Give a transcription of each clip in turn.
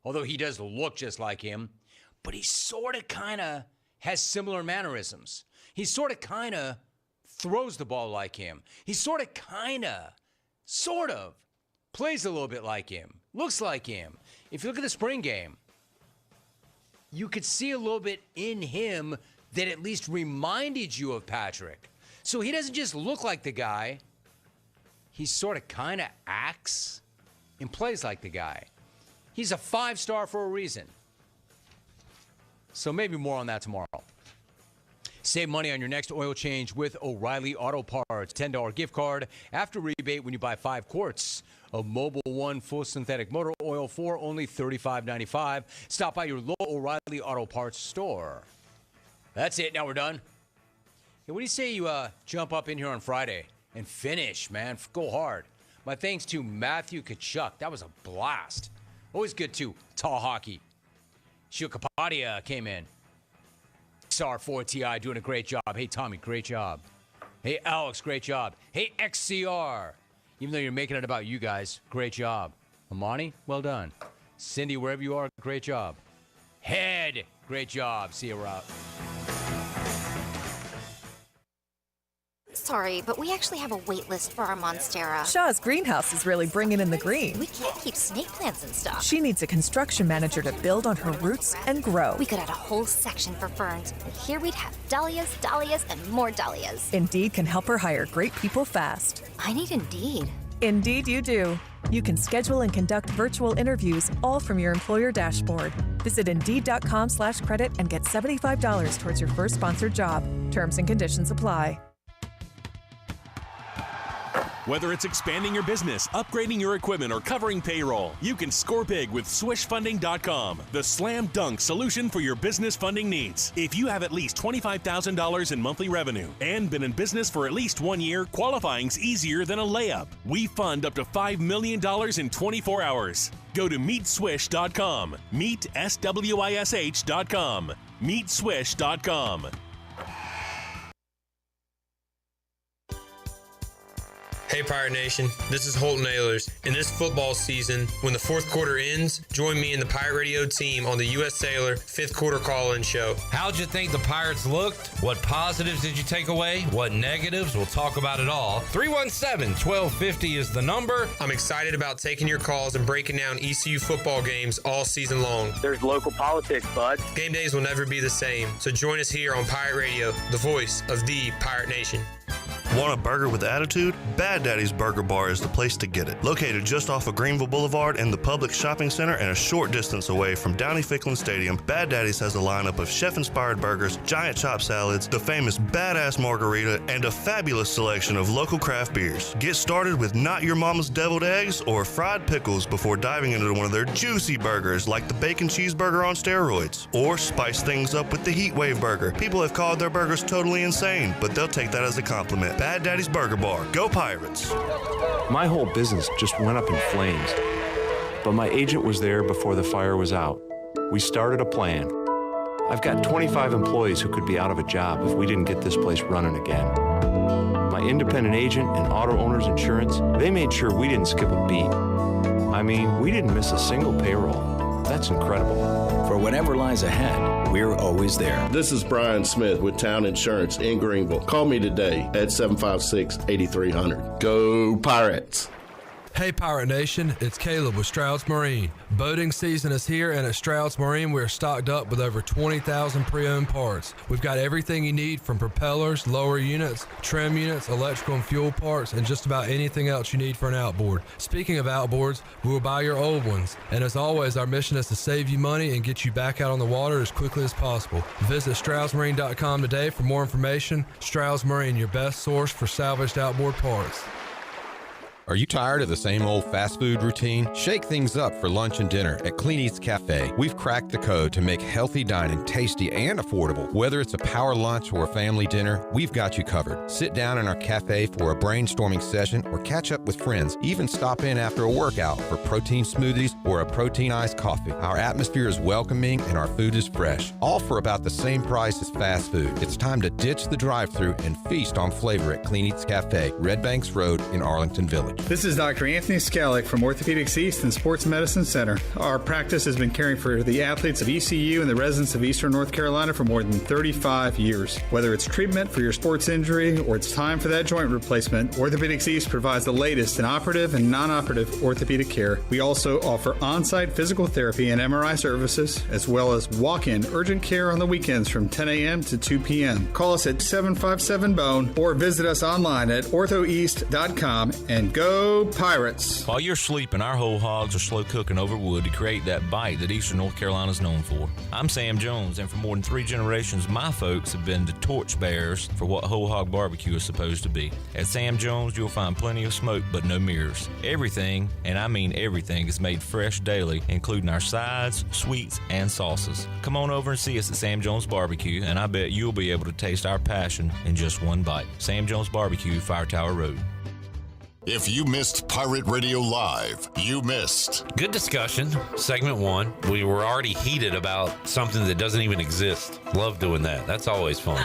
although he does look just like him, but he sort of kind of has similar mannerisms. He sort of kind of throws the ball like him. He sort of plays a little bit like him, looks like him. If you look at the spring game, you could see a little bit in him that at least reminded you of Patrick. So he doesn't just look like the guy. He sort of kind of acts and plays like the guy. He's a 5-star for a reason. So maybe more on that tomorrow. Save money on your next oil change with O'Reilly Auto Parts. $10 gift card after rebate when you buy 5 quarts of Mobil 1 full synthetic motor oil for only $35.95. Stop by your local O'Reilly Auto Parts store. That's it. Now we're done. Hey, what do you say you jump up in here on Friday and finish, man? Go hard. My thanks to Matthew Kachuk. That was a blast. Always good, too. Tall hockey. Shio Kapadia came in. XR4TI doing a great job. Hey, Tommy, great job. Hey, Alex, great job. Hey, XCR. Even though you're making it about you guys, great job. Amani, well done. Cindy, wherever you are, great job. Head, great job. See you out. Sorry, but we actually have a wait list for our Monstera. Shaw's greenhouse is really bringing in the green. We can't keep snake plants in stock. She needs a construction manager to build on her roots and grow. We could add a whole section for ferns, and here we'd have dahlias, dahlias, and more dahlias. Indeed can help her hire great people fast. I need Indeed. Indeed you do. You can schedule and conduct virtual interviews all from your employer dashboard. Visit Indeed.com/credit and get $75 towards your first sponsored job. Terms and conditions apply. Whether it's expanding your business, upgrading your equipment, or covering payroll, you can score big with SwishFunding.com, the slam dunk solution for your business funding needs. If you have at least $25,000 in monthly revenue and been in business for at least 1 year, qualifying's easier than a layup. We fund up to $5 million in 24 hours. Go to MeetSwish.com, MeetSwish.com, MeetSwish.com. Hey Pirate Nation, this is Holton Ahlers. In this football season, when the fourth quarter ends, join me and the Pirate Radio team on the U.S. Sailor 5th Quarter Call-In Show. How'd you think the Pirates looked? What positives did you take away? What negatives? We'll talk about it all. 317-1250 is the number. I'm excited about taking your calls and breaking down ECU football games all season long. There's local politics, bud. Game days will never be the same, so join us here on Pirate Radio, the voice of the Pirate Nation. Want a burger with attitude? Bad Daddy's Burger Bar is the place to get it. Located just off of Greenville Boulevard in the Public Shopping Center and a short distance away from Downey-Ficklin Stadium, Bad Daddy's has a lineup of chef-inspired burgers, giant chop salads, the famous Badass Margarita, and a fabulous selection of local craft beers. Get started with Not Your Mama's Deviled Eggs or fried pickles before diving into one of their juicy burgers like the Bacon Cheeseburger on steroids. Or spice things up with the Heat Wave Burger. People have called their burgers totally insane, but they'll take that as a compliment. Bad Daddy's Burger Bar. Go Pirates! My whole business just went up in flames, but my agent was there before the fire was out. We started a plan. I've got 25 employees who could be out of a job if we didn't get this place running again. My independent agent and auto owner's insurance, they made sure we didn't skip a beat. I mean, we didn't miss a single payroll. That's incredible. For whatever lies ahead, we're always there. This is Brian Smith with Town Insurance in Greenville. Call me today at 756-8300. Go Pirates! Hey Pirate Nation, it's Caleb with Stroud's Marine. Boating season is here, and at Stroud's Marine we're stocked up with over 20,000 pre-owned parts. We've got everything you need from propellers, lower units, trim units, electrical and fuel parts, and just about anything else you need for an outboard. Speaking of outboards, we will buy your old ones. And as always, our mission is to save you money and get you back out on the water as quickly as possible. Visit StroudsMarine.com today for more information. Stroud's Marine, your best source for salvaged outboard parts. Are you tired of the same old fast food routine? Shake things up for lunch and dinner at Clean Eats Cafe. We've cracked the code to make healthy dining tasty and affordable. Whether it's a power lunch or a family dinner, we've got you covered. Sit down in our cafe for a brainstorming session or catch up with friends. Even stop in after a workout for protein smoothies or a protein iced coffee. Our atmosphere is welcoming and our food is fresh. All for about the same price as fast food. It's time to ditch the drive-thru and feast on flavor at Clean Eats Cafe, Red Banks Road in Arlington Village. This is Dr. Anthony Skellick from Orthopedics East and Sports Medicine Center. Our practice has been caring for the athletes of ECU and the residents of Eastern North Carolina for more than 35 years. Whether it's treatment for your sports injury or it's time for that joint replacement, Orthopedics East provides the latest in operative and non-operative orthopedic care. We also offer on-site physical therapy and MRI services, as well as walk-in urgent care on the weekends from 10 a.m. to 2 p.m. Call us at 757-BONE or visit us online at orthoeast.com and go Pirates! While you're sleeping, our whole hogs are slow cooking over wood to create that bite that Eastern North Carolina is known for. I'm Sam Jones, and for more than 3 generations, my folks have been the torchbearers for what whole hog barbecue is supposed to be. At Sam Jones, you'll find plenty of smoke, but no mirrors. Everything, and I mean everything, is made fresh daily, including our sides, sweets, and sauces. Come on over and see us at Sam Jones Barbecue, and I bet you'll be able to taste our passion in just one bite. Sam Jones Barbecue, Fire Tower Road. If you missed Pirate Radio Live, you missed. Good discussion. Segment 1. We were already heated about something that doesn't even exist. Love doing that. That's always fun.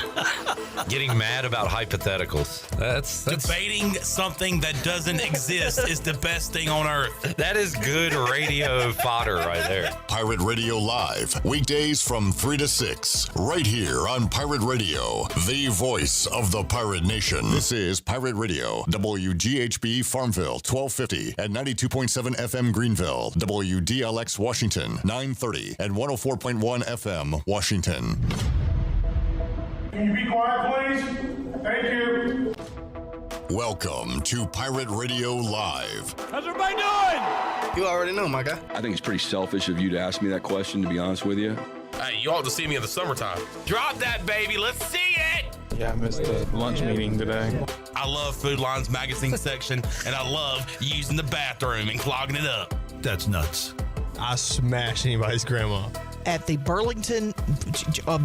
Getting mad about hypotheticals. That's debating something that doesn't exist is the best thing on earth. That is good radio fodder right there. Pirate Radio Live, weekdays from 3 to 6, right here on Pirate Radio, the voice of the Pirate Nation. This is Pirate Radio, WGHB Farmville, 1250 and 92.7 FM Greenville, WDLX Washington, 930 and 104.1 FM Washington. Can you be quiet, please? Thank you. Welcome to Pirate Radio Live. How's everybody doing? You already know, my guy. I think it's pretty selfish of you to ask me that question, to be honest with you. Hey, you ought to see me in the summertime. Drop that, baby. Let's see it. Yeah, I missed the lunch meeting today. I love Food Line's magazine section, and I love using the bathroom and clogging it up. That's nuts. I smash anybody's grandma. At the Burlington... I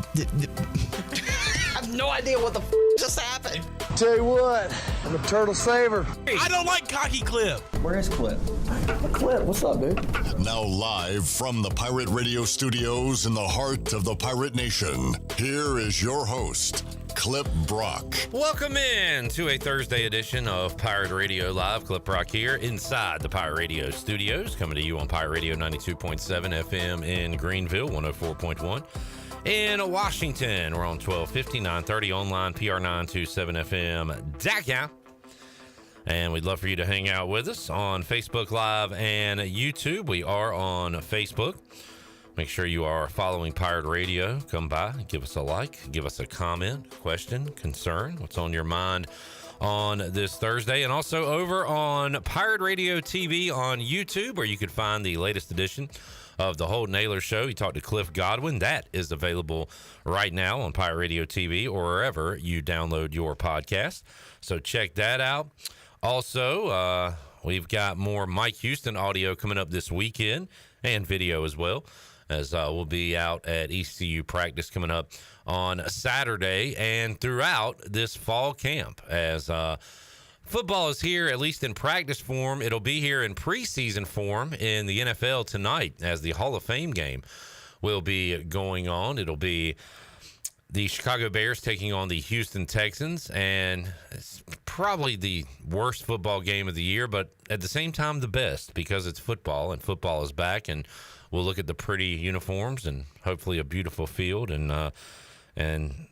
have no idea what the just happened. Tell you what, I'm a turtle saver. I don't like cocky Clip. Where is Clip? Clip, what's up, dude? Now live from the Pirate Radio studios in the heart of the Pirate Nation, here is your host, Clip Brock. Welcome in to a Thursday edition of Pirate Radio Live. Clip Brock here inside the Pirate Radio studios, coming to you on Pirate Radio 92.7 FM in Greenville, 104.1. In Washington, we're on 1250, 930, online, PR927FM.com. And we'd love for you to hang out with us on Facebook Live and YouTube. We are on Facebook. Make sure you are following Pirate Radio. Come by, give us a like, give us a comment, question, concern, what's on your mind on this Thursday. And also over on Pirate Radio TV on YouTube, where you can find the latest edition of the Holt Naylor Show. He talked to Cliff Godwin. That is available right now on Pirate Radio TV or wherever you download your podcast. So check that out. Also, we've got more Mike Houston audio coming up this weekend and video as well, as we'll be out at ECU practice coming up on Saturday and throughout this fall camp. As football is here, at least in practice form. It'll be here in preseason form in the NFL tonight as the Hall of Fame game will be going on. It'll be the Chicago Bears taking on the Houston Texans, and it's probably the worst football game of the year, but at the same time the best, because it's football and football is back, and we'll look at the pretty uniforms and hopefully a beautiful field, and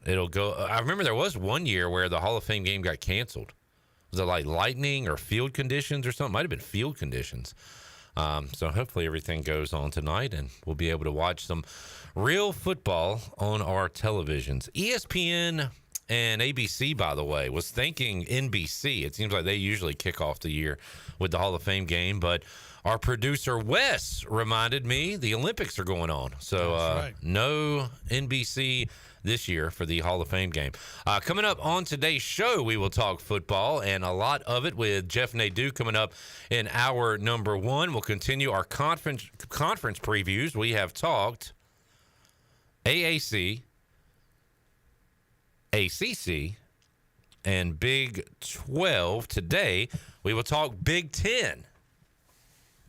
it'll go. I remember there was one year where the Hall of Fame game got canceled. Was it like lightning or field conditions or something? Might have been field conditions. So hopefully everything goes on tonight and we'll be able to watch some real football on our televisions. ESPN and ABC, by the way, was thinking NBC. It seems like they usually kick off the year with the Hall of Fame game, but our producer Wes reminded me the Olympics are going on. So right. No NBC this year for the Hall of Fame game. Coming up on today's show, we will talk football and a lot of it with Jeff Nadu coming up in hour number 1. We'll continue our conference previews. We have talked AAC, ACC, and Big 12. Today, we will talk Big 10.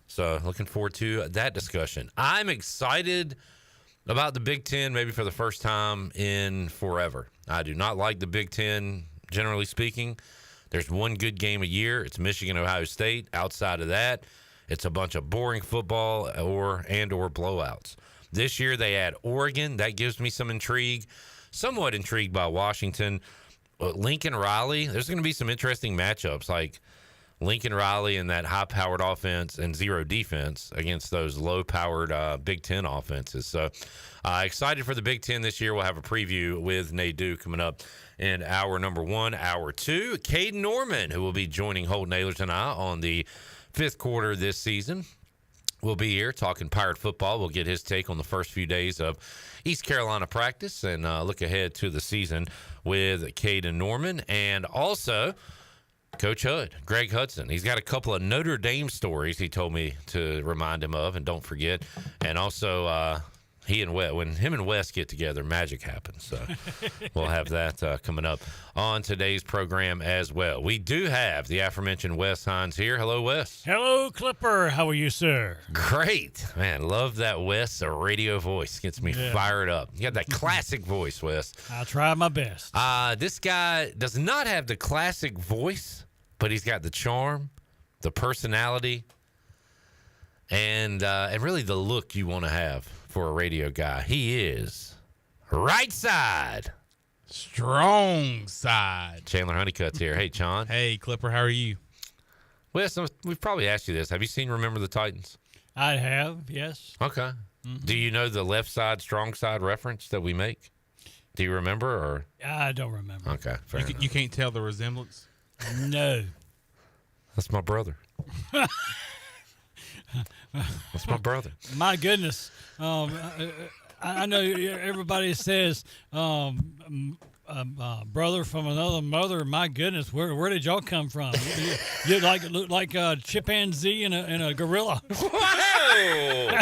So looking forward to that discussion. I'm excited about the Big Ten, maybe for the first time in forever. I do not like the Big Ten, generally speaking. There's one good game a year. It's Michigan, Ohio State. Outside of that, it's a bunch of boring football or blowouts. This year they add Oregon. That gives me some intrigue. Somewhat intrigued by Washington. Lincoln Riley, there's going to be some interesting matchups like Lincoln Riley and that high-powered offense and zero defense against those low-powered Big Ten offenses. So excited for the Big Ten this year. We'll have a preview with Nadu coming up in hour number 1. Hour 2, Caiden Norman, who will be joining Holton Ahlers and I on the fifth quarter this season. We'll be here talking Pirate football. We'll get his take on the first few days of East Carolina practice and look ahead to the season with Caiden Norman. And also Coach Hud, Greg Hudson. He's got a couple of Notre Dame stories he told me to remind him of and don't forget. And also he and Wes, when him and Wes get together, magic happens. So we'll have that coming up on today's program as well. We do have the aforementioned Wes Hines here. Hello, Wes. Hello, Clipper. How are you, sir? Great. Man, love that Wes radio voice. Gets me fired up. You got that classic voice, Wes. I'll try my best. This guy does not have the classic voice, but he's got the charm, the personality, and really the look you want to have for a radio guy. He is right side. Strong side. Chandler Honeycutt's here. Hey, Chon. Hey, Clipper. How are you? Wes, we've probably asked you this. Have you seen Remember the Titans? I have, yes. Okay. Mm-hmm. Do you know the left side, strong side reference that we make? Do you remember? Or I don't remember. Okay, fair enough. You can't tell the resemblance? No. That's my brother. That's my brother. My goodness. I know everybody says brother from another mother. My goodness, where did y'all come from? You look like a chimpanzee and a gorilla. Whoa! All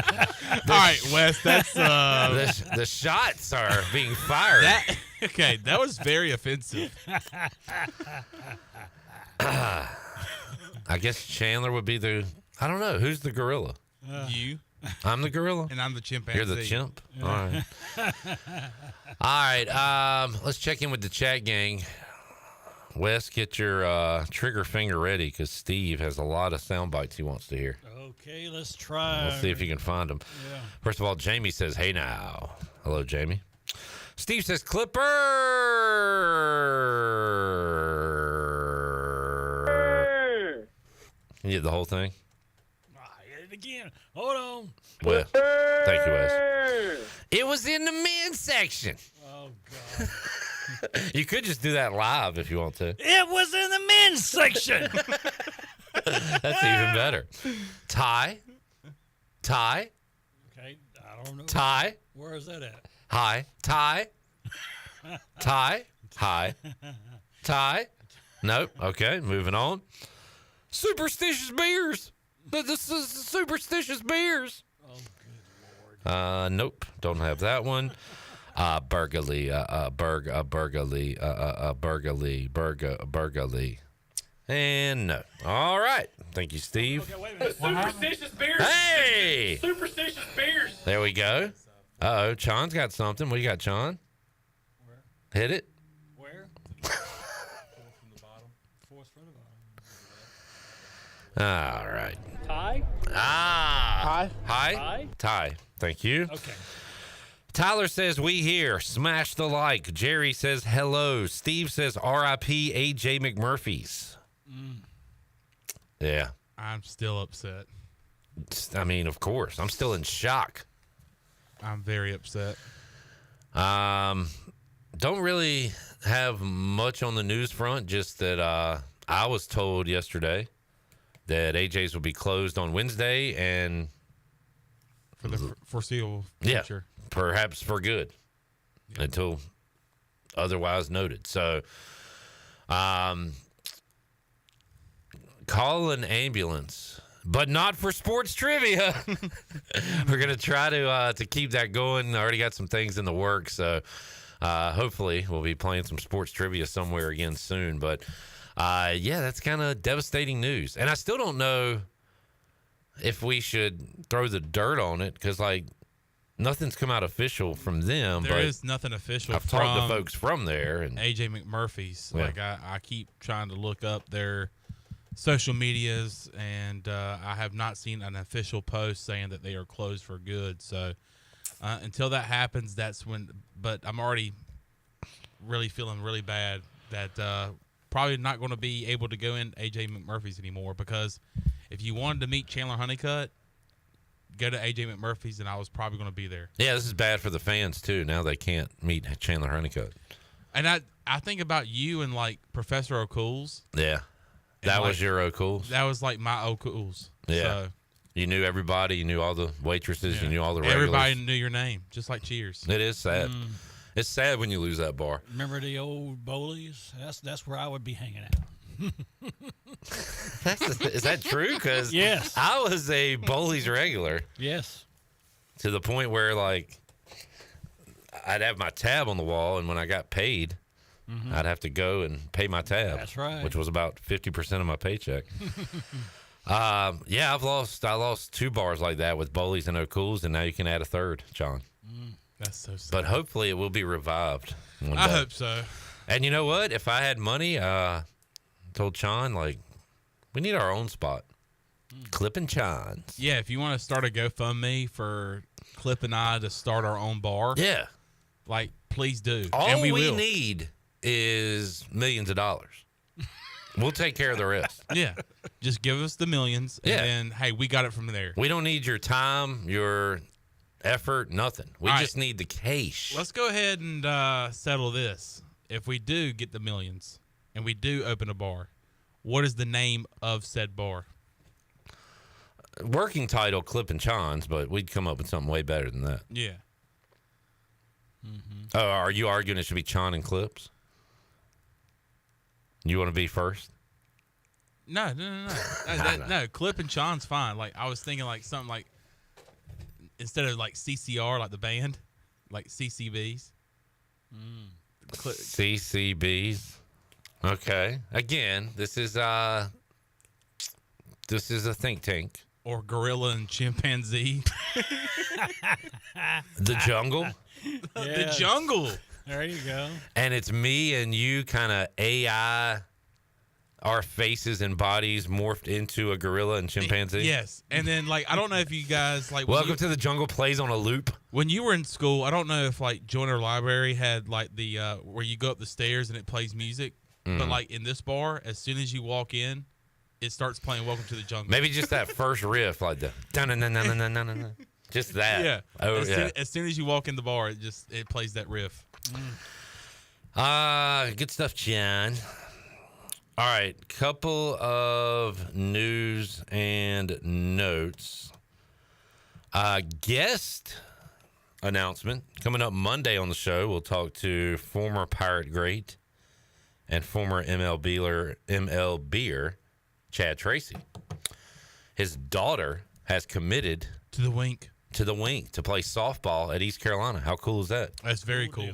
right, Wes, that's the shots are being fired. That was very offensive. I guess Chandler would be I don't know. Who's the gorilla? You. I'm the gorilla? And I'm the chimpanzee. You're the chimp? Yeah. All right. All right. Let's check in with the chat gang. Wes, get your trigger finger ready because Steve has a lot of sound bites he wants to hear. Okay, let's try. Let's see if you can find them. Yeah. First of all, Jamie says, hey now. Hello, Jamie. Steve says, Clipper. You did the whole thing? Hit it again. Hold on. Well, thank you, Wes. It was in the men's section. Oh, God. You could just do that live if you want to. It was in the men's section. That's even better. Ty. Okay, I don't know. Ty. Where is that at? Hi. Ty. Ty. Hi. Ty. Nope. Okay, moving on. Superstitious beers. This is superstitious beers. Oh, good Lord. Nope. Don't have that one. Burgley. Burgley. And no. All right. Thank you, Steve. Okay, wait a minute. Superstitious beers. Hey! Superstitious beers. There we go. Uh-oh. Chon's got something. What do you got, Chon? Where? Hit it. Where? Fourth from the bottom. All right. Ty? Hi. Hi? Ty. Thank you. Okay. Tyler says, we here. Smash the like. Jerry says, hello. Steve says, R.I.P. A.J. McMurphy's. Yeah. I'm still upset. I mean, of course. I'm still in shock. I'm very upset. Don't really have much on the news front, just that I was told yesterday that AJ's will be closed on Wednesday and for the foreseeable Yeah, future. perhaps for good until otherwise noted. So call an ambulance, but not for sports trivia. We're going to try to keep that going. I already got some things in the works, so hopefully we'll be playing some sports trivia somewhere again soon. But yeah, that's kind of devastating news. And I still don't know if we should throw the dirt on it because, like, nothing's come out official from them. There but is nothing official. I've talked to folks from there. And AJ McMurphy's. Yeah. Like I keep trying to look up their social medias, and I have not seen an official post saying that they are closed for good. So until that happens, that's when. But I'm already really feeling really bad that probably not going to be able to go in AJ McMurphy's anymore, because if you wanted to meet Chandler Honeycutt, go to AJ McMurphy's, and I was probably going to be there. Yeah, this is bad for the fans too. Now they can't meet Chandler Honeycutt. And I think about you and like Professor O'Cool's. Yeah, that was your O'Cool's. That was like my O'Cool's. Yeah, So, you knew everybody. You knew all the waitresses. You knew all the regulars. everybody knew your name, just like Cheers. It is sad. It's sad when you lose that bar. Remember the old Bowleys? That's where I would be hanging out. Is that true? Because yes, I was a Bowleys regular. Yes, to the point where like I'd have my tab on the wall, and when I got paid, I'd have to go and pay my tab. That's right. Which was about 50% of my paycheck. Yeah, I lost 2 bars like that with Bowleys and O'Cool's, and now you can add a third, John. That's so sad. But hopefully it will be revived one I day. hope so. And you know what? If I had money, told Chon, like, we need our own spot. Clipping Chon's. Yeah, if you want to start a GoFundMe for Clip and I to start our own bar, yeah, like please do. All and we will. need is millions of dollars. We'll take care of the rest. Yeah, just give us the millions, and Yeah. then hey, we got it from there. We don't need your time, your effort, nothing. We All just right. need the cash. Let's go ahead and settle this. If we do get the millions and we do open a bar, what is the name of said bar? Working title, Clip and Chon's, but we'd come up with something way better than that. Yeah. Oh, are you arguing it should be Chon and Clips? You want to be first? No. No, Clip and Sean's fine. Like I was thinking, like something like instead of like CCR, like the band, like CCBs. CCBs. Okay. Again, this is a think tank. Or Gorilla and Chimpanzee. The Jungle. The Jungle. There you go. And it's me and you kind of AI, our faces and bodies morphed into a gorilla and chimpanzee. Yes. And then, like, I don't know if you guys, like... Welcome to the Jungle plays on a loop. When you were in school, I don't know if, like, Joiner Library had, like, the, where you go up the stairs and it plays music. But, like, in this bar, as soon as you walk in, it starts playing Welcome to the Jungle. Maybe just that first riff, like the dun-dun-dun-dun-dun-dun-dun. Just that. Yeah. Oh, As soon as you walk in the bar, it plays that riff. Good stuff, John. All right, couple of news and notes. Guest announcement coming up Monday on the show. We'll talk to former Pirate great and former MLBer Chad Tracy. His daughter has committed to the Wink to play softball at East Carolina. How cool is that? That's very cool.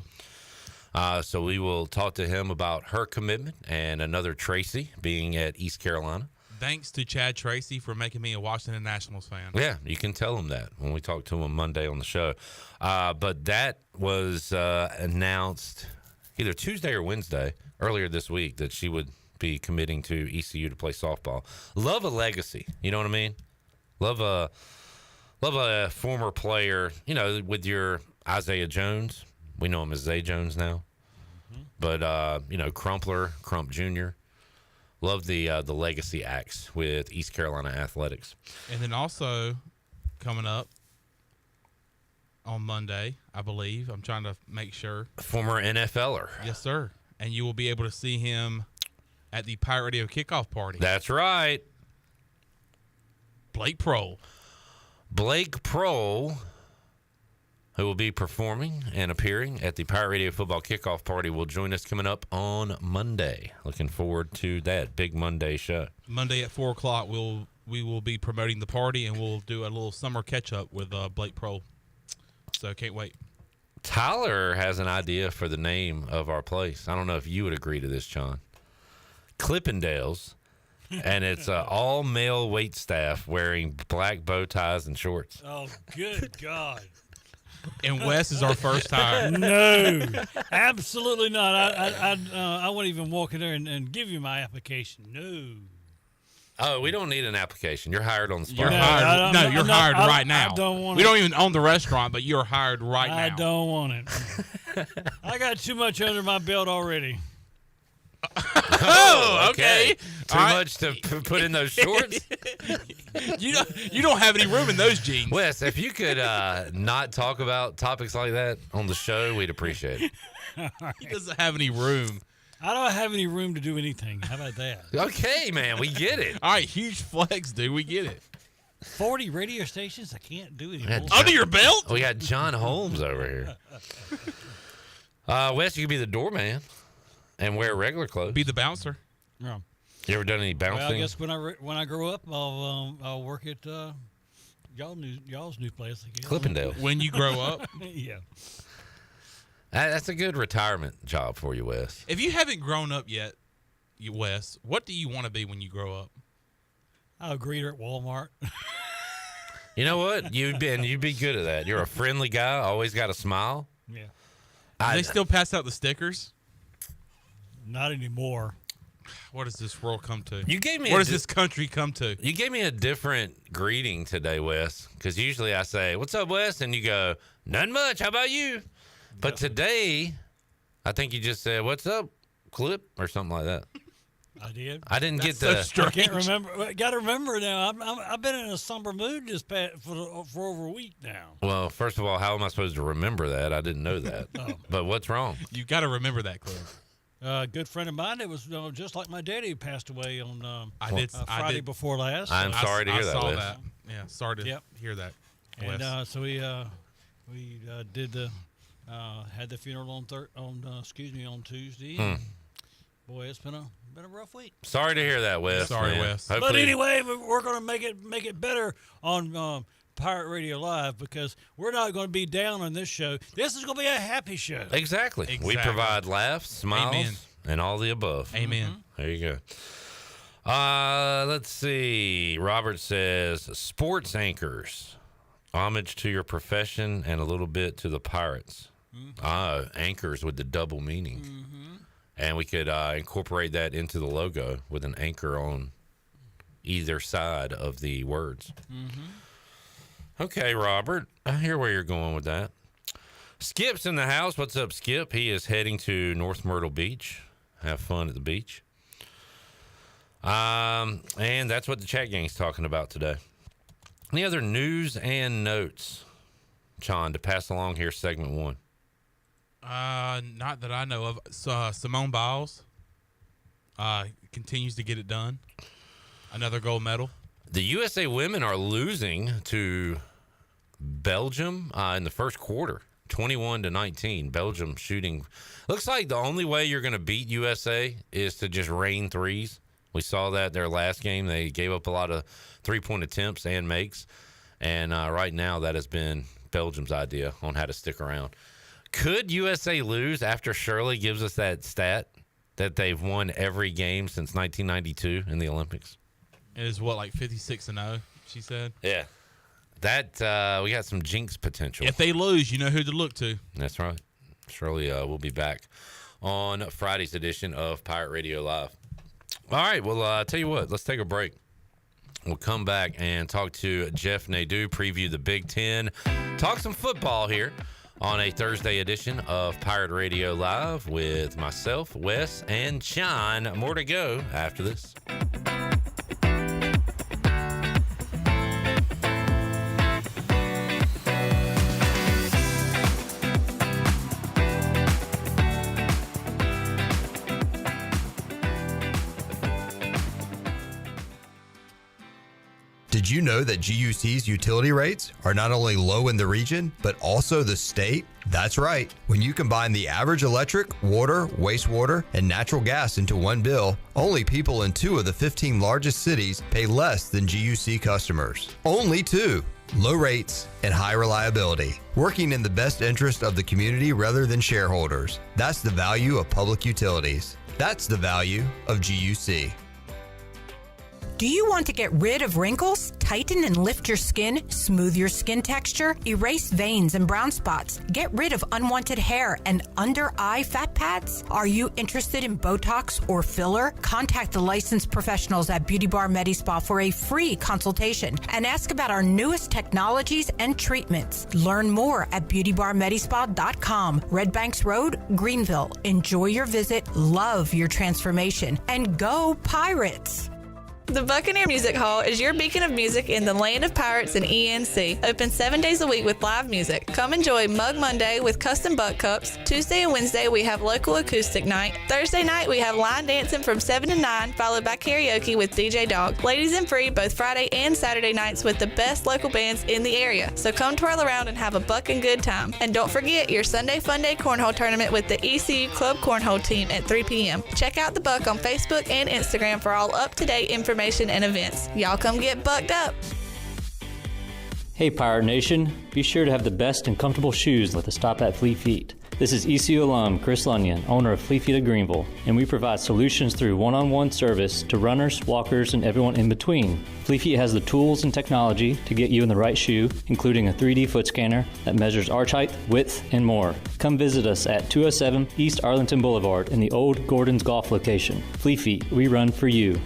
So we will talk to him about her commitment and another Tracy being at East Carolina. Thanks to Chad Tracy for making me a Washington Nationals fan. Yeah, you can tell him that when we talk to him Monday on the show. But that was announced either Tuesday or Wednesday earlier this week that she would be committing to ECU to play softball. Love a legacy. You know what I mean? Love a former player, you know, with your Isaiah Jones. We know him as Zay Jones now. But, you know, Crumpler, Crump Jr. Love the legacy acts with East Carolina Athletics. And then also coming up on Monday, I believe. I'm trying to make sure. Former NFLer. Yes, sir. And you will be able to see him at the Pirate Radio kickoff party. That's right. Blake Prohl. Blake Prohl, who will be performing and appearing at the Pirate Radio football kickoff party, will join us coming up on Monday. Looking forward to that big Monday show. Monday at 4 o'clock, we will be promoting the party, and we'll do a little summer catch-up with Blake Prohl. So can't wait. Tyler has an idea for the name of our place. I don't know if you would agree to this, John. Clippendales. And it's all male wait staff wearing black bow ties and shorts. Oh, good God. And Wes is our first hire. No, absolutely not. I wouldn't even walk in there and give you my application. No. Oh, we don't need an application. You're hired on the spot. You're hired. No, you're hired right now. I don't want we don't even own the restaurant, but you're hired right now. I don't want it. I got too much under my belt already. Oh, okay. Too much to put in those shorts? You don't have any room in those jeans. Wes, if you could not talk about topics like that on the show, we'd appreciate it. He doesn't have any room. I don't have any room to do anything. How about that? Okay, man, we get it. All right, huge flex, dude. We get it. 40 radio stations? I can't do anymore. Under your belt? We got John Holmes over here. Wes, you could be the doorman and wear regular clothes. Be the bouncer. Yeah. You ever done any bouncing? Well, I guess when I grow up, I'll work at y'all's new place. I guess. Clippendale. When you grow up? Yeah. That's a good retirement job for you, Wes. If you haven't grown up yet, Wes, what do you want to be when you grow up? I'll greet her at Walmart. You know what? You'd be good at that. You're a friendly guy. Always got a smile. Yeah. Do they still pass out the stickers? Not anymore. What does this world come to? You gave me. What does this country come to? You gave me a different greeting today, Wes. Because usually I say, "What's up, Wes?" and you go, "Nothing much. How about you?" But today, I think you just said, "What's up, Clip?" or something like that. I did. I didn't get I can't remember. Got to remember now. I've been in a somber mood for over a week now. Well, first of all, how am I supposed to remember that? I didn't know that. But what's wrong? You got to remember that, Clip. A good friend of mine. It was just like my daddy who passed away on Friday before last. I'm sorry to hear that. I saw Wes. that. Yeah, sorry to hear that. And so we did the had the funeral on Tuesday. And boy, it's been a rough week. Sorry to hear that, Wes. Sorry, Wes. But anyway, we're going to make it better on Pirate Radio Live because we're not going to be down on this show. This is going to be a happy show. Exactly. We provide laughs, smiles, and all the above. Amen. There you go. Let's see. Robert says, sports anchors, homage to your profession and a little bit to the Pirates. Anchors with the double meaning. And we could incorporate that into the logo with an anchor on either side of the words. Okay, Robert. I hear where you're going with that. Skip's in the house. What's up, Skip? He is heading to North Myrtle Beach. Have fun at the beach. And that's what the chat gang's talking about today. Any other news and notes, John, to pass along here, segment one? Not that I know of. Simone Biles continues to get it done. Another gold medal. The USA women are losing to Belgium in the first quarter, 21-19. Belgium shooting. Looks like the only way you're going to beat USA is to just rain threes. We saw that their last game. They gave up a lot of three-point attempts and makes. And right now that has been Belgium's idea on how to stick around. Could USA lose after Shirley gives us that stat that they've won every game since 1992 in the Olympics? It is like 56-0, she said. Yeah. That we got some jinx potential. If they lose, you know who to look to. That's right. Shirley will be back on Friday's edition of Pirate Radio Live. All right, well, tell you what, let's take a break. We'll come back and talk to Jeff Nadu, preview the Big Ten, talk some football here on a Thursday edition of Pirate Radio Live with myself, Wes, and John. More to go after this. Did you know that GUC's utility rates are not only low in the region, but also the state? That's right. When you combine the average electric, water, wastewater, and natural gas into one bill, only people in 2 of the 15 largest cities pay less than GUC customers. Only 2. Low rates and high reliability. Working in the best interest of the community rather than shareholders. That's the value of public utilities. That's the value of GUC. Do you want to get rid of wrinkles, tighten and lift your skin, smooth your skin texture, erase veins and brown spots, get rid of unwanted hair and under-eye fat pads? Are you interested in Botox or filler? Contact the licensed professionals at Beauty Bar MediSpa for a free consultation and ask about our newest technologies and treatments. Learn more at beautybarmedispa.com. Red Banks Road, Greenville. Enjoy your visit, love your transformation, and go Pirates! The Buccaneer Music Hall is your beacon of music in the land of pirates and ENC. Open 7 days a week with live music. Come enjoy Mug Monday with custom butt cups. Tuesday and Wednesday we have local acoustic night. Thursday night we have line dancing from 7 to 9, followed by karaoke with DJ Dog. Ladies and free both Friday and Saturday nights with the best local bands in the area. So come twirl around and have a bucking good time. And don't forget your Sunday Fun Day Cornhole Tournament with the ECU Club Cornhole team at 3 p.m. Check out the Buck on Facebook and Instagram for all up-to-date information and events. Y'all come get bucked up. Hey Pirate Nation, be sure to have the best and comfortable shoes with a stop at Fleet Feet. This is ECU alum Chris Lunyon, owner of Fleet Feet of Greenville, and we provide solutions through one-on-one service to runners, walkers, and everyone in between. Fleet Feet has the tools and technology to get you in the right shoe, including a 3D foot scanner that measures arch height, width, and more. Come visit us at 207 East Arlington Boulevard in the old Gordon's Golf location. Fleet Feet, we run for you.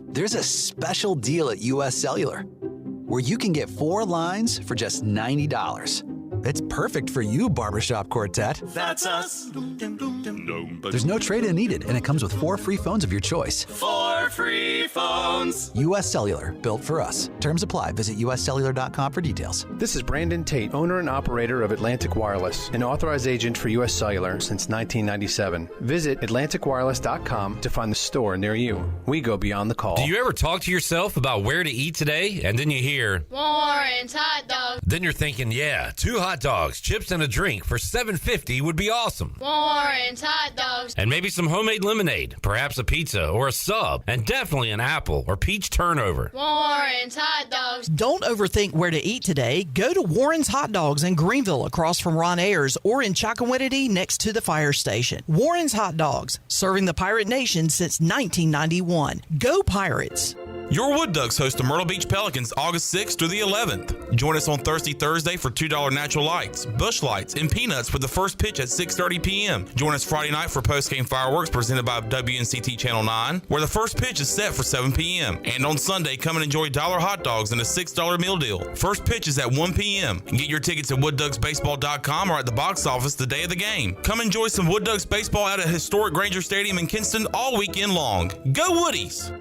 There's a special deal at US Cellular where you can get 4 lines for just $90. It's perfect for you, Barbershop Quartet. That's us. There's no trade-in needed, and it comes with 4 free phones of your choice. 4 free phones. US Cellular, built for us. Terms apply. Visit uscellular.com for details. This is Brandon Tate, owner and operator of Atlantic Wireless, an authorized agent for US Cellular since 1997. Visit atlanticwireless.com to find the store near you. We go beyond the call. Do you ever talk to yourself about where to eat today, and then you hear Warren's hot dogs. Then you're thinking, yeah, 2 hot dogs, chips, and a drink for $7.50 would be awesome. Warren's hot dogs. And maybe some homemade lemonade, perhaps a pizza or a sub, and definitely an apple or peach turnover. Warren's hot dogs. Don't overthink where to eat today. Go to Warren's Hot Dogs in Greenville across from Ron Ayers or in Chocowinity next to the fire station. Warren's Hot Dogs, serving the Pirate Nation since 1991. Go Pirates! Your Wood Ducks host the Myrtle Beach Pelicans August 6th through the 11th. Join us on Thursday for $2 natural lights, bush lights, and peanuts with the first pitch at 6:30 p.m. Join us Friday night for post-game fireworks presented by WNCT Channel 9, where the first pitch is set for 7 p.m. And on Sunday, come and enjoy dollar hot dogs and a $6 meal deal. First pitch is at 1 p.m. Get your tickets at woodducksbaseball.com or at the box office the day of the game. Come enjoy some Wood Ducks baseball at a historic Granger Stadium in Kinston all weekend long. Go Woodies!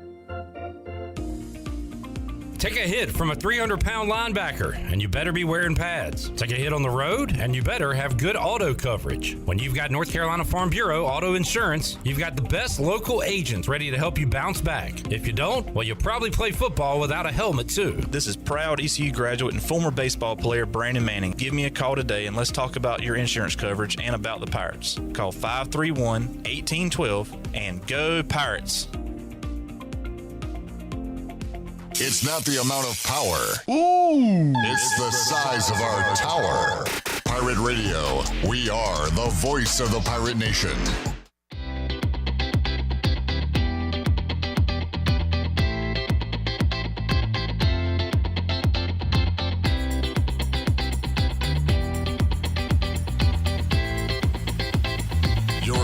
Take a hit from a 300-pound linebacker, and you better be wearing pads. Take a hit on the road, and you better have good auto coverage. When you've got North Carolina Farm Bureau Auto Insurance, you've got the best local agents ready to help you bounce back. If you don't, well, you'll probably play football without a helmet, too. This is proud ECU graduate and former baseball player Brandon Manning. Give me a call today, and let's talk about your insurance coverage and about the Pirates. Call 531-1812 and go Pirates. It's not the amount of power. Ooh! It's the size of our tower. Pirate Radio. We are the voice of the Pirate Nation.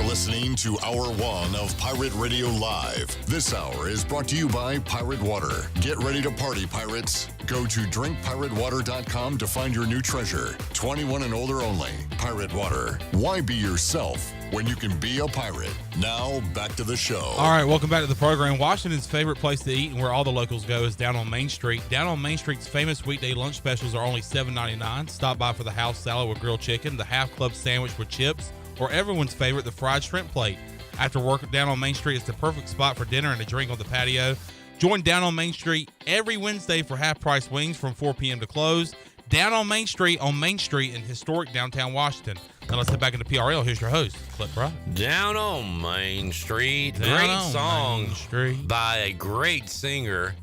Listening to Hour 1 of Pirate Radio Live. This hour is brought to you by Pirate Water. Get ready to party, pirates. Go to drinkpiratewater.com to find your new treasure. 21 and older only. Pirate Water. Why be yourself when you can be a pirate? Now, back to the show. All right, welcome back to the program. Washington's favorite place to eat and where all the locals go is down on Main Street. Down on Main Street's famous weekday lunch specials are only $7.99. Stop by for the house salad with grilled chicken, the half club sandwich with chips, or everyone's favorite, the fried shrimp plate. After work, down on Main Street is the perfect spot for dinner and a drink on the patio. Join Down on Main Street every Wednesday for half-price wings from 4 p.m. to close. Down on Main Street in historic downtown Washington. Now let's head back into PRL. Here's your host, Clip Fry. Down on Main Street. Down great on song Main Street. By a great singer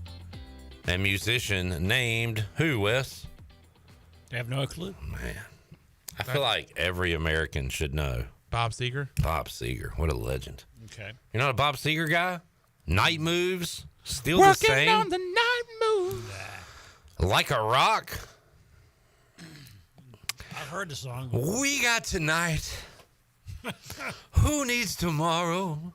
and musician named who, Wes? I have no clue. Man. I feel like every American should know. Bob Seger? Bob Seger. What a legend. Okay. You're not a Bob Seger guy? Night Moves, still Working the same. on the night move. Like a Rock. I've heard the song. We got tonight. Who needs tomorrow?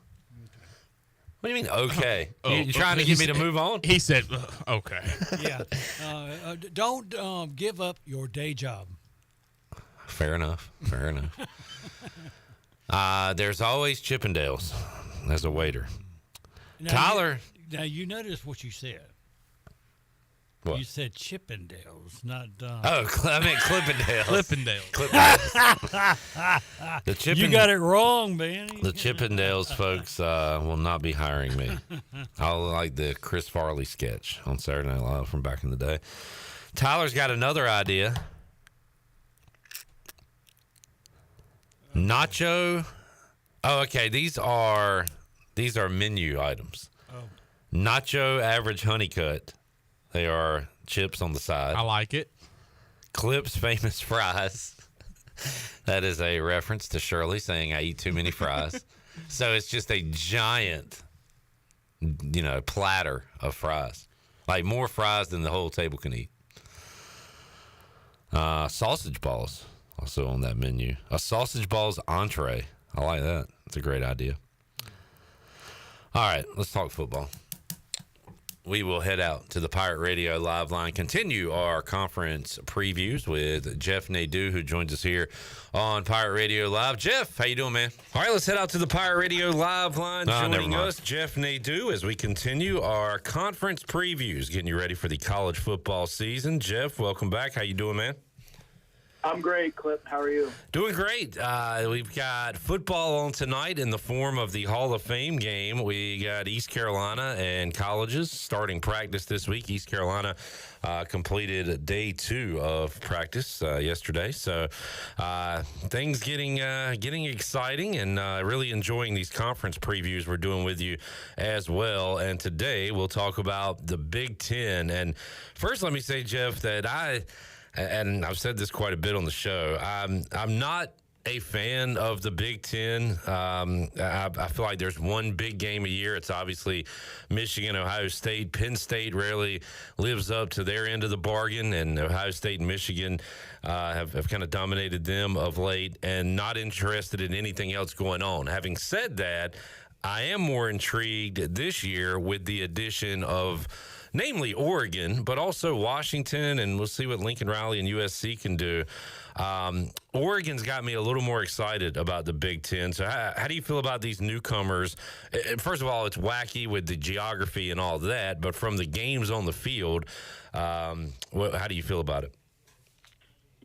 What do you mean, okay? You trying to get me to move on? He said, okay. Yeah. Don't give up your day job. Fair enough. There's always Chippendales as a waiter. Now, Tyler. Now, you notice what you said. What? You said Chippendales, not... I meant Clippendales. Clippendales. The You got it wrong, man. The Chippendales folks will not be hiring me. I like the Chris Farley sketch on Saturday Night Live from back in the day. Tyler's got another idea. Nacho. Oh, okay. These are menu items. Oh. Nacho average honey cut. They are chips on the side. I like it. Clip's famous fries. That is a reference to Shirley saying I eat too many fries. So it's just a giant, platter of fries. Like more fries than the whole table can eat. Sausage balls also on that menu. A sausage balls entree. I like that. It's a great idea. All right, let's talk football. We will head out to the Pirate Radio Live line, continue our conference previews with Jeff Nadu, who joins us here on Pirate Radio Live. Jeff, how you doing, man? All right, let's head out to the Pirate Radio Live line. Joining us, Jeff Nadu, as we continue our conference previews, getting you ready for the college football season. Jeff, welcome back. How you doing, man? I'm great, Clip. How are you? Doing great. We've got football on tonight in the form of the Hall of Fame game. We got East Carolina and colleges starting practice this week. East Carolina completed day 2 of practice yesterday. So things getting exciting, and really enjoying these conference previews we're doing with you as well. And today we'll talk about the Big Ten. And first, let me say, Jeff, that and I've said this quite a bit on the show, I'm not a fan of the Big Ten. I feel like there's one big game a year. It's obviously Michigan, Ohio State. Penn State rarely lives up to their end of the bargain, and Ohio State and Michigan have kind of dominated them of late, and not interested in anything else going on. Having said that, I am more intrigued this year with the addition of namely Oregon, but also Washington, and we'll see what Lincoln Riley and USC can do. Oregon's got me a little more excited about the Big Ten. So how do you feel about these newcomers? First of all, it's wacky with the geography and all that, but from the games on the field, how do you feel about it?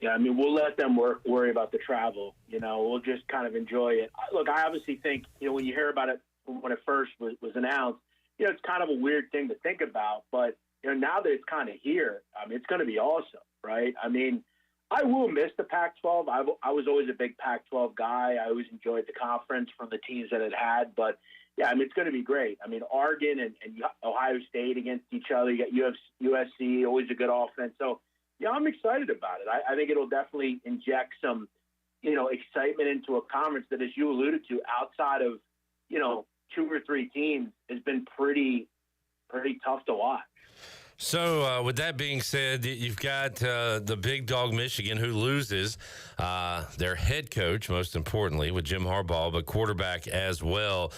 Yeah, I mean, we'll let them worry about the travel. We'll just kind of enjoy it. Look, I obviously think, when you hear about it when it first was announced, it's kind of a weird thing to think about, but, now that it's kind of here, I mean, it's going to be awesome, right? I mean, I will miss the Pac-12. I was always a big Pac-12 guy. I always enjoyed the conference from the teams that it had, but, yeah, I mean, it's going to be great. I mean, Oregon and Ohio State against each other. You got USC, always a good offense. So, yeah, I'm excited about it. I think it'll definitely inject some, excitement into a conference that, as you alluded to, outside of, 2 or 3 teams, has been pretty tough to watch. So with that being said, you've got the big dog Michigan, who loses their head coach, most importantly, with Jim Harbaugh, but quarterback as well.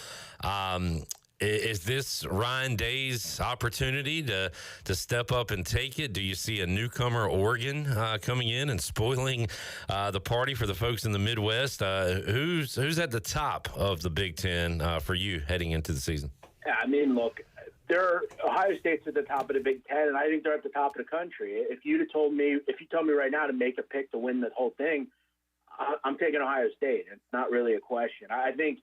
Is this Ryan Day's opportunity to step up and take it? Do you see a newcomer Oregon coming in and spoiling the party for the folks in the Midwest? Who's at the top of the Big Ten for you heading into the season? Yeah, I mean, look, Ohio State's at the top of the Big Ten, and I think they're at the top of the country. If you told me right now to make a pick to win the whole thing, I'm taking Ohio State. It's not really a question. I think,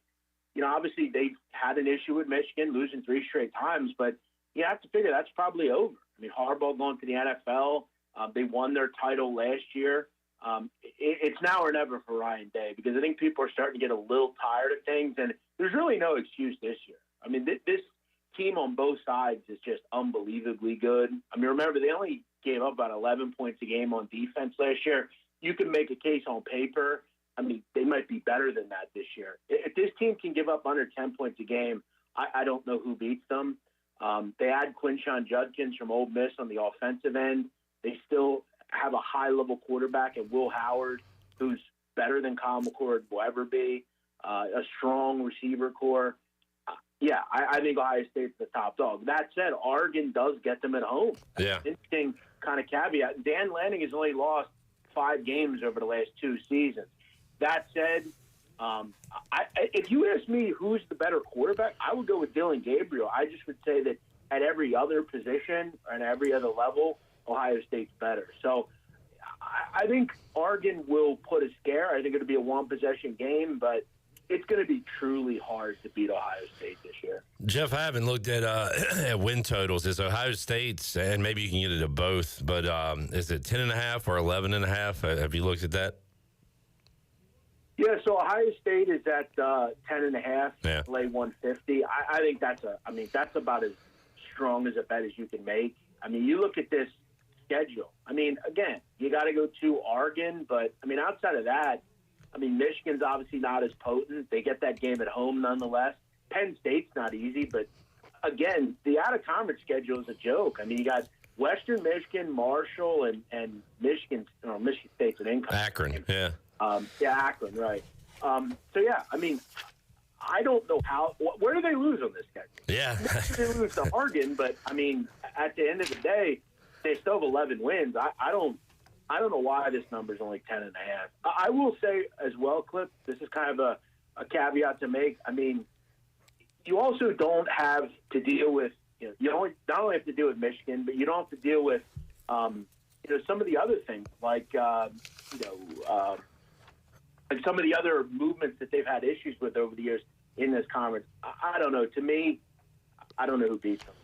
obviously they've had an issue with Michigan losing 3 straight times, but you have to figure that's probably over. I mean, Harbaugh going to the NFL, they won their title last year. It's now or never for Ryan Day, because I think people are starting to get a little tired of things, and there's really no excuse this year. I mean, this team on both sides is just unbelievably good. I mean, remember, they only gave up about 11 points a game on defense last year. You can make a case on paper. I mean, they might be better than that this year. If this team can give up under 10 points a game, I don't know who beats them. They had Quinshon Judkins from Ole Miss on the offensive end. They still have a high-level quarterback in Will Howard, who's better than Kyle McCord will ever be, a strong receiver core. I think Ohio State's the top dog. That said, Oregon does get them at home. Yeah. Interesting kind of caveat. Dan Lanning has only lost 5 games over the last 2 seasons. That said, if you ask me who's the better quarterback, I would go with Dylan Gabriel. I just would say that at every other position and every other level, Ohio State's better. So I think Oregon will put a scare. I think it'll be a one-possession game, but it's going to be truly hard to beat Ohio State this year. Jeff, I haven't looked at at win totals. Is Ohio State's, and maybe you can get it to both, but is it 10.5 or 11.5? Have you looked at that? Yeah, so Ohio State is at 10.5. Yeah. Lay 150. I think that's about as strong as a bet as you can make. I mean, you look at this schedule. I mean, again, you got to go to Oregon, but I mean, outside of that, I mean, Michigan's obviously not as potent. They get that game at home nonetheless. Penn State's not easy, but again, the out-of-conference schedule is a joke. I mean, you got Western Michigan, Marshall, and Michigan State's an income. Akron, yeah. Akron, right. I mean, I don't know where do they lose on this schedule? Yeah. They lose to Oregon, but, I mean, at the end of the day, they still have 11 wins. I don't know why this number is only 10.5. I will say as well, Clip, this is kind of a caveat to make. I mean, you also don't have to deal with, you not only have to deal with Michigan, but you don't have to deal with, some of the other things like, and some of the other movements that they've had issues with over the years in this conference. I don't know. To me, I don't know who beats them.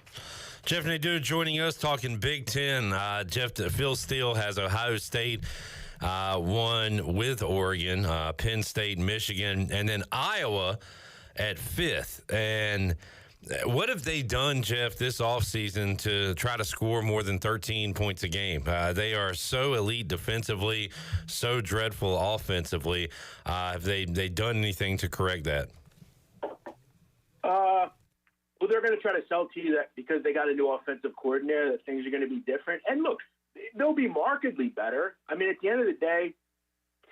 Jeff Nadu joining us talking Big Ten. Phil Steele has Ohio State won with Oregon, Penn State, Michigan, and then Iowa at 5th. And what have they done, Jeff, this offseason to try to score more than 13 points a game? They are so elite defensively, so dreadful offensively. Have they done anything to correct that? Well, they're going to try to sell to you that because they got a new offensive coordinator that things are going to be different. And look, they'll be markedly better. I mean, at the end of the day,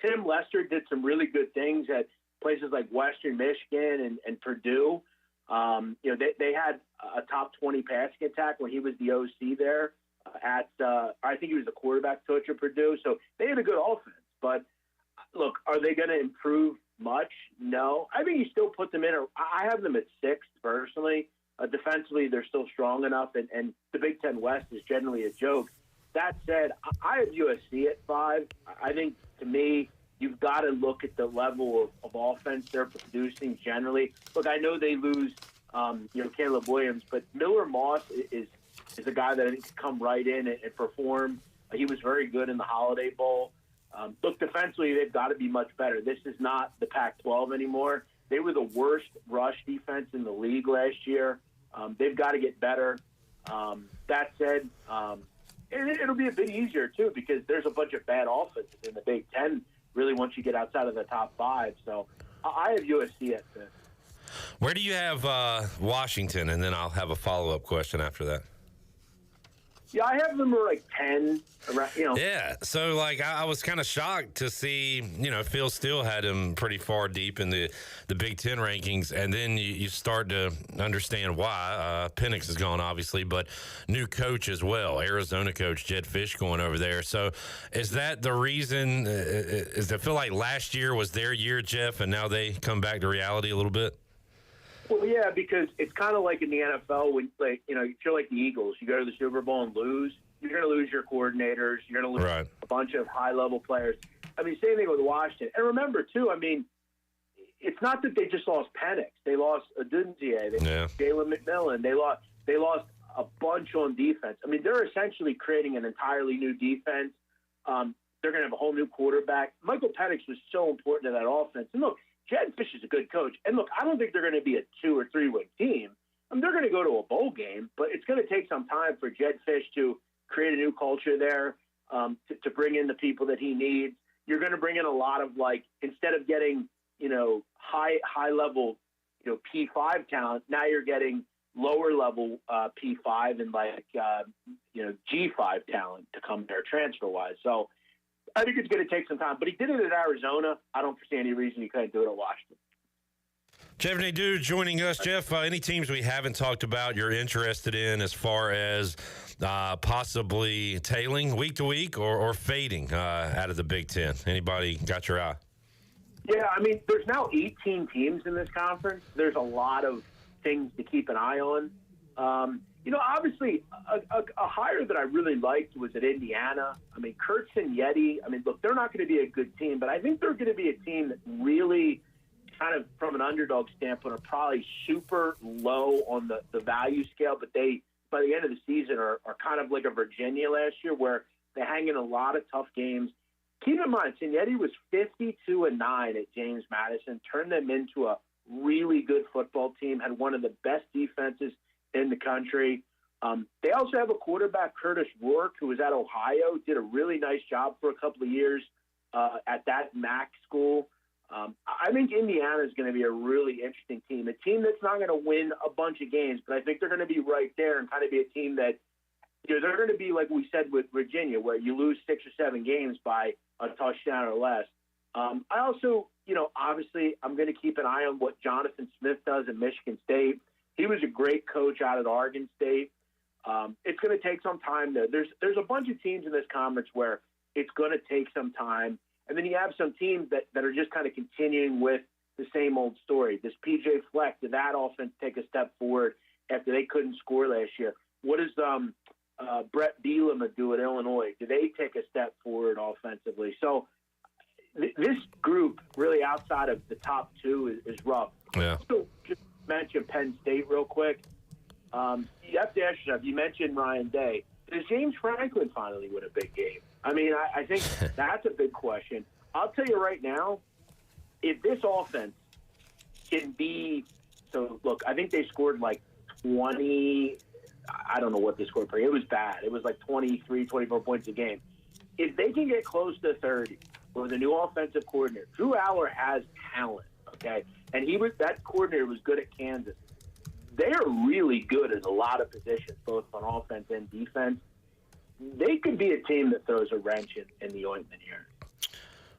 Tim Lester did some really good things at places like Western Michigan and Purdue. They had a top 20 passing attack when he was the OC there I think he was the quarterback coach at Purdue. So they had a good offense. But look, are they going to improve much? No. I think you still put them in. I have them at 6th personally. Defensively, they're still strong enough, and the Big Ten West is generally a joke. That said, I have USC at 5. I think, to me, you've got to look at the level of offense they're producing generally. Look, I know they lose, Caleb Williams, but Miller Moss is a guy that I think can come right in and perform. He was very good in the Holiday Bowl. Look, defensively, they've got to be much better. This is not the Pac-12 anymore. They were the worst rush defense in the league last year. They've got to get better. That said, it'll be a bit easier, too, because there's a bunch of bad offenses in the Big Ten, really, once you get outside of the top 5. So I have USC at 5th. Where do you have Washington? And then I'll have a follow-up question after that. Yeah, I have them like 10. Yeah, so I was kind of shocked to see, Phil Steele had him pretty far deep in the Big Ten rankings, and then you start to understand why. Penix is gone, obviously, but new coach as well, Arizona coach Jed Fish going over there. So is that the reason? Does it feel like last year was their year, Jeff, and now they come back to reality a little bit? Well, yeah, because it's kind of like in the NFL when, you're like the Eagles. You go to the Super Bowl and lose. You're going to lose your coordinators. You're going to lose a bunch of high-level players. I mean, same thing with Washington. And remember, too, I mean, it's not that they just lost Penix. They lost Odunze. They lost Jalen McMillan. They lost a bunch on defense. I mean, they're essentially creating an entirely new defense. They're going to have a whole new quarterback. Michael Penix was so important to that offense. And look, Jed Fish is a good coach. And look, I don't think they're going to be a 2 or 3 win team. I mean, they're going to go to a bowl game, but it's going to take some time for Jed Fish to create a new culture there, to bring in the people that he needs. You're going to bring in a lot of instead of getting, high level, P5 talent. Now you're getting lower level P5 and G5 talent to come there transfer wise. So I think it's going to take some time, but he did it at Arizona. I don't foresee any reason he couldn't do it at Washington. Jeff Nadu joining us. Jeff, any teams we haven't talked about you're interested in as far as possibly tailing week to week or fading out of the Big Ten? Anybody got your eye? Yeah, I mean, there's now 18 teams in this conference. There's a lot of things to keep an eye on. Obviously, a hire that I really liked was at Indiana. I mean, Hudson, Yeti. I mean, look, they're not going to be a good team, but I think they're going to be a team that really kind of from an underdog standpoint are probably super low on the value scale, but they, by the end of the season, are kind of like a Virginia last year where they hang in a lot of tough games. Keep in mind, Cincinnati was 52-9 at James Madison, turned them into a really good football team, had one of the best defenses in the country. They also have a quarterback, Curtis Rourke, who was at Ohio, did a really nice job for a couple of years at that MAC school. I think Indiana is going to be a really interesting team, a team that's not going to win a bunch of games, but I think they're going to be right there and kind of be a team that, they're going to be like we said with Virginia, where you lose 6 or 7 games by a touchdown or less. I also, obviously I'm going to keep an eye on what Jonathan Smith does at Michigan State. He was a great coach out at Oregon State. It's going to take some time. There's a bunch of teams in this conference where it's going to take some time. And then you have some teams that are just kind of continuing with the same old story. Does PJ Fleck, did that offense take a step forward after they couldn't score last year? What does Brett Bielema do at Illinois? Do they take a step forward offensively? So this group, really outside of the top 2, is rough. Yeah. So just mention Penn State real quick. You have to ask yourself, you mentioned Ryan Day. Does James Franklin finally win a big game? I mean, I think that's a big question. I'll tell you right now, if this offense can be – so, look, I think they scored like 20 – I don't know what they scored per game. It was bad. It was like 23, 24 points a game. If they can get close to 30 with a new offensive coordinator, Drew Aller has talent, okay? And that coordinator was good at Kansas. They are really good at a lot of positions, both on offense and defense. They could be a team that throws a wrench in the ointment here.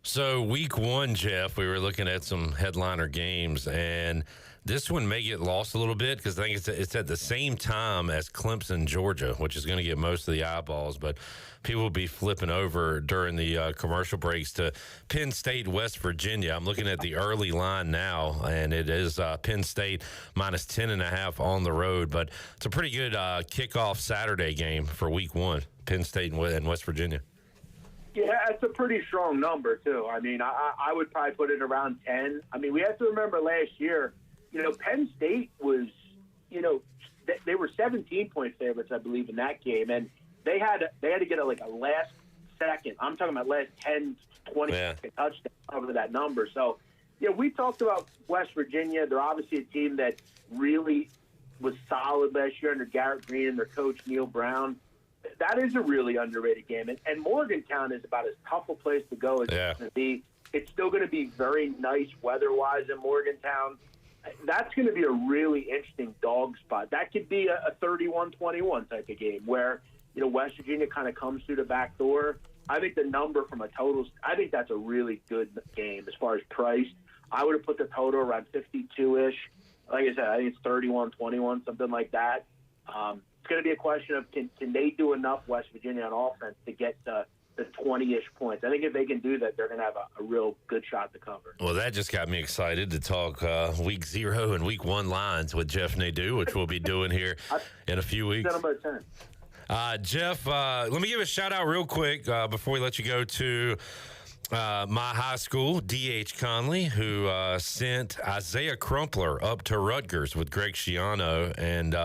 So week 1, Jeff, we were looking at some headliner games, and this one may get lost a little bit because I think it's at the same time as Clemson, Georgia, which is going to get most of the eyeballs, but people will be flipping over during the commercial breaks to Penn State, West Virginia. I'm looking at the early line now, and it is Penn State minus 10.5 on the road, but it's a pretty good kickoff Saturday game for week 1, Penn State and West Virginia. Yeah, it's a pretty strong number, too. I mean, I would probably put it around 10. I mean, we have to remember last year, Penn State was, they were 17-point favorites, I believe, in that game. And they had to get a last second. I'm talking about last 10, 20 second touchdown over that number. So, we talked about West Virginia. They're obviously a team that really was solid last year under Garrett Green and their coach, Neil Brown. That is a really underrated game. And Morgantown is about as tough a place to go as it's going to be. It's still going to be very nice weather-wise in Morgantown. That's going to be a really interesting dog spot. That could be a 31-21 type of game where, West Virginia kind of comes through the back door. I think the number from a total, I think that's a really good game as far as price. I would have put the total around 52-ish. Like I said, I think it's 31-21, something like that. It's going to be a question of can they do enough West Virginia on offense to get the 20-ish points. I think if they can do that, they're going to have a real good shot to cover. Well, that just got me excited to talk week 0 and week 1 lines with Jeff Nadu, which we'll be doing here in a few weeks. Jeff, let me give a shout-out real quick before we let you go to my high school, D.H. Conley, who sent Isaiah Crumpler up to Rutgers with Greg Schiano. And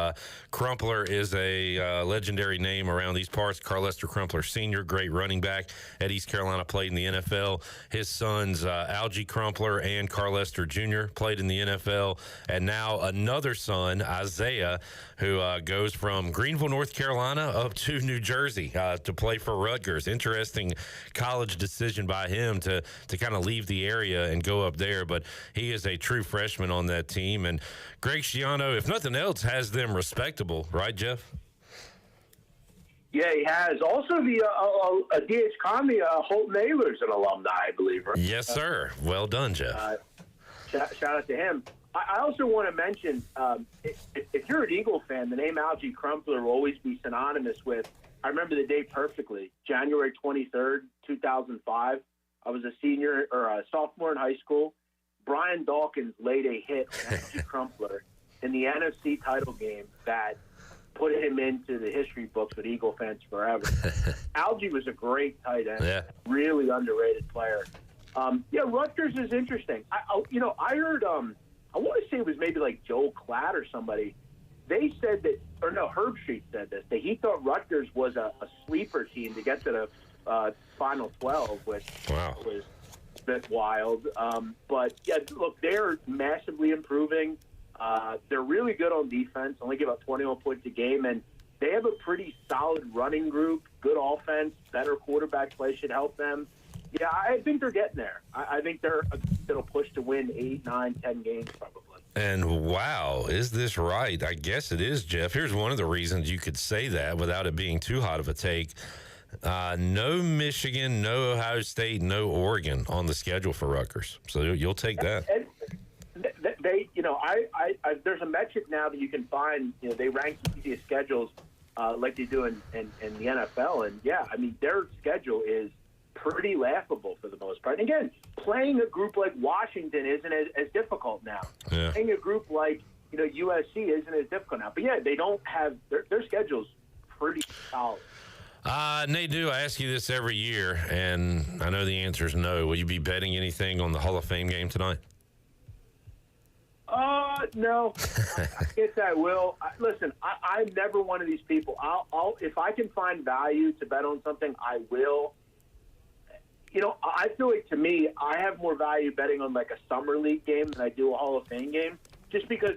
Crumpler is a legendary name around these parts. Carlester Crumpler Sr., great running back at East Carolina, played in the NFL. His sons, Algie Crumpler and Carlester Jr., played in the NFL. And now another son, Isaiah, who goes from Greenville, North Carolina, up to New Jersey to play for Rutgers. Interesting college decision by him. him to kind of leave the area and go up there. But he is a true freshman on that team. And Greg Schiano, if nothing else, has them respectable, right, Jeff? Yeah, he has. Also, the D.H. Conley, Holt Naylor's an alumni, I believe, right? Yes, sir. Well done, Jeff. Shout out to him. I also want to mention, if you're an Eagle fan, the name Algie Crumpler will always be synonymous with, I remember the day perfectly, January 23rd, 2005. I was a sophomore in high school. Brian Dawkins laid a hit on Algie Crumpler in the NFC title game that put him into the history books with Eagle fans forever. Algie was a great tight end, really underrated player. Rutgers is interesting. I heard, I want to say it was maybe like Joel Klatt or somebody. They said that, or no, Herb Street said this, that he thought Rutgers was a sleeper team to get to the Final 12, which was a bit wild. But, yeah, look, they're massively improving. They're really good on defense, only give up 21 points a game, and they have a pretty solid running group, good offense, better quarterback play should help them. Yeah, I think they're getting there. I think it'll push to win 8, 9, 10 games probably. And wow, is this right? I guess it is, Jeff. Here's one of the reasons you could say that without it being too hot of a take. No Michigan, no Ohio State, no Oregon on the schedule for Rutgers. So you'll take that. And they, there's a metric now that you can find. They rank easiest schedules like they do in the NFL. And yeah, I mean their schedule is pretty laughable for the most part. And again, playing a group like Washington isn't as difficult now. Yeah. Playing a group like USC isn't as difficult now. But yeah, they don't have their schedule's pretty solid. Nadu, I ask you this every year, and I know the answer is no. Will you be betting anything on the Hall of Fame game tonight? No. I guess I will. Listen, I'm never one of these people. I'll if I can find value to bet on something, I will. I feel like to me, I have more value betting on like a summer league game than I do a Hall of Fame game, just because.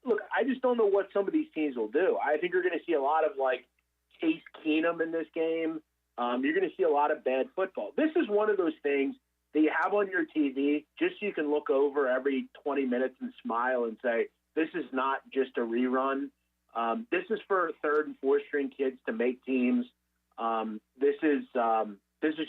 Look, I just don't know what some of these teams will do. I think you're going to see a lot of like Case Keenum in this game. You're going to see a lot of bad football. This is one of those things that you have on your TV just so you can look over every 20 minutes and smile and say, this is not just a rerun. This is for third and fourth string kids to make teams. This is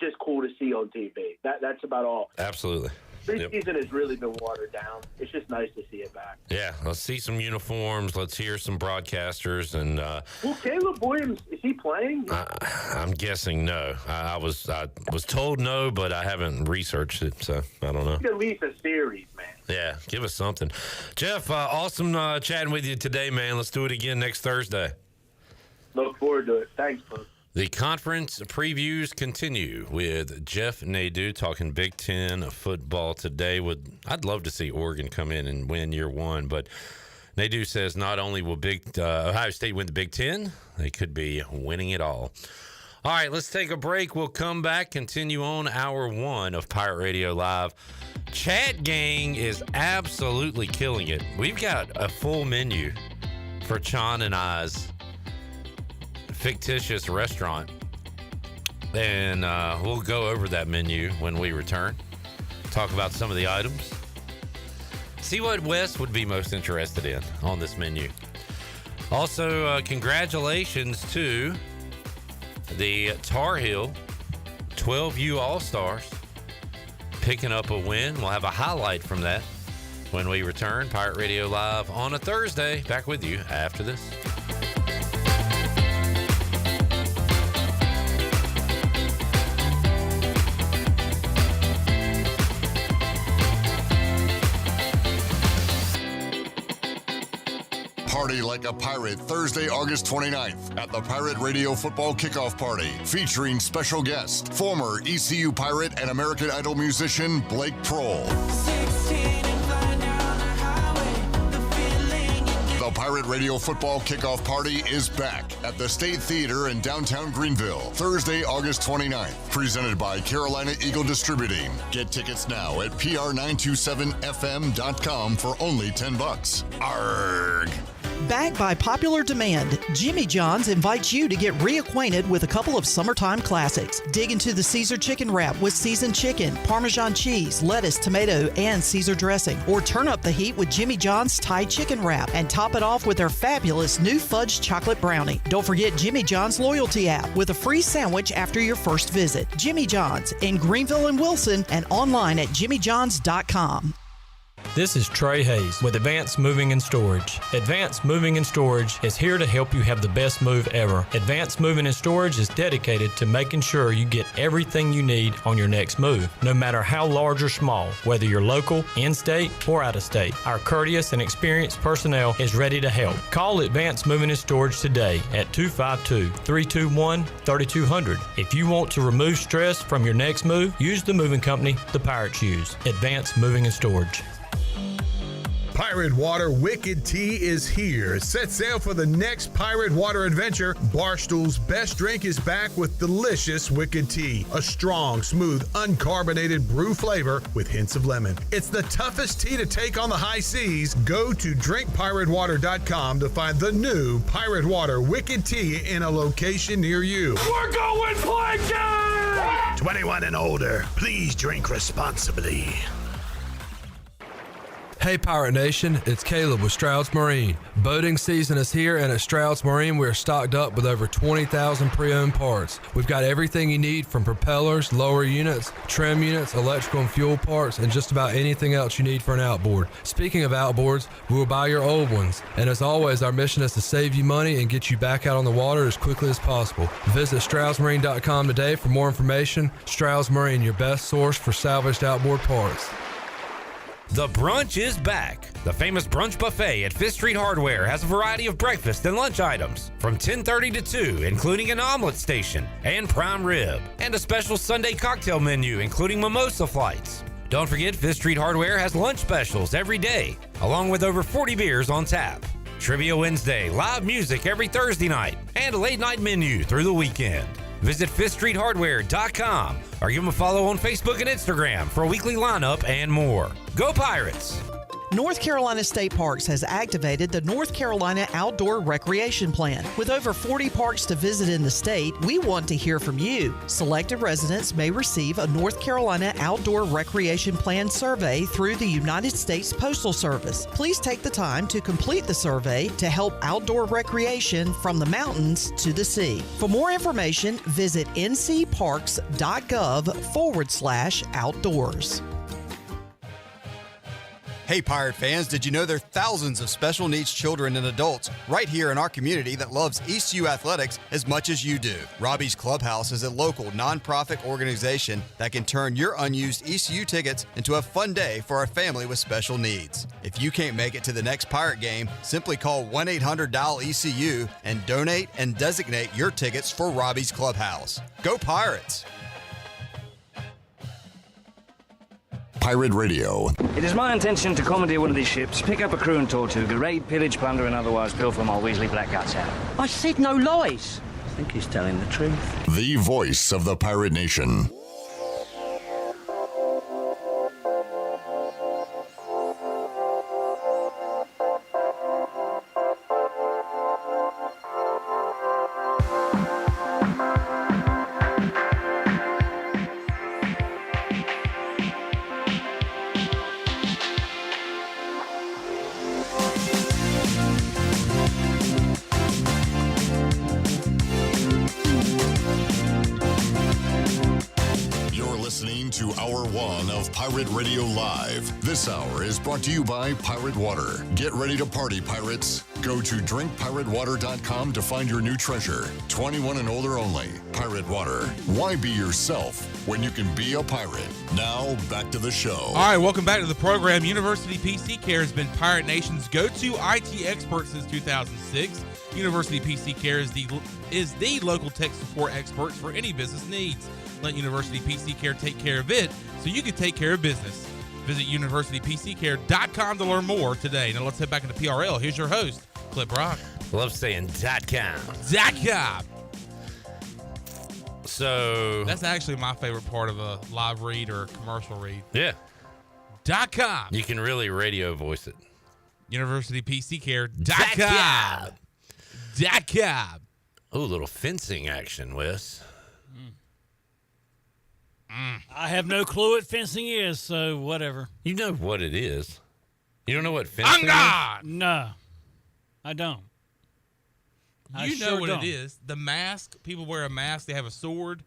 just cool to see on TV. That's about all. Absolutely. Preseason has really been watered down. It's just nice to see it back. Yeah, let's see some uniforms. Let's hear some broadcasters. And well, Caleb Williams, is he playing? I'm guessing no. I was told no, but I haven't researched it, so I don't know. At least a series, man. Yeah, give us something. Jeff, awesome chatting with you today, man. Let's do it again next Thursday. Look forward to it. Thanks, folks. The conference previews continue with Jeff Nadu talking Big Ten football today. I'd love to see Oregon come in and win year one, but Nadu says not only will Ohio State win the Big Ten, they could be winning it all. All right, let's take a break. We'll come back, continue on hour one of Pirate Radio Live. Chat Gang is absolutely killing it. We've got a full menu for Chon and I's fictitious restaurant, and we'll go over that menu when we return, talk about some of the items, see what Wes would be most interested in on this menu. Also, congratulations to the Tar Heel 12U All-Stars picking up a win. We'll have a highlight from that when we return. Pirate Radio Live on a Thursday. Back with you after this. Party like a pirate Thursday, August 29th at the Pirate Radio Football Kickoff Party, featuring special guest, former ECU Pirate and American Idol musician Blake Prohl. The Pirate Radio Football Kickoff Party is back at the State Theater in downtown Greenville, Thursday, August 29th, presented by Carolina Eagle Distributing. Get tickets now at pr927fm.com for only $10. Arrgh! Backed by popular demand, Jimmy John's invites you to get reacquainted with a couple of summertime classics. Dig into the Caesar chicken wrap with seasoned chicken, Parmesan cheese, lettuce, tomato, and Caesar dressing. Or turn up the heat with Jimmy John's Thai chicken wrap and top it off with their fabulous new fudge chocolate brownie. Don't forget Jimmy John's loyalty app with a free sandwich after your first visit. Jimmy John's in Greenville and Wilson and online at jimmyjohns.com. This is Trey Hayes with Advanced Moving and Storage. Advanced Moving and Storage is here to help you have the best move ever. Advanced Moving and Storage is dedicated to making sure you get everything you need on your next move, no matter how large or small, whether you're local, in-state, or out-of-state. Our courteous and experienced personnel is ready to help. Call Advanced Moving and Storage today at 252-321-3200. If you want to remove stress from your next move, use the moving company the Pirates use. Advanced Moving and Storage. Pirate Water Wicked Tea is here. Set sail for the next Pirate Water adventure. Barstool's best drink is back with delicious Wicked Tea. A strong, smooth, uncarbonated brew flavor with hints of lemon. It's the toughest tea to take on the high seas. Go to drinkpiratewater.com to find the new Pirate Water Wicked Tea in a location near you. We're going plankton! 21 and older. Please drink responsibly. Hey Pirate Nation, it's Caleb with Stroud's Marine. Boating season is here, and at Stroud's Marine we're stocked up with over 20,000 pre-owned parts. We've got everything you need from propellers, lower units, trim units, electrical and fuel parts, and just about anything else you need for an outboard. Speaking of outboards, we'll buy your old ones. And as always, our mission is to save you money and get you back out on the water as quickly as possible. Visit StroudsMarine.com today for more information. Stroud's Marine, your best source for salvaged outboard parts. The brunch is back. The famous brunch buffet at Fifth Street Hardware has a variety of breakfast and lunch items from 10:30 to 2, including an omelet station and prime rib, and a special Sunday cocktail menu, including mimosa flights. Don't forget, Fifth Street Hardware has lunch specials every day, along with over 40 beers on tap. Trivia Wednesday, live music every Thursday night, and a late night menu through the weekend. Visit FifthStreetHardware.com or give them a follow on Facebook and Instagram for a weekly lineup and more. Go Pirates! North Carolina State Parks has activated the North Carolina Outdoor Recreation Plan. With over 40 parks to visit in the state, we want to hear from you. Selected residents may receive a North Carolina Outdoor Recreation Plan survey through the United States Postal Service. Please take the time to complete the survey to help outdoor recreation from the mountains to the sea. For more information, visit ncparks.gov/outdoors. Hey Pirate fans, did you know there are thousands of special needs children and adults right here in our community that loves ECU athletics as much as you do? Robbie's Clubhouse is a local nonprofit organization that can turn your unused ECU tickets into a fun day for a family with special needs. If you can't make it to the next Pirate game, simply call 1-800-DIAL-ECU and donate and designate your tickets for Robbie's Clubhouse. Go Pirates! Pirate Radio. It is my intention to commandeer one of these ships, pick up a crew and Tortuga, raid, pillage, plunder, and otherwise pilfer my Weasley Blackguards out. I said no lies. I think he's telling the truth. The voice of the Pirate Nation. To Hour 1 of Pirate Radio Live. This hour is brought to you by Pirate Water. Get ready to party, pirates. Go to drinkpiratewater.com to find your new treasure. 21 and older only. Pirate Water. Why be yourself when you can be a pirate? Now, back to the show. All right, welcome back to the program. University PC Care has been Pirate Nation's go-to IT expert since 2006. University PC Care is the local tech support experts for any business needs. Let University PC Care take care of it so you can take care of business. Visit universitypccare.com to learn more today. Now let's head back into PRL. Here's your host, Clip Rock. Love saying .com. .com. So that's actually my favorite part of a live read or a commercial read. Yeah. .com. You can really radio voice it. UniversityPCCare.com. Ooh, little fencing action, Wes. I have no clue what fencing is, so whatever. You know what it is. You don't know what fencing is? No, I don't. You know what it is. The mask. People wear a mask. They have a sword.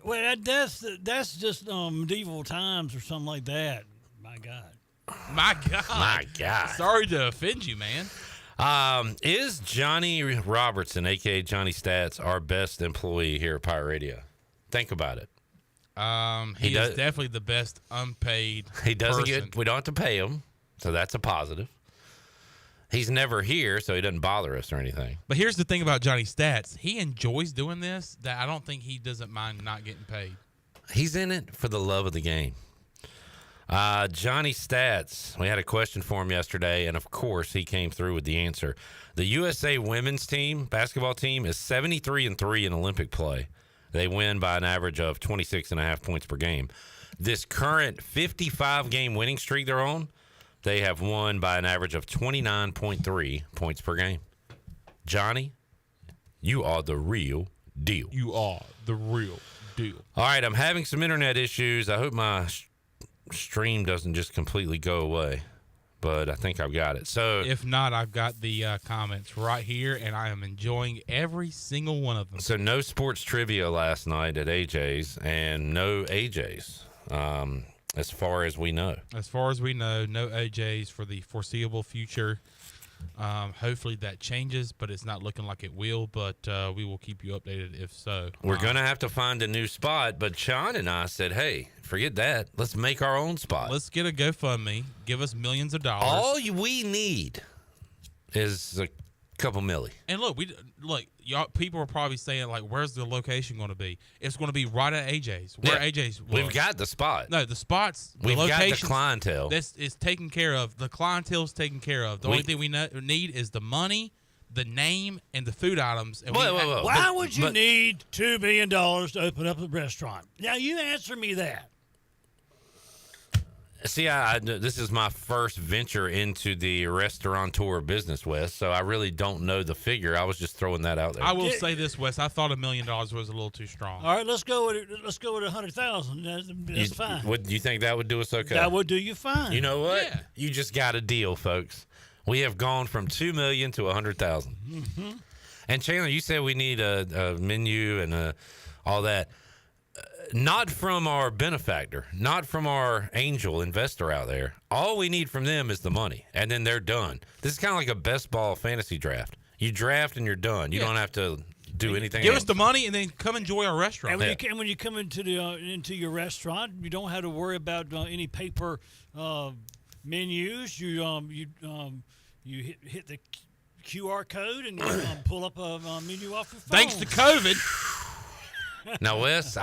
Well, that's just medieval times or something like that. My God. My God. My God. Sorry to offend you, man. Is Johnny Robertson, a.k.a. Johnny Stats, our best employee here at Pirate Radio? Think about it. He is definitely the best unpaid He doesn't person. we don't have to pay him, so that's a positive. He's never here, so he doesn't bother us or anything. But here's the thing about Johnny Stats. He enjoys doing this, that I don't think he doesn't mind not getting paid. He's in it for the love of the game. Johnny Stats, we had a question for him yesterday, and of course he came through with the answer. The USA women's team, basketball team, is 73-3 in Olympic play. They win by an average of 26.5 points per game. This current 55-game winning streak they're on, they have won by an average of 29.3 points per game. Johnny, you are the real deal. You are the real deal. All right, I'm having some internet issues. I hope my stream doesn't just completely go away, but I think I've got it. So if not, I've got the comments right here, and I am enjoying every single one of them. So no sports trivia last night at AJ's, and no AJ's, as far as we know. As far as we know, no AJ's for the foreseeable future. Hopefully that changes, but it's not looking like it will, but we will keep you updated if so. We're going to have to find a new spot, but Sean and I said, hey, forget that. Let's make our own spot. Let's get a GoFundMe. Give us millions of dollars. All we need is a couple milli. And look, y'all people are probably saying, like, where's the location going to be? It's going to be right at AJ's. Where AJ's was. We've got the spot. No, the spots. We've got the clientele. This is taken care of. The clientele's taken care of. The only thing we need is the money, the name, and the food items. And Why would you need $2 million to open up a restaurant? Now, you answer me that. See, this is my first venture into the restaurateur business, Wes, so I really don't know the figure. I was just throwing that out there. I will say this, Wes. I thought $1 million was a little too strong. All right, let's go with $100,000. That's fine. Do you think that would do us okay? That would do you fine. You know what? Yeah. You just got a deal, folks. We have gone from $2 million to $100,000. Mm-hmm. And Chandler, you said we need a menu and all that. Not from our benefactor, not from our angel investor out there. All we need from them is the money, and then they're done. This is kind of like a best ball fantasy draft. You draft and you're done. You don't have to do anything Give else. us the money and then come enjoy our restaurant. And when you come into your restaurant, you don't have to worry about any paper menus. You hit the QR code and you pull up a menu off your phone. Thanks to COVID. Now, Wes,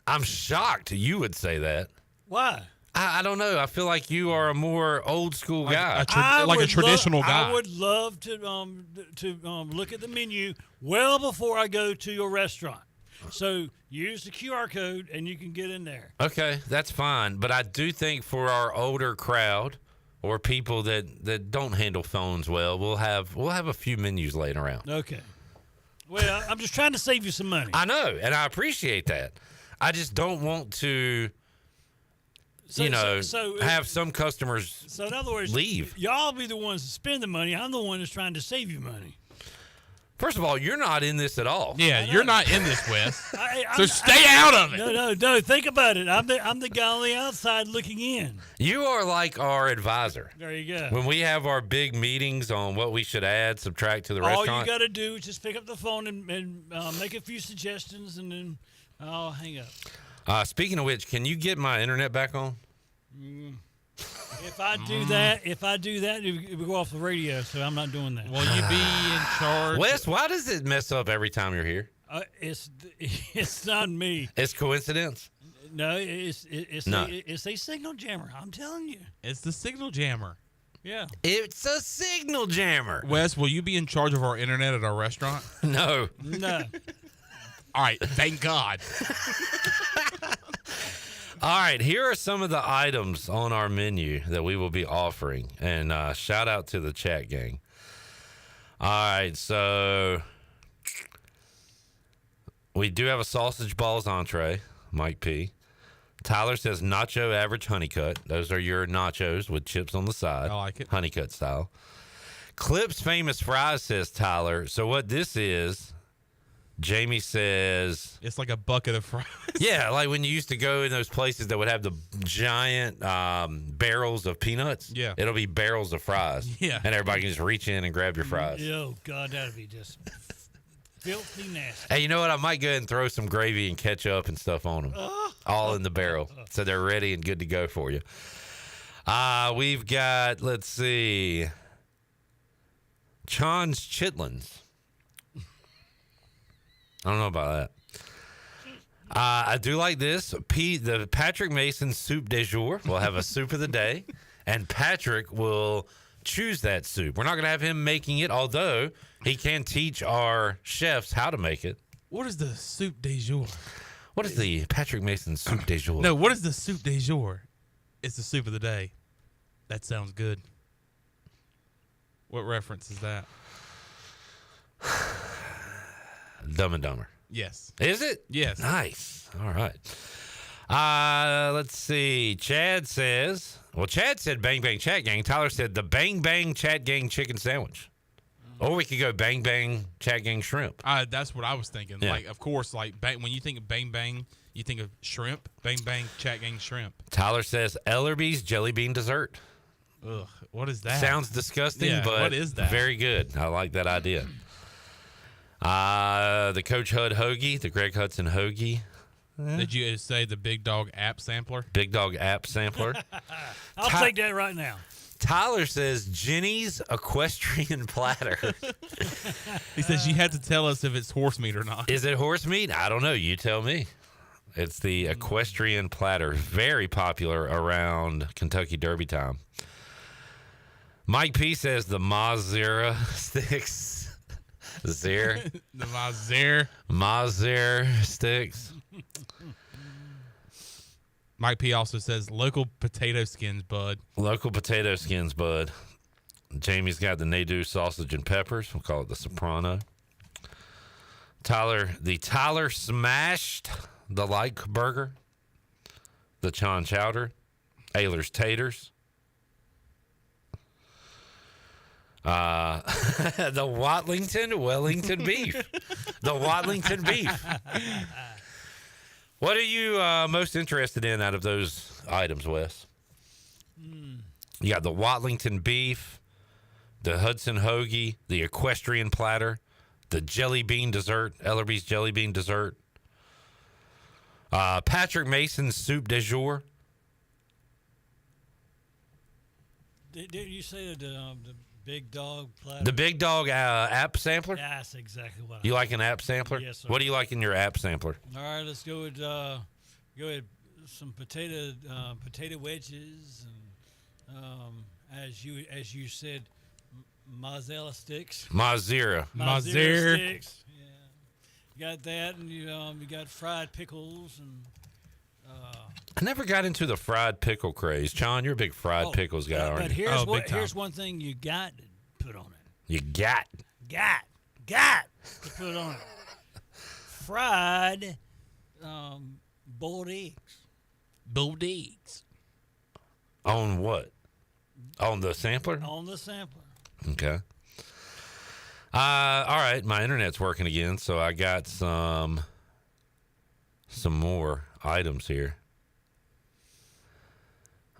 I'm shocked you would say that. Why? I don't know. I feel like you are a more old school guy, a traditional guy. I would love to look at the menu well before I go to your restaurant. So use the QR code and you can get in there. Okay, that's fine. But I do think for our older crowd or people that don't handle phones well, we'll have a few menus laying around. Okay. Well, I'm just trying to save you some money. I know, and I appreciate that. I just don't want to, have some customers So in other words, leave. Y'all be the ones that spend the money. I'm the one that's trying to save you money. First of all, you're not in this at all. Yeah, you're not in this, Wes. So stay out of it. No. Think about it. I'm the guy on the outside looking in. You are like our advisor. There you go. When we have our big meetings on what we should add, subtract to the All restaurant. you got to do is just pick up the phone and make a few suggestions, and then I'll hang up. Speaking of which, can you get my internet back on? If I do that, it will go off the radio, so I'm not doing that. Will you be in charge? Wes, why does it mess up every time you're here? It's not me. It's coincidence? No, it's a signal jammer. I'm telling you. It's the signal jammer. Yeah. It's a signal jammer. Wes, will you be in charge of our internet at our restaurant? No. No. All right, thank God. All right, here are some of the items on our menu that we will be offering. And shout out to the chat gang. All right, so we do have a sausage balls entree, Mike P. Tyler says nacho average honeycut. Those are your nachos with chips on the side. I like it. Honeycut style. Clip's famous fries, says Tyler. So what this is, Jamie says... It's like a bucket of fries. Yeah, like when you used to go in those places that would have the giant barrels of peanuts. Yeah. It'll be barrels of fries. Yeah. And everybody can just reach in and grab your fries. Oh, God, that'd be just filthy nasty. Hey, you know what? I might go ahead and throw some gravy and ketchup and stuff on them. All in the barrel. So they're ready and good to go for you. We've got, let's see, Chon's Chitlins. I don't know about that. I do like this. The Patrick Mason soup de jour. We'll have a soup of the day, and Patrick will choose that soup. We're not going to have him making it, although he can teach our chefs how to make it. What is the soup de jour? What is the Patrick Mason soup de jour? No, what is the soup de jour? It's the soup of the day. That sounds good. What reference is that? Dumb and Dumber. Yes. Is it? Yes. Nice. All right. Let's see. Chad said Bang Bang Chat Gang. Tyler said the Bang Bang Chat Gang chicken sandwich. Or we could go Bang Bang Chat Gang shrimp. That's what I was thinking. Yeah. Like, of course, like when you think of Bang Bang, you think of shrimp. Bang Bang Chat Gang shrimp. Tyler says Ellerby's jelly bean dessert. Ugh, what is that? Sounds disgusting, Yeah, but what is that? Very good. I like that idea. The Coach Hud hoagie, the Greg Hudson hoagie. Did you say the Big Dog app sampler? Big Dog app sampler. I'll take that right now. Tyler says Jenny's equestrian platter. He says you have to tell us if it's horse meat or not. Is it horse meat? I don't know. You tell me. It's the equestrian platter. Very popular around Kentucky Derby time. Mike P says the Mazera sticks. The Mazer sticks. Mike P also says local potato skins, bud. Local potato skins, bud. Jamie's got the Nadu sausage and peppers. We'll call it the Soprano. Tyler smashed the like burger. The Chon chowder. Ayler's taters. The Wellington beef. The Watlington beef. What are you most interested in out of those items, Wes? You got the Watlington beef, the Hudson hoagie, the equestrian platter, the jelly bean dessert, Ellerby's jelly bean dessert, Patrick Mason's soup de jour. Did you say the Big Dog platter? The Big Dog app sampler? That's exactly what You like an app sampler? Yes, sir. What do you like in your app sampler? All right, let's go with some potato wedges and as you said, mozzarella sticks. Mozzarella sticks. Yeah, you got that, and you got fried pickles and. I never got into the fried pickle craze. Chon, you're a big fried pickles guy, aren't but you? here's one thing you got to put on it. You got to put on it. Fried boiled eggs. Boiled eggs. On what? On the sampler? On the sampler. Okay. All right, my internet's working again, so I got some more items here.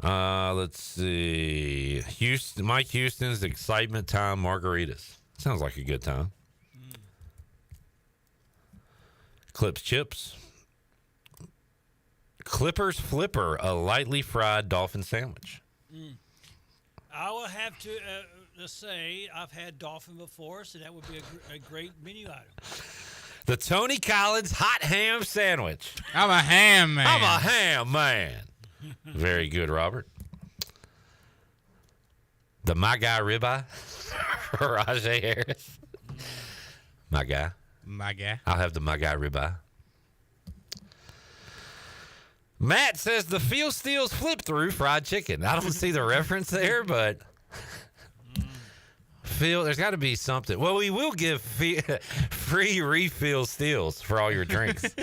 Let's see. Mike Houston's Excitement Time Margaritas. Sounds like a good time. Clips Chips. Clippers Flipper, a lightly fried dolphin sandwich. I will have to say I've had dolphin before, so that would be a great menu item. The Tony Collins Hot Ham Sandwich. I'm a ham man. Very good, Robert. The My Guy Ribeye. Rajay Harris. My guy. My guy. I'll have the My Guy Ribeye. Matt says the Feel Steals flip through fried chicken. I don't see the reference there, but there's got to be something. Well, we will give free refill steals for all your drinks.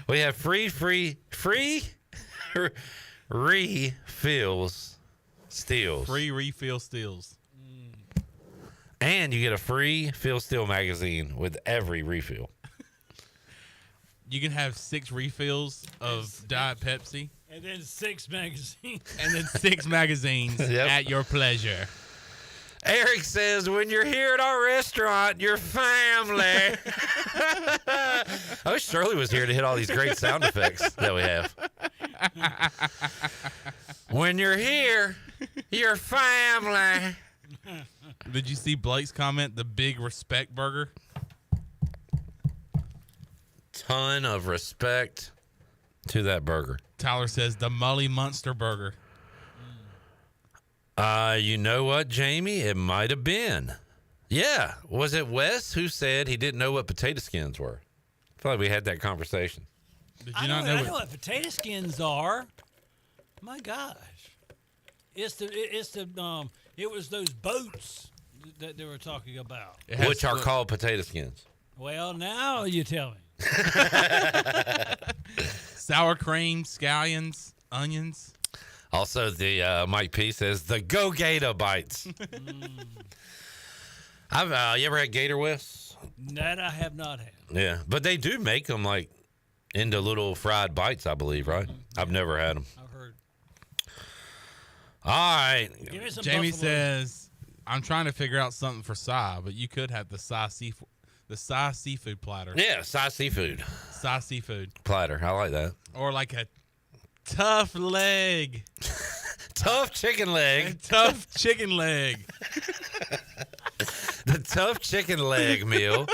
We have free refills steals. Free refill steals. And you get a free Feel Steel magazine with every refill. You can have 6 refills of Diet Pepsi. And then 6 magazines. And then 6 magazines at your pleasure. Eric says, when you're here at our restaurant, your family. I wish Shirley was here to hit all these great sound effects that we have. When you're here, your family. Did you see Blake's comment, the big respect burger? Ton of respect to that burger. Tyler says the Mully Munster burger. You know what, Jamie? It might have been. Yeah. Was it Wes who said he didn't know what potato skins were? I feel like we had that conversation. Did I know what potato skins are. My gosh. It was those boats that they were talking about. Which are called potato skins. Well, now you tell me. Sour cream, scallions, onions. Also, the Mike P says the Go Gator bites. You ever had Gator West? That I have not had. Yeah, but they do make them like into little fried bites, I believe, right? I've never had them. I've heard. All right. Give me some Jamie buffalo. says, I'm trying to figure out something for Cy, but you could have the Cy seafood platter. Yeah, Cy seafood. Cy seafood Platter. I like that. or like a tough leg. Tough chicken leg. A tough chicken leg. The tough chicken leg meal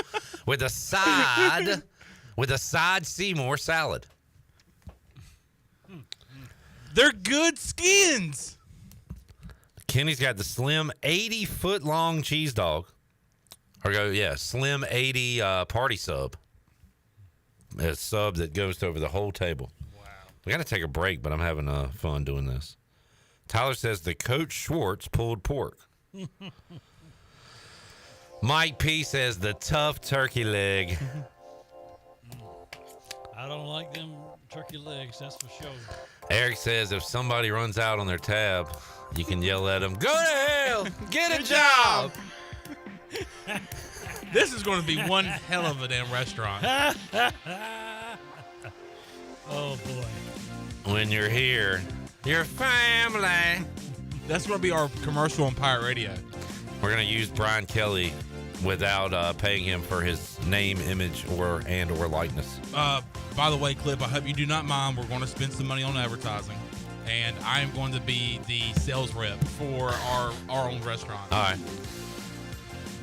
with a side Seymour salad. They're good skins. Kenny's got the slim 80-foot long cheese dog. Slim 80 party sub. A sub that goes over the whole table. Wow. We got to take a break, but I'm having fun doing this. Tyler says the Coach Schwartz pulled pork. Mike P says the tough turkey leg. I don't like them turkey legs, that's for sure. Eric says if somebody runs out on their tab, you can yell at them, "Go to hell! Get a job!" This is going to be one hell of a damn restaurant. Oh, boy. When you're here, your family. That's going to be our commercial on Pirate Radio. We're going to use Brian Kelly without paying him for his name, image, or likeness. By the way, Clip, I hope you do not mind. We're going to spend some money on advertising, and I am going to be the sales rep for our own restaurant. All right.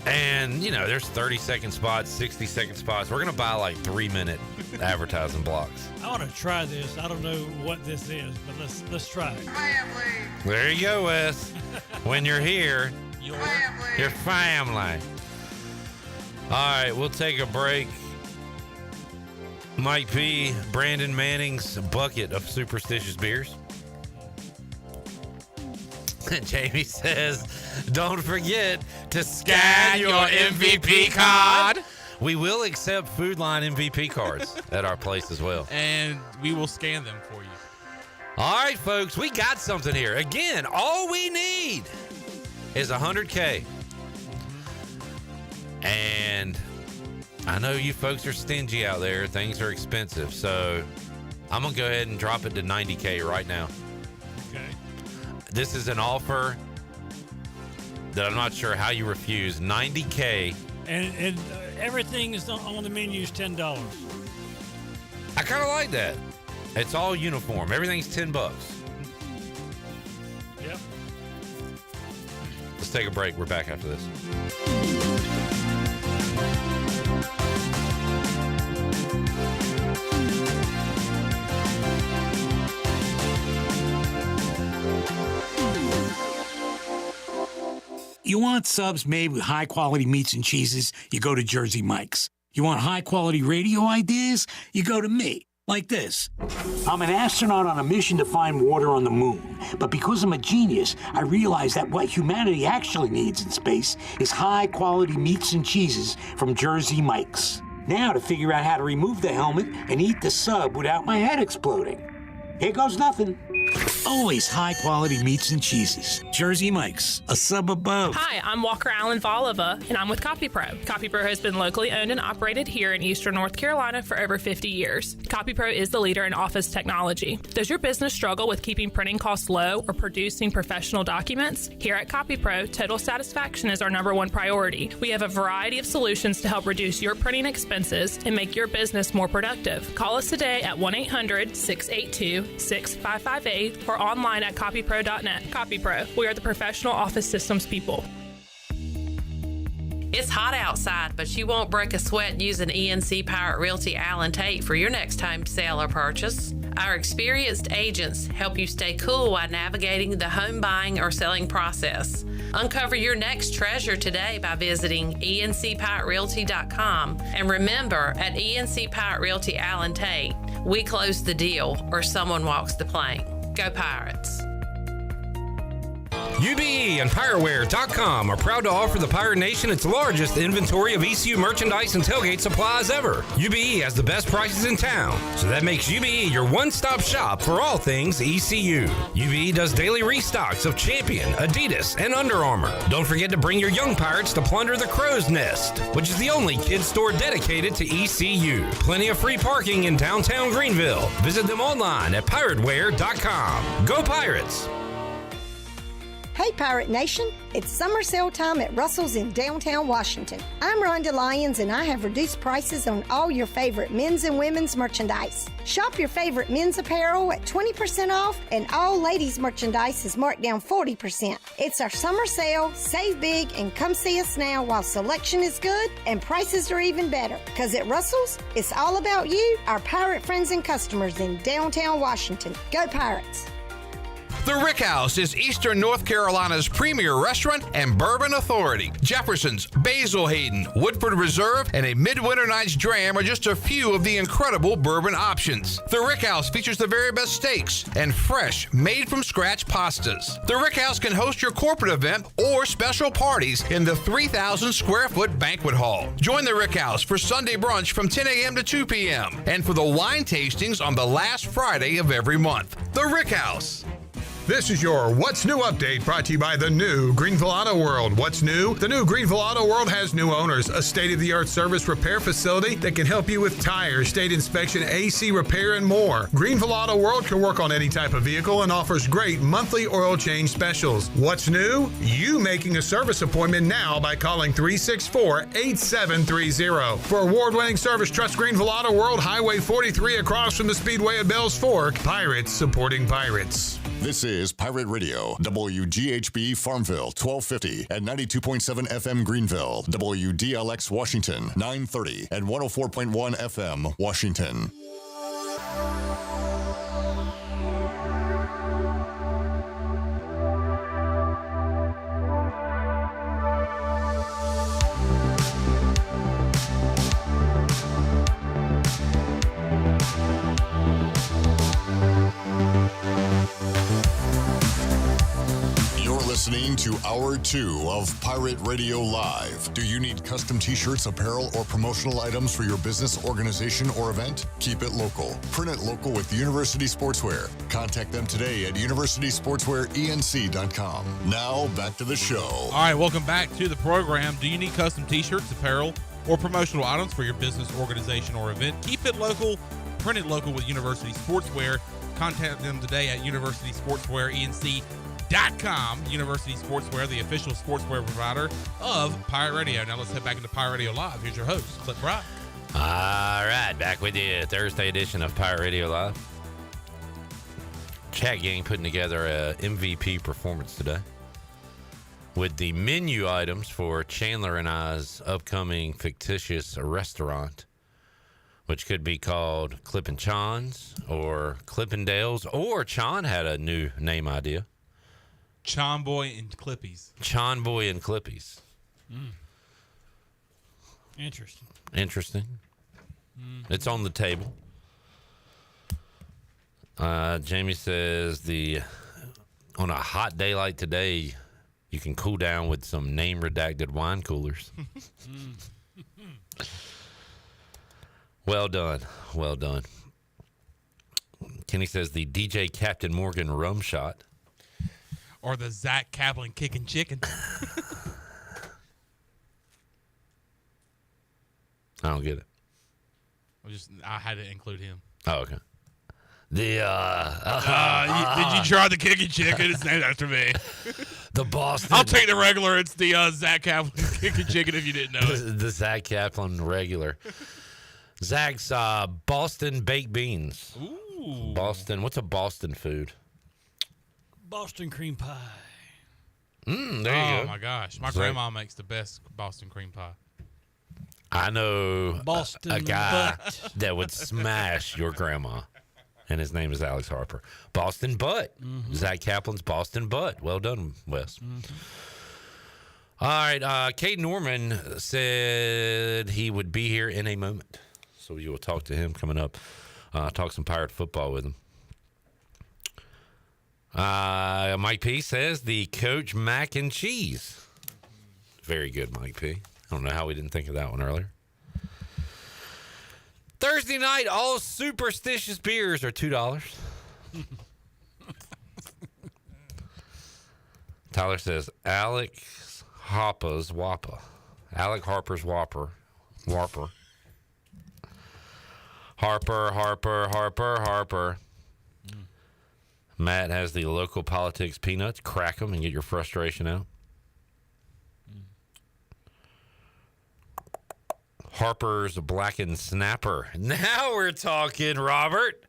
And, there's 30-second spots, 60-second spots. We're going to buy like 3-minute advertising blocks. I want to try this. I don't know what this is, but let's try it. There you go, Wes. When you're here, your family. All right, we'll take a break. Mike P, Brandon Manning's bucket of superstitious beers. Jamie says, don't forget to scan your MVP card. We will accept Food Line MVP cards at our place as well. And we will scan them for you. All right, folks, we got something here. Again, all we need is 100K. And I know you folks are stingy out there. Things are expensive. So I'm going to go ahead and drop it to 90K right now. Okay. This is an offer that I'm not sure how you refuse. 90K. And everything is on the menu is $10. I kind of like that. It's all uniform. Everything's $10. Yep. Let's take a break. We're back after this. You want subs made with high-quality meats and cheeses, you go to Jersey Mike's. You want high-quality radio ideas, you go to me. Like this. I'm an astronaut on a mission to find water on the moon. But because I'm a genius, I realize that what humanity actually needs in space is high-quality meats and cheeses from Jersey Mike's. Now to figure out how to remove the helmet and eat the sub without my head exploding. Here goes nothing. Always high-quality meats and cheeses. Jersey Mike's, a sub above. Hi, I'm Walker Allen Volova, and I'm with CopyPro. CopyPro has been locally owned and operated here in Eastern North Carolina for over 50 years. CopyPro is the leader in office technology. Does your business struggle with keeping printing costs low or producing professional documents? Here at CopyPro, total satisfaction is our #1 priority. We have a variety of solutions to help reduce your printing expenses and make your business more productive. Call us today at 1-800-682-6558 or online at copypro.net. CopyPro, we are the professional office systems people. It's hot outside, but you won't break a sweat using ENC Pirate Realty Allen Tate for your next home sale or purchase. Our experienced agents help you stay cool while navigating the home buying or selling process. Uncover your next treasure today by visiting encpiraterealty.com. And remember, at ENC Pirate Realty Allen Tate, we close the deal or someone walks the plank. Go Pirates. UBE and PirateWare.com are proud to offer the Pirate Nation its largest inventory of ECU merchandise and tailgate supplies ever. UBE has the best prices in town, so that makes UBE your one-stop shop for all things ECU. UBE does daily restocks of Champion, Adidas, and Under Armour. Don't forget to bring your young Pirates to plunder the Crow's Nest, which is the only kids store dedicated to ECU. Plenty of free parking in downtown Greenville. Visit them online at PirateWare.com. Go Pirates! Hey Pirate Nation, it's summer sale time at Russell's in downtown Washington. I'm Rhonda Lyons and I have reduced prices on all your favorite men's and women's merchandise. Shop your favorite men's apparel at 20% off and all ladies' merchandise is marked down 40%. It's our summer sale, save big and come see us now while selection is good and prices are even better. Because at Russell's, it's all about you, our pirate friends and customers in downtown Washington. Go Pirates! The Rick House is Eastern North Carolina's premier restaurant and bourbon authority. Jefferson's, Basil Hayden, Woodford Reserve, and a Midwinter Night's Dram are just a few of the incredible bourbon options. The Rick House features the very best steaks and fresh, made-from-scratch pastas. The Rick House can host your corporate event or special parties in the 3,000-square-foot banquet hall. Join the Rick House for Sunday brunch from 10 a.m. to 2 p.m. and for the wine tastings on the last Friday of every month. The Rick House. This is your What's New update brought to you by the new Greenville Auto World. What's new? The new Greenville Auto World has new owners, a state-of-the-art service repair facility that can help you with tires, state inspection, AC repair, and more. Greenville Auto World can work on any type of vehicle and offers great monthly oil change specials. What's new? You making a service appointment now by calling 364-8730. For award-winning service, trust Greenville Auto World, Highway 43 across from the Speedway at Bells Fork. Pirates supporting pirates. This is Pirate Radio, WGHB Farmville, 1250 and 92.7 FM Greenville, WDLX Washington, 930 and 104.1 FM Washington. Listening to Hour 2 of Pirate Radio Live. Do you need custom t-shirts, apparel, or promotional items for your business, organization, or event? Keep it local. Print it local with University Sportswear. Contact them today at universitysportswearenc.com. Now, back to the show. All right, welcome back to the program. Do you need custom t-shirts, apparel, or promotional items for your business, organization, or event? Keep it local. Print it local with University Sportswear. Contact them today at universitysportswearenc.com. University Sportswear, the official sportswear provider of Pirate Radio. Now let's head back into Pirate Radio Live. Here's your host, Clip Brock. All right, back with you. Thursday edition of Pirate Radio Live. Chat gang putting together a MVP performance today with the menu items for Chandler and I's upcoming fictitious restaurant, which could be called Clippin' Chon's or Clippendales, or Chon had a new name idea. Chon Boy and Clippies. Chon Boy and Clippies. Interesting. Interesting. It's on the table. Jamie says on a hot day like today, you can cool down with some name redacted wine coolers. Well done. Well done. Kenny says the DJ Captain Morgan rum shot. Or the Zach Kaplan kicking chicken. I don't get it. I had to include him. Oh, okay. Did you try the kicking chicken? It's named after me. The Boston. I'll take the regular. It's the Zach Kaplan kicking chicken if you didn't know it. The Zach Kaplan regular. Zach's Boston baked beans. Ooh. Boston. What's a Boston food? Boston cream pie. There you go. Oh, my gosh. My grandma makes the best Boston cream pie. I know Boston a guy butt. that would smash your grandma, and his name is Alex Harper. Boston butt. Zach Kaplan's Boston butt. Well done, Wes. All right. Caiden Norman said he would be here in a moment, so you will talk to him coming up. Talk some Pirate football with him. Mike P says the Coach Mac and Cheese. Very good, Mike P. I don't know how we didn't think of that one earlier. Thursday night, all superstitious beers are $2. Tyler says Alex Harper's Whopper. Alec Harper's Whopper. Harper. Matt has the local politics peanuts. Crack them and get your frustration out. Harper's Blackened Snapper. Now we're talking, Robert.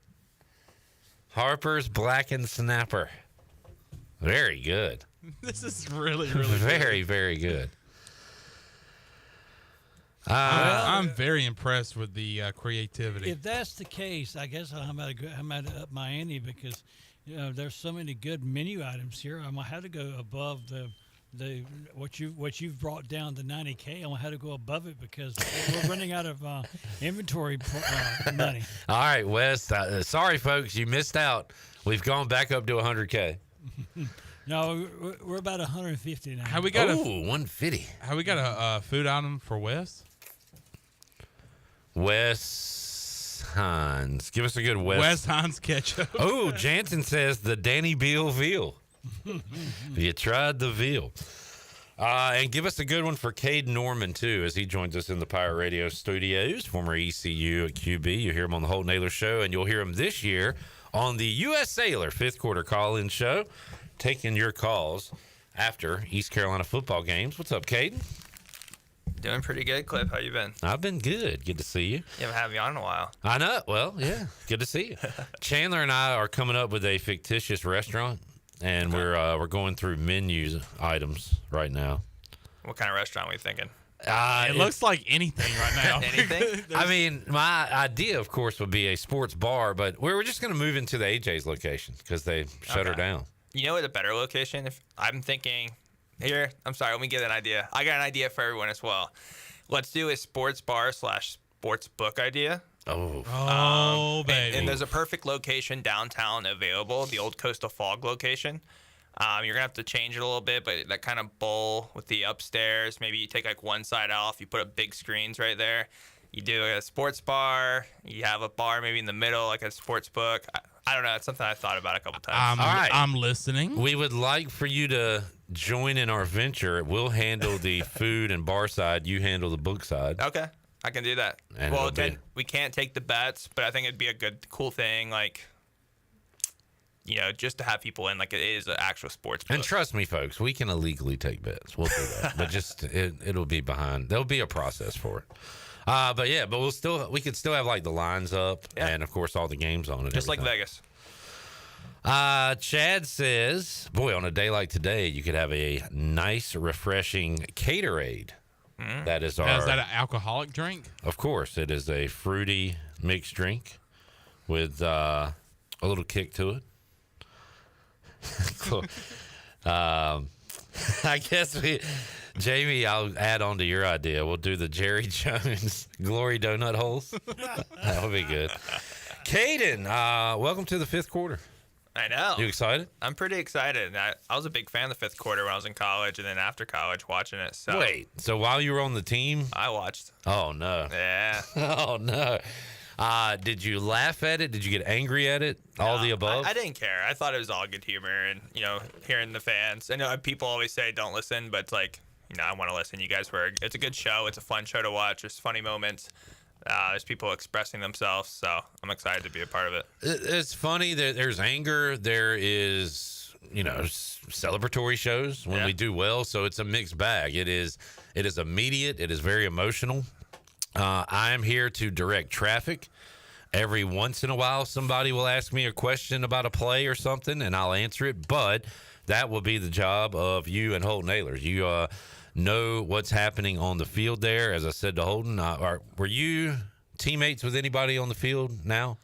Harper's Blackened Snapper. Very good. This is really, really very, good. very good. I'm very impressed with the creativity. If that's the case, I guess I'm at up my ante because there's so many good menu items here. I'm gonna have to go above the what you've brought down to $90K. I'm gonna have to go above it because we're running out of inventory money. All right, Wes. Sorry, folks, you missed out. We've gone back up to $100K. No, we're about 150 now. How we got 150. How we got a food item for Wes? Wes Hines. Give us a good Wes Hines ketchup. Oh, Jansen says the Danny Beal veal. You tried the veal. And give us a good one for Caiden Norman, too, as he joins us in the Pirate Radio studios, former ECU at QB. You hear him on the Holt Naylor Show, and you'll hear him this year on the U.S. Sailor 5th quarter call-in show, taking your calls after East Carolina football games. What's up, Caiden? Doing pretty good, Cliff. How you been? I've been good. Good to see you. You haven't had me on in a while. I know. Well, yeah. Good to see you. Chandler and I are coming up with a fictitious restaurant, and we're going through menu items right now. What kind of restaurant are we thinking? It looks like anything right now. Anything? I mean, my idea, of course, would be a sports bar, but we're just going to move into the AJ's location because they shut her down. You know what a better location? If I'm thinking here, I'm sorry, let me get an idea. I got an idea for everyone as well. Let's do a sports bar / sports book idea. Oh, baby. And there's a perfect location downtown available, the old Coastal Fog location. You're going to have to change it a little bit, but that kind of bowl with the upstairs, maybe you take like one side off, you put up big screens right there. You do a sports bar, you have a bar maybe in the middle, like a sports book. I don't know. It's something I thought about a couple times. All right. I'm listening. We would like for you to join in our venture. We'll handle the food and bar side. You handle the book side. Okay. I can do that. And well, then we can't take the bets, but I think it'd be a cool thing, like, just to have people in, like it is an actual sports book. And trust me, folks, we can illegally take bets. We'll do that. But just it'll be behind. There'll be a process for it. But we could still have like the lines up and of course all the games on it. Just like Vegas. Chad says, boy, on a day like today, you could have a nice, refreshing Caterade. That is our. Is that an alcoholic drink? Of course, it is a fruity mixed drink with a little kick to it. Cool. I guess Jamie, I'll add on to your idea. We'll do the Jerry Jones Glory Donut Holes. That would be good. Caiden, welcome to the fifth quarter. I know. You excited? I'm pretty excited. I was a big fan of the fifth quarter when I was in college, and then after college watching it. So Wait, so while you were on the team? I watched. Oh, no. Yeah. Oh, no. Did you laugh at it? Did you get angry at it? All the above? I didn't care. I thought it was all good humor, and hearing the fans. I know people always say don't listen, but it's like, I want to listen. You guys it's a good show. It's a fun show to watch. There's funny moments. There's people expressing themselves, so I'm excited to be a part of it. It's funny that there's anger. There is, celebratory shows when we do well. So it's a mixed bag. It is immediate. It is very emotional. I am here to direct traffic. Every once in a while, somebody will ask me a question about a play or something, and I'll answer it. But that will be the job of you and Holton Ahlers. You know what's happening on the field there. As I said to Holton, were you teammates with anybody on the field now?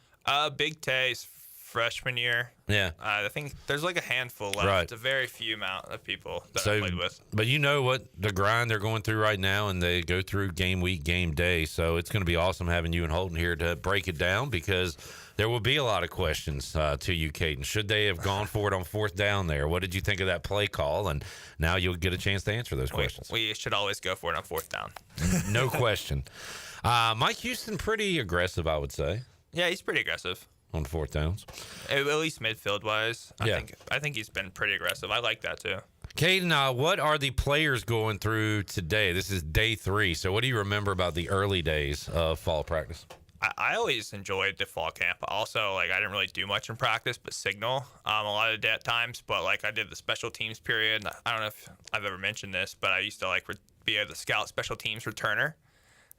Big Tay's freshman year. Yeah. I think there's like a handful left. Right. It's a very few amount of people that I played with. But you know what the grind they're going through right now, and they go through game week, game day. So it's going to be awesome having you and Holton here to break it down, because there will be a lot of questions to you, Caiden. Should they have gone for it on fourth down there? What did you think of that play call? And now you'll get a chance to answer those questions. We should always go for it on fourth down. No question. Mike Houston, pretty aggressive, I would say. Yeah, he's pretty aggressive. On fourth downs. At least midfield-wise. I think he's been pretty aggressive. I like that, too. Caiden, what are the players going through today? This is day 3. So what do you remember about the early days of fall practice? I always enjoyed the fall camp. Also, I didn't really do much in practice, but signal a lot of times. But, I did the special teams period. I don't know if I've ever mentioned this, but I used to, be the scout special teams returner.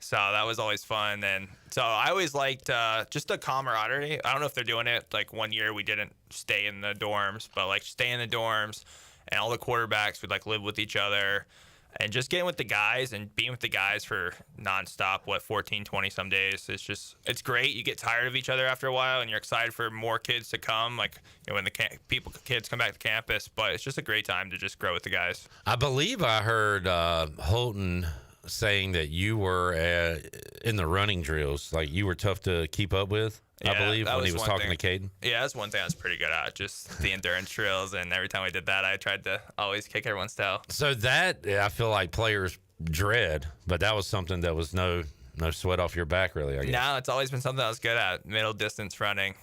So that was always fun. And so I always liked just the camaraderie. I don't know if they're doing it. 1 year we didn't stay in the dorms, but stay in the dorms, and all the quarterbacks would live with each other, and just getting with the guys and being with the guys for nonstop, 14, 20 some days. It's great. You get tired of each other after a while, and you're excited for more kids to come, when the kids come back to campus. But it's just a great time to just grow with the guys. I believe I heard Holton saying that you were in the running drills, you were tough to keep up with. Yeah, I believe when he was talking to Caiden. Yeah, that's one thing I was pretty good at, just the endurance drills. And every time I did that, I tried to always kick everyone's tail. So that I feel like players dread, but that was something that was no sweat off your back, really, I guess. No, it's always been something I was good at. Middle distance running,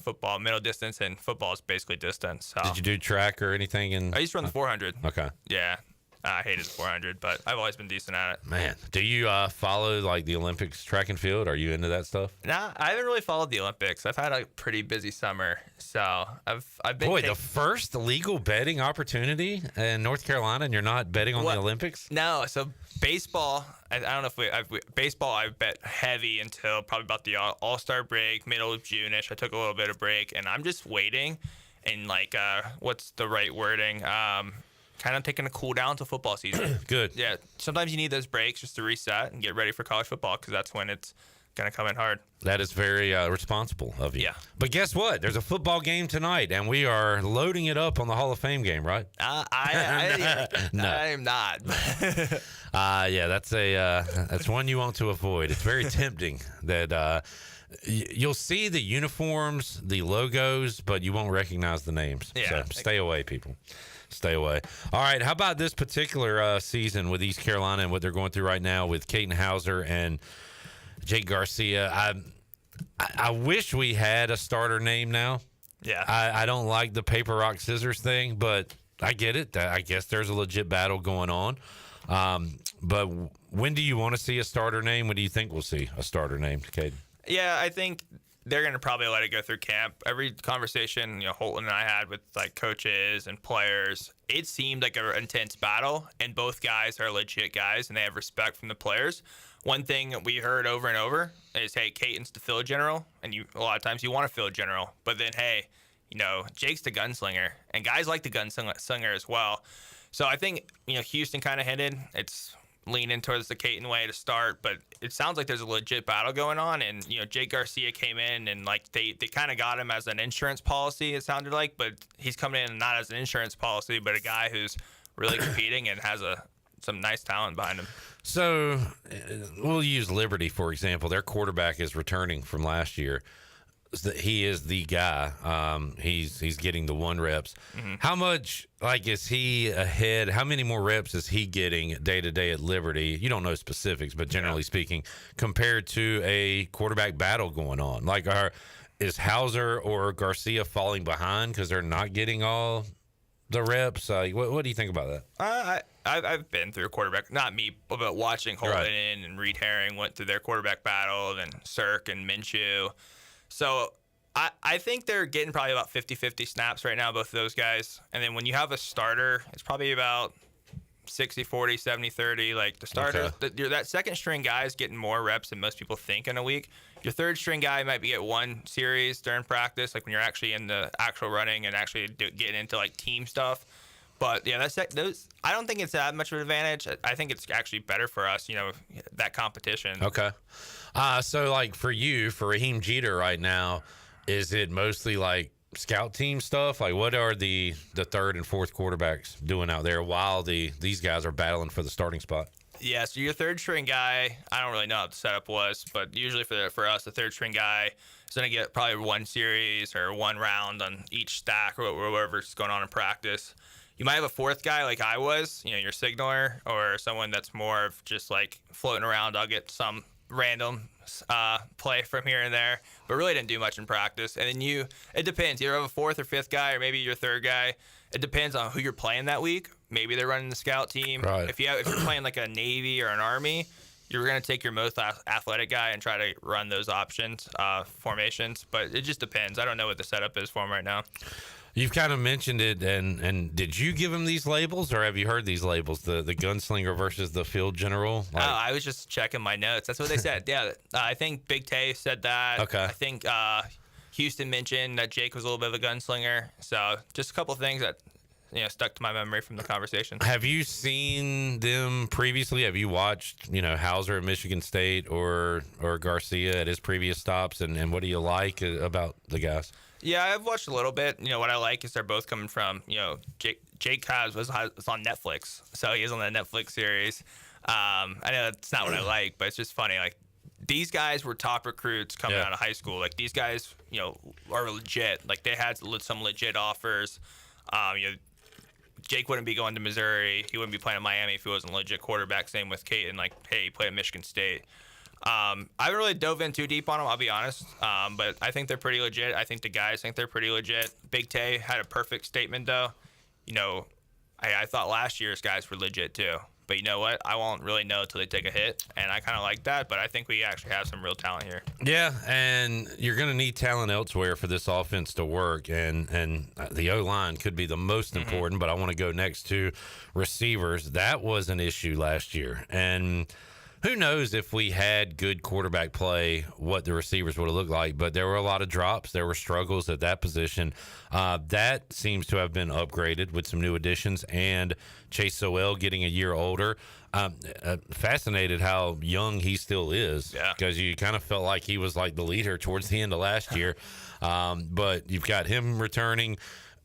football, middle distance, and football is basically distance. So. Did you do track or anything? I used to run the 400. Okay. Yeah. I hated the 400, but I've always been decent at it. Man, do you follow the Olympics track and field? Are you into that stuff? Nah, I haven't really followed the Olympics. I've had a pretty busy summer, so I've been. Boy, the first legal betting opportunity in North Carolina, and you're not betting on the Olympics? No, so baseball. I don't know if baseball. I bet heavy until probably about the All-Star break, middle of June-ish. I took a little bit of break, and I'm just waiting. And what's the right wording? Kind of taking a cool down to football season. Good. Yeah. Sometimes you need those breaks just to reset and get ready for college football, because that's when it's going to come in hard. That is very responsible of you. Yeah. But guess what? There's a football game tonight, and we are loading it up on the Hall of Fame game, right? I am not. Yeah, that's one you want to avoid. It's very tempting that you'll see the uniforms, the logos, but you won't recognize the names. Yeah. So stay away, people. Stay away. All right. How about this particular season with East Carolina and what they're going through right now with Caiden Hauser and Jake Garcia? I wish we had a starter name now. Yeah. I don't like the paper, rock, scissors thing, but I get it. I guess there's a legit battle going on. But when do you want to see a starter name? When do you think we'll see a starter name, Caiden? Yeah, I think they're going to probably let it go through camp. Every conversation, Holton and I had with coaches and players, it seemed like an intense battle, and both guys are legit guys and they have respect from the players. One thing that we heard over and over is, hey, Caiden's the field general, and a lot of times you want to field general, but then, hey, Jake's the gunslinger, and guys like the gunslinger as well. So I think, Houston kind of hinted it's leaning towards the Caiden way to start, but it sounds like there's a legit battle going on. And Jake Garcia came in and they kind of got him as an insurance policy, it sounded like, but he's coming in not as an insurance policy, but a guy who's really competing and has some nice talent behind him. So we'll use Liberty for example. Their quarterback is returning from last year. he is the guy. He's getting the 1 reps. How much is he ahead? How many more reps is he getting day to day at Liberty? You don't know specifics, but generally speaking, compared to a quarterback battle going on, is Hauser or Garcia falling behind because they're not getting all the reps? What do you think about that? I've been through a quarterback, not me, but watching Holden and Reed Herring went through their quarterback battle, and Sirk and Minshew. So I think they're getting probably about 50-50 snaps right now, both of those guys. And then when you have a starter, it's probably about 60-40, 70-30. Like the starter, that second string guy is getting more reps than most people think in a week. Your third string guy might get 1 series during practice, like when you're actually in the actual running and actually getting into like team stuff. But yeah, I don't think it's that much of an advantage. I think it's actually better for us, that competition. Okay. So like for you, for Raheem Jeter right now, is it mostly like scout team stuff? Like what are the third and fourth quarterbacks doing out there while these guys are battling for the starting spot? Yeah, so your third string guy, I don't really know what the setup was, but usually for us, the third string guy is going to get probably 1 series or 1 round on each stack or whatever's going on in practice. You might have a fourth guy like I was, your signaler, or someone that's more of just like floating around. I'll get some random play from here and there, but really didn't do much in practice. And then it depends. You have a fourth or fifth guy, or maybe your third guy. It depends on who you're playing that week. Maybe they're running the scout team. Right. If you're playing like a Navy or an Army, you're going to take your most athletic guy and try to run those options, formations. But it just depends. I don't know what the setup is for him right now. You've kind of mentioned it, and did you give him these labels, or have you heard these labels, the gunslinger versus the field general? I was just checking my notes. That's what they said. Yeah, I think Big Tay said that. Okay. I think Houston mentioned that Jake was a little bit of a gunslinger. So just a couple of things that stuck to my memory from the conversation. Have you seen them previously? Have you watched Hauser at Michigan State or Garcia at his previous stops, and what do you like about the guys? Yeah, I've watched a little bit. What I like is they're both coming from, Jake Cobbs was on Netflix, so he is on the Netflix series. I know that's not what I like, but it's just funny. Like, these guys were top recruits coming out of high school. Like, these guys, are legit. Like, they had some legit offers. Jake wouldn't be going to Missouri. He wouldn't be playing in Miami if he wasn't a legit quarterback. Same with Caiden. Like, hey, he played at Michigan State. I haven't really dove in too deep on them, I'll be honest. But I think they're pretty legit. I think the guys think they're pretty legit. Big Tay had a perfect statement, though. I thought last year's guys were legit, too. But you know what? I won't really know until they take a hit, and I kind of like that. But I think we actually have some real talent here. Yeah, and you're going to need talent elsewhere for this offense to work, and the O-line could be the most important, but I want to go next to receivers. That was an issue last year, and who knows if we had good quarterback play, what the receivers would have looked like. But there were a lot of drops. There were struggles at that position. That seems to have been upgraded with some new additions, and Chase Sowell getting a year older. Fascinated how young he still is, because you kind of felt like he was like the leader towards the end of last year. But you've got him returning.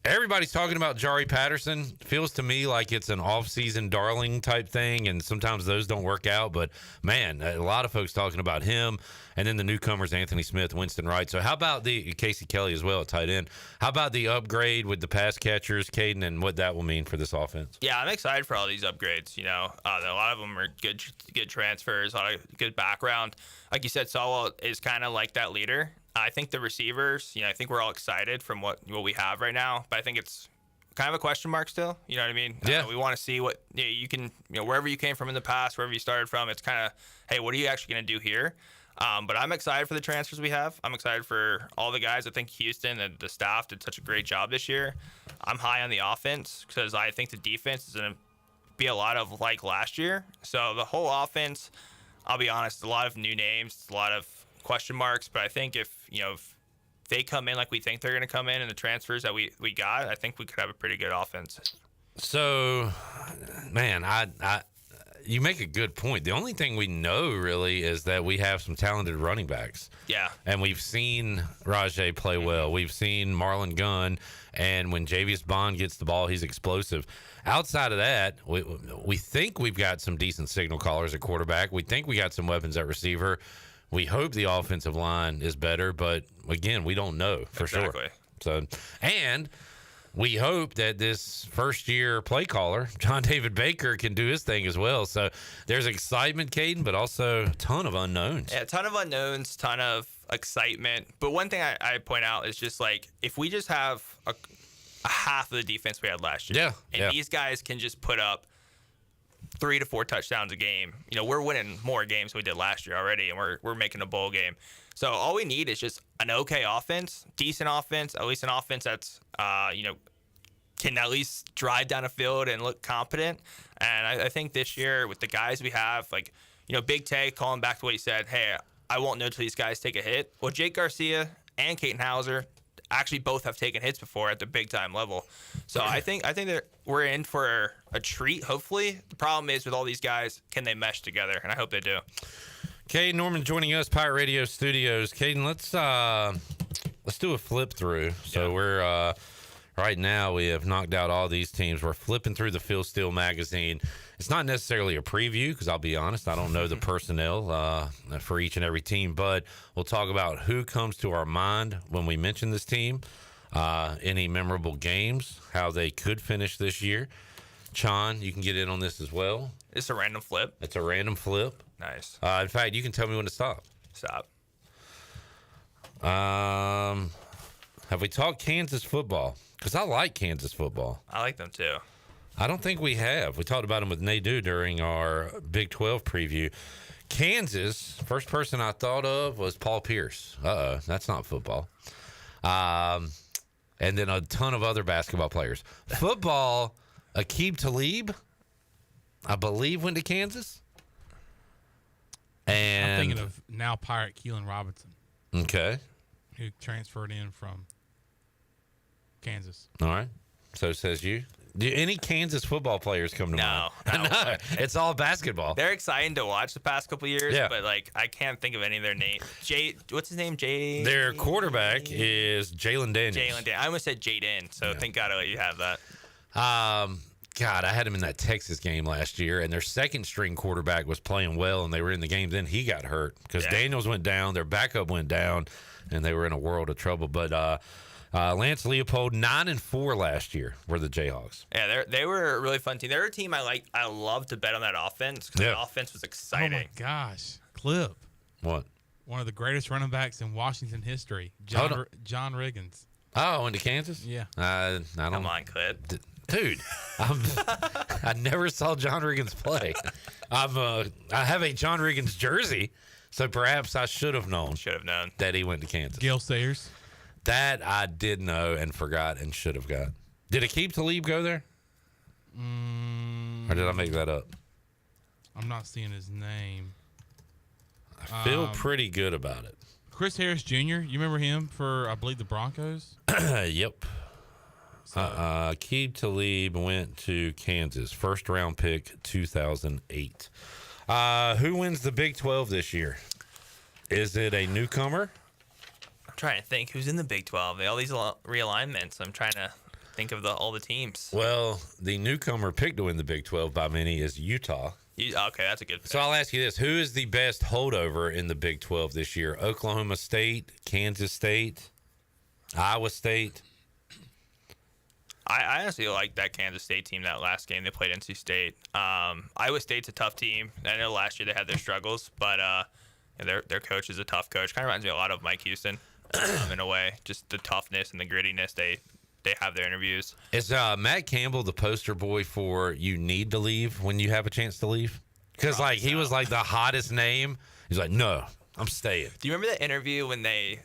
Everybody's talking about Jari Patterson. Feels to me like it's an off-season darling type thing, and sometimes those don't work out. But, man, a lot of folks talking about him. And then the newcomers, Anthony Smith, Winston Wright. So how about the Casey Kelly as well at tight end? How about the upgrade with the pass catchers, Caiden, and what that will mean for this offense? Yeah, I'm excited for all these upgrades. A lot of them are good transfers, a lot of good background. Like you said, Sowell is kind of like that leader. I think the receivers, I think we're all excited from what we have right now, but I think it's kind of a question mark still. You know what I mean? Yeah. We want to see what you can, wherever you came from in the past, wherever you started from, it's kind of, hey, what are you actually going to do here? But I'm excited for the transfers we have. I'm excited for all the guys. I think Houston and the staff did such a great job this year. I'm high on the offense because I think the defense is going to be a lot of like last year. So the whole offense, I'll be honest, a lot of new names, a lot of question marks, but I think if they come in like we think they're going to come in and the transfers that we got, I think we could have a pretty good offense. So, man, you make a good point. The only thing we know really is that we have some talented running backs. Yeah. And we've seen Rajay play well. We've seen Marlon Gunn, and when Javius Bond gets the ball, he's explosive. Outside of that, we think we've got some decent signal callers at quarterback. We think we got some weapons at receiver. We hope the offensive line is better, but again, we don't know for sure. So, and we hope that this first-year play caller, John David Baker, can do his thing as well. So there's excitement, Caiden, but also a ton of unknowns. Yeah, a ton of unknowns, ton of excitement. But one thing I point out is just like if we just have a half of the defense we had last year, and these guys can just put up 3 to 4 touchdowns a game. You know, we're winning more games than we did last year already, and we're making a bowl game. So all we need is just an okay offense, decent offense, at least an offense that's, can at least drive down a field and look competent. And I think this year with the guys we have, like, Big Tay calling back to what he said, hey, I won't know till these guys take a hit. Well, Jake Garcia and Caiden Hauser actually both have taken hits before at the big time level. So I think that we're in for a treat, hopefully. The problem is with all these guys, can they mesh together? And I hope they do. Caiden Norman joining us, Pirate Radio Studios. Caiden, let's do a flip through. So we're right now we have knocked out all these teams. We're flipping through the Phil Steele magazine. It's not necessarily a preview because I'll be honest, I don't know the personnel for each and every team, but we'll talk about who comes to our mind when we mention this team, any memorable games, how they could finish this year. Chon, you can get in on this as well. It's a random flip. It's a random flip. Nice. In fact, you can tell me when to stop. Stop. Have we talked Kansas football? Because I like Kansas football. I like them too. I don't think we have. We talked about them with Nadu during our Big 12 preview. Kansas, first person I thought of was Paul Pierce. That's not football. And then a ton of other basketball players. Football, Aqib Talib, I believe, went to Kansas. And I'm thinking of now Pirate Keelan Robinson. Okay. Who transferred in from Kansas. All right. So says you. Do any Kansas football players come to mind? No. It's all basketball. They're exciting to watch the past couple of years, but I can't think of any of their names. What's his name? Their quarterback is Jalen Daniels. I almost said Jaden, so thank God I let you have that. God, I had him in that Texas game last year, and their second string quarterback was playing well, and they were in the game. Then he got hurt because Daniels went down, their backup went down, and they were in a world of trouble. But Lance Leopold, 9-4 last year were the Jayhawks. Yeah, they were a really fun team. They're a team I love to bet on that offense because the offense was exciting. Oh my gosh, clip. What? One of the greatest running backs in Washington history, John Riggins. Oh, into Kansas? Yeah. I don't. Come on, Clip. Dude, I never saw John Riggins play. I have a John Riggins jersey, so perhaps I should have known. That he went to Kansas. Gil Sayers. That I did know and forgot and should have got. Did Aqib Talib go there? Or did I make that up? I'm not seeing his name. I feel pretty good about it. Chris Harris Jr., you remember him for, I believe, the Broncos? Yep. Aqib Talib went to Kansas. First round pick, 2008. Who wins the Big 12 this year? Is it a newcomer? I'm trying to think who's in the Big 12. All these realignments. I'm trying to think of all the teams. Well, the newcomer picked to win the Big 12 by many is Utah. Okay, that's a good pick. So I'll ask you this. Who is the best holdover in the Big 12 this year? Oklahoma State, Kansas State, Iowa State? I honestly like that Kansas State team, that last game they played NC State. Iowa State's a tough team. I know last year they had their struggles, but their coach is a tough coach. Kind of reminds me a lot of Mike Houston in a way. Just the toughness and the grittiness they have their interviews. Is Matt Campbell the poster boy for you need to leave when you have a chance to leave? Because he was like the hottest name. He's like, no, I'm staying. Do you remember that interview when they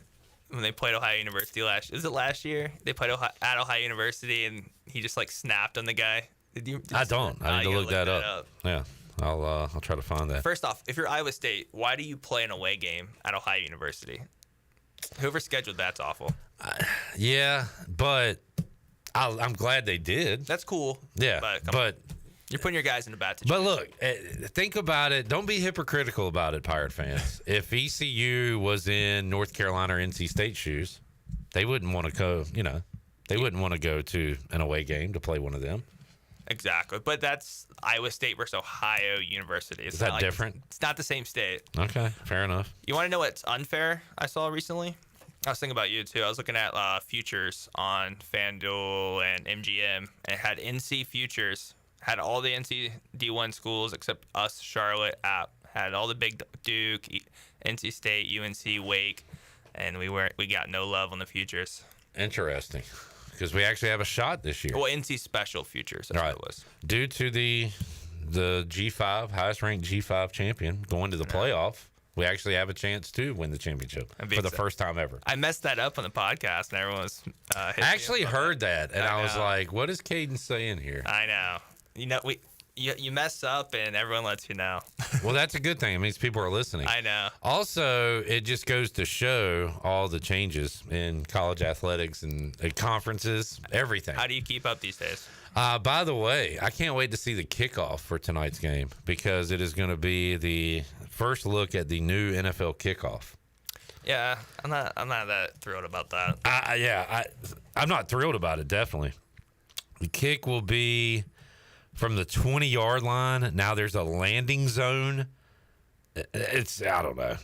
played Ohio University last year? They played at Ohio University and he just snapped on the guy. I don't. I need to look that up. Yeah, I'll try to find that. First off, if you're Iowa State, why do you play an away game at Ohio University? Whoever scheduled that's awful. Yeah, but I'm glad they did. That's cool. Yeah, but you're putting your guys in a bad situation. But look, think about it. Don't be hypocritical about it, Pirate fans. If ECU was in North Carolina or NC State shoes, they wouldn't want to go. They wouldn't want to go to an away game to play one of them. Exactly, but that's Iowa State versus Ohio University. It's Is that not like, different? It's not the same state. Okay, fair enough. You want to know what's unfair I saw recently? I was thinking about you too. I was looking at futures on FanDuel and MGM, and it had NC futures, had all the NC D1 schools except us, Charlotte app, had all the big Duke, NC State, UNC, Wake, and we got no love on the futures. Interesting, because we actually have a shot this year. Well, NC special futures, that's what it was. Due to the G5, highest ranked G5 champion going to the playoff, we actually have a chance to win the championship for the first time ever. I messed that up on the podcast, and everyone was I actually heard that, and I was know. like, what is Caiden saying here? I know. You know, you mess up, and everyone lets you know. Well, that's a good thing. It means people are listening. I know. Also, it just goes to show all the changes in college athletics and conferences, everything. How do you keep up these days? By the way, I can't wait to see the kickoff for tonight's game because it is going to be the first look at the new NFL kickoff. Yeah, I'm not that thrilled about that. I'm not thrilled about it, definitely. The kick will be from the 20-yard line. Now there's a landing zone. I don't know.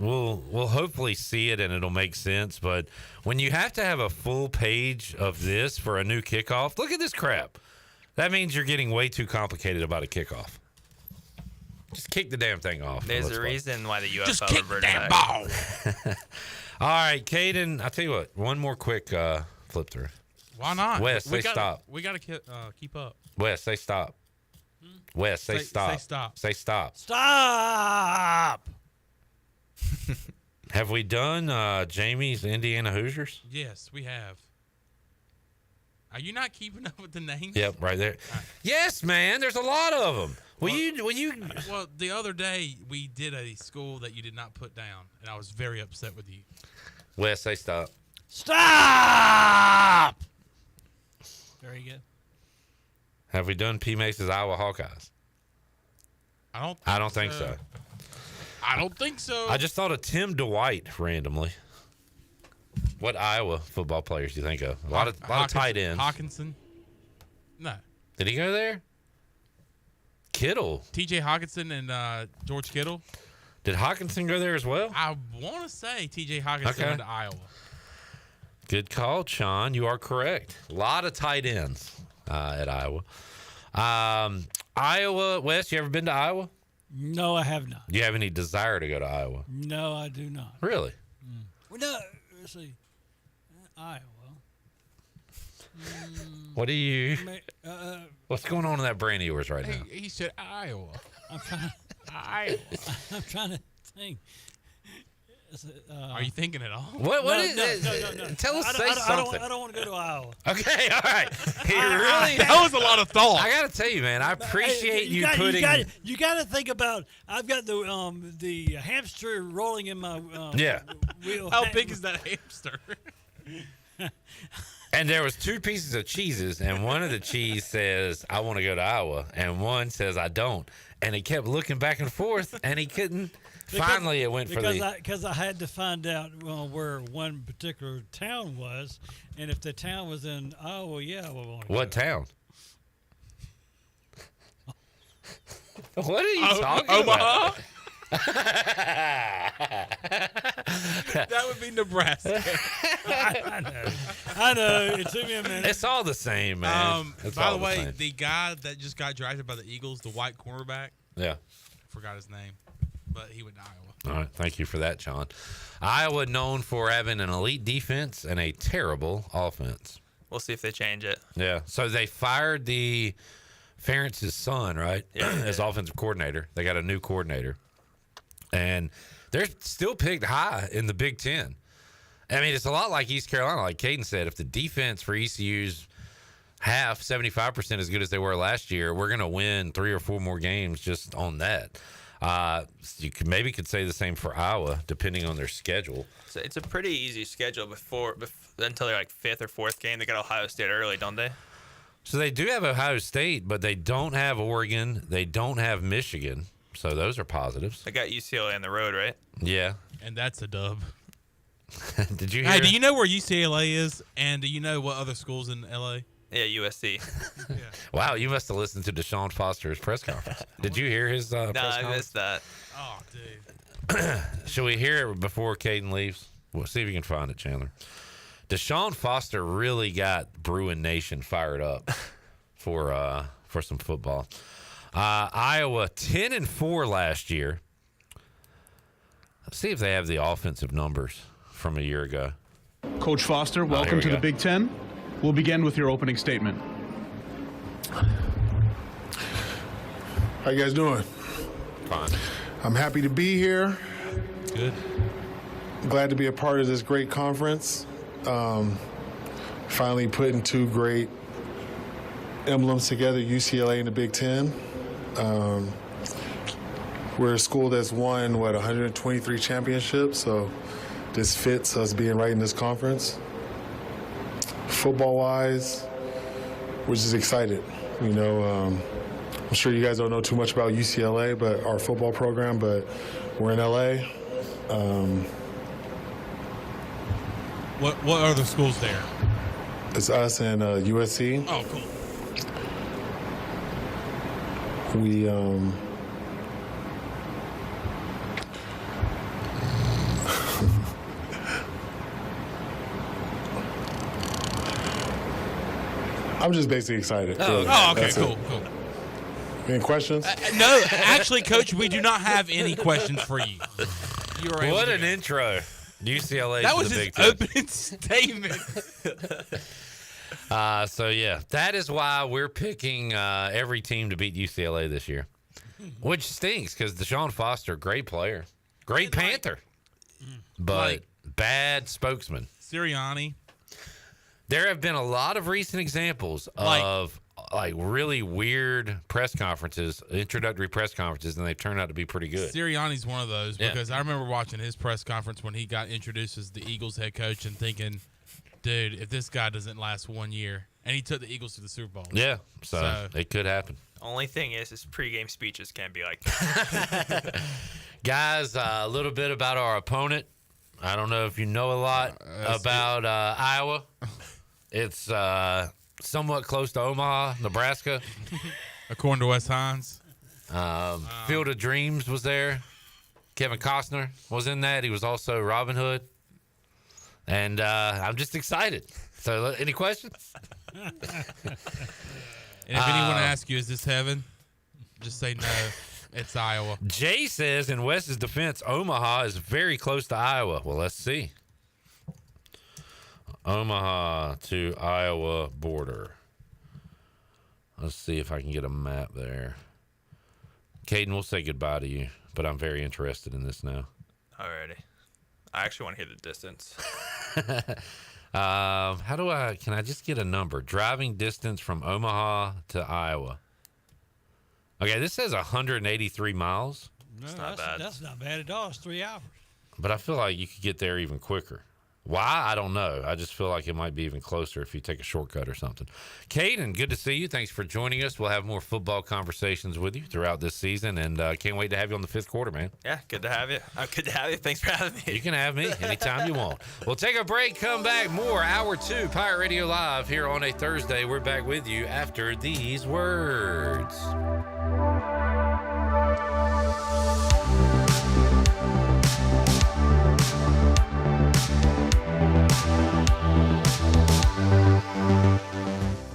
We'll hopefully see it and it'll make sense. But when you have to have a full page of this for a new kickoff, look at this crap. That means you're getting way too complicated about a kickoff. Just kick the damn thing off. There's a reason why the UFO Just kick the damn ball. All right, Caiden, I'll tell you what. One more quick flip through. Why not? Wes, say stop. We got to keep up. Wes, say stop. Wes, say stop. Say stop. Say stop. Stop! Have we done Jamie's Indiana Hoosiers? Yes, we have. Are you not keeping up with the names? Yep, right there. Yes, man. There's a lot of them. Will you? Well, the other day we did a school that you did not put down, and I was very upset with you. Wes, say stop. Stop! Very good. Have we done P. Mace's Iowa Hawkeyes? I don't think so. I don't think so. I just thought of Tim Dwight randomly. What Iowa football players do you think of? A lot of tight ends. Hawkinson? No. Did he go there? Kittle. T.J. Hawkinson and George Kittle. Did Hawkinson go there as well? I want to say T.J. Hawkinson went to Iowa. Good call, Sean. You are correct. A lot of tight ends at Iowa. Iowa, Wes, you ever been to Iowa? No, I have not. Do you have any desire to go to Iowa? No, I do not. Really? Well, no, let's see. Iowa. What do you? What's going on in that brain of yours right now? He said Iowa. I'm trying. Iowa. I'm trying to think. Are you thinking at all? What no, is it? No. Tell us, say I something. don't want to go to Iowa. Okay, all right. That was a lot of thought. I got to tell you, man, I appreciate you putting. You got to think about. I've got the hamster rolling in my wheel. How big is that hamster? And there was two pieces of cheeses, and one of the cheese says, I want to go to Iowa, and one says, I don't. And he kept looking back and forth, and he couldn't. Finally, it went for the... Because I had to find out where one particular town was, and if the town was in Iowa, yeah, we want to What go. town? What are you talking Omaha? about? That would be Nebraska. I know. It took me a minute. It's all the same, man. By the way, the guy that just got drafted by the Eagles, the white cornerback. Yeah. Forgot his name, but he went to Iowa. All right. Thank you for that, John. Iowa known for having an elite defense and a terrible offense. We'll see if they change it. Yeah. So they fired the Ferentz's son, right? Yeah. As offensive coordinator. They got a new coordinator. And they're still picked high in the Big Ten. I mean, it's a lot like East Carolina. Like Caiden said, if the defense for ECU's 75% as good as they were last year, we're going to win 3 or 4 more games just on that. You could say the same for Iowa, depending on their schedule. So it's a pretty easy schedule until they're like 5th or 4th game. They got Ohio State early, don't they? So they do have Ohio State, but they don't have Oregon. They don't have Michigan. So those are positives. They got UCLA on the road, right? Yeah. And that's a dub. Did you hear? Hey, do you know where UCLA is? And do you know what other schools in LA? Yeah, USC. Wow, you must have listened to Deshaun Foster's press conference. Did you hear his press No, conference? I missed that. Oh, dude. Shall we hear it before Caiden leaves? We'll see if you can find it, Chandler. Deshaun Foster really got Bruin Nation fired up for some football. Iowa 10-4 last year. Let's see if they have the offensive numbers from a year ago. Coach Foster, here welcome we to go. the Big Ten. We'll begin with your opening statement. How you guys doing? Fine. I'm happy to be here. Good. Glad to be a part of this great conference. Finally putting two great emblems together, UCLA and the Big Ten. We're a school that's won, 123 championships, so this fits us being right in this conference. Football-wise, we're just excited. You know, I'm sure you guys don't know too much about UCLA, but our football program, but we're in LA. What are the schools there? It's us and USC. Oh, cool. We I'm just basically excited. Oh, really. okay, That's cool, it. cool. Any questions? No, actually, Coach, we do not have any questions for you. You are able What to an go. intro. UCLA That to was the his Big Ten. opening statement. So, yeah, that is why we're picking every team to beat UCLA this year, which stinks because Deshaun Foster, great player, great Panther, but bad spokesman. Sirianni. There have been a lot of recent examples of like really weird press conferences, introductory press conferences, and they've turned out to be pretty good. Sirianni's one of those Yeah. because I remember watching his press conference when he got introduced as the Eagles head coach and thinking, dude, if this guy doesn't last 1 year, and he took the Eagles to the Super Bowl. Yeah, so it could happen. Only thing is his pregame speeches can't be like that. Guys, a little bit about our opponent. I don't know if you know a lot about Iowa. It's somewhat close to Omaha, Nebraska. According to Wes Hines. Field of Dreams was there. Kevin Costner was in that. He was also Robin Hood. And I'm just excited. So, any questions? And if anyone asks you, is this heaven? Just say no. It's Iowa. Jay says, in Wes's defense, Omaha is very close to Iowa. Well, let's see. Omaha to Iowa border. Let's see if I can get a map there. Caiden, we'll say goodbye to you, but I'm very interested in this now. Alrighty. I actually want to hear the distance. Can I just get a number? Driving distance from Omaha to Iowa. Okay, this says 183 miles. No, that's not bad at all. It's 3 hours. But I feel like you could get there even quicker. Why? I don't know. I just feel like it might be even closer if you take a shortcut or something. Caiden, good to see you. Thanks for joining us. We'll have more football conversations with you throughout this season, and can't wait to have you on the fifth quarter, man. Yeah, good to have you. Good to have you. Thanks for having me. You can have me anytime you want. We'll take a break, come back, more Hour 2 Pirate Radio Live here on a Thursday. We're back with you after these words.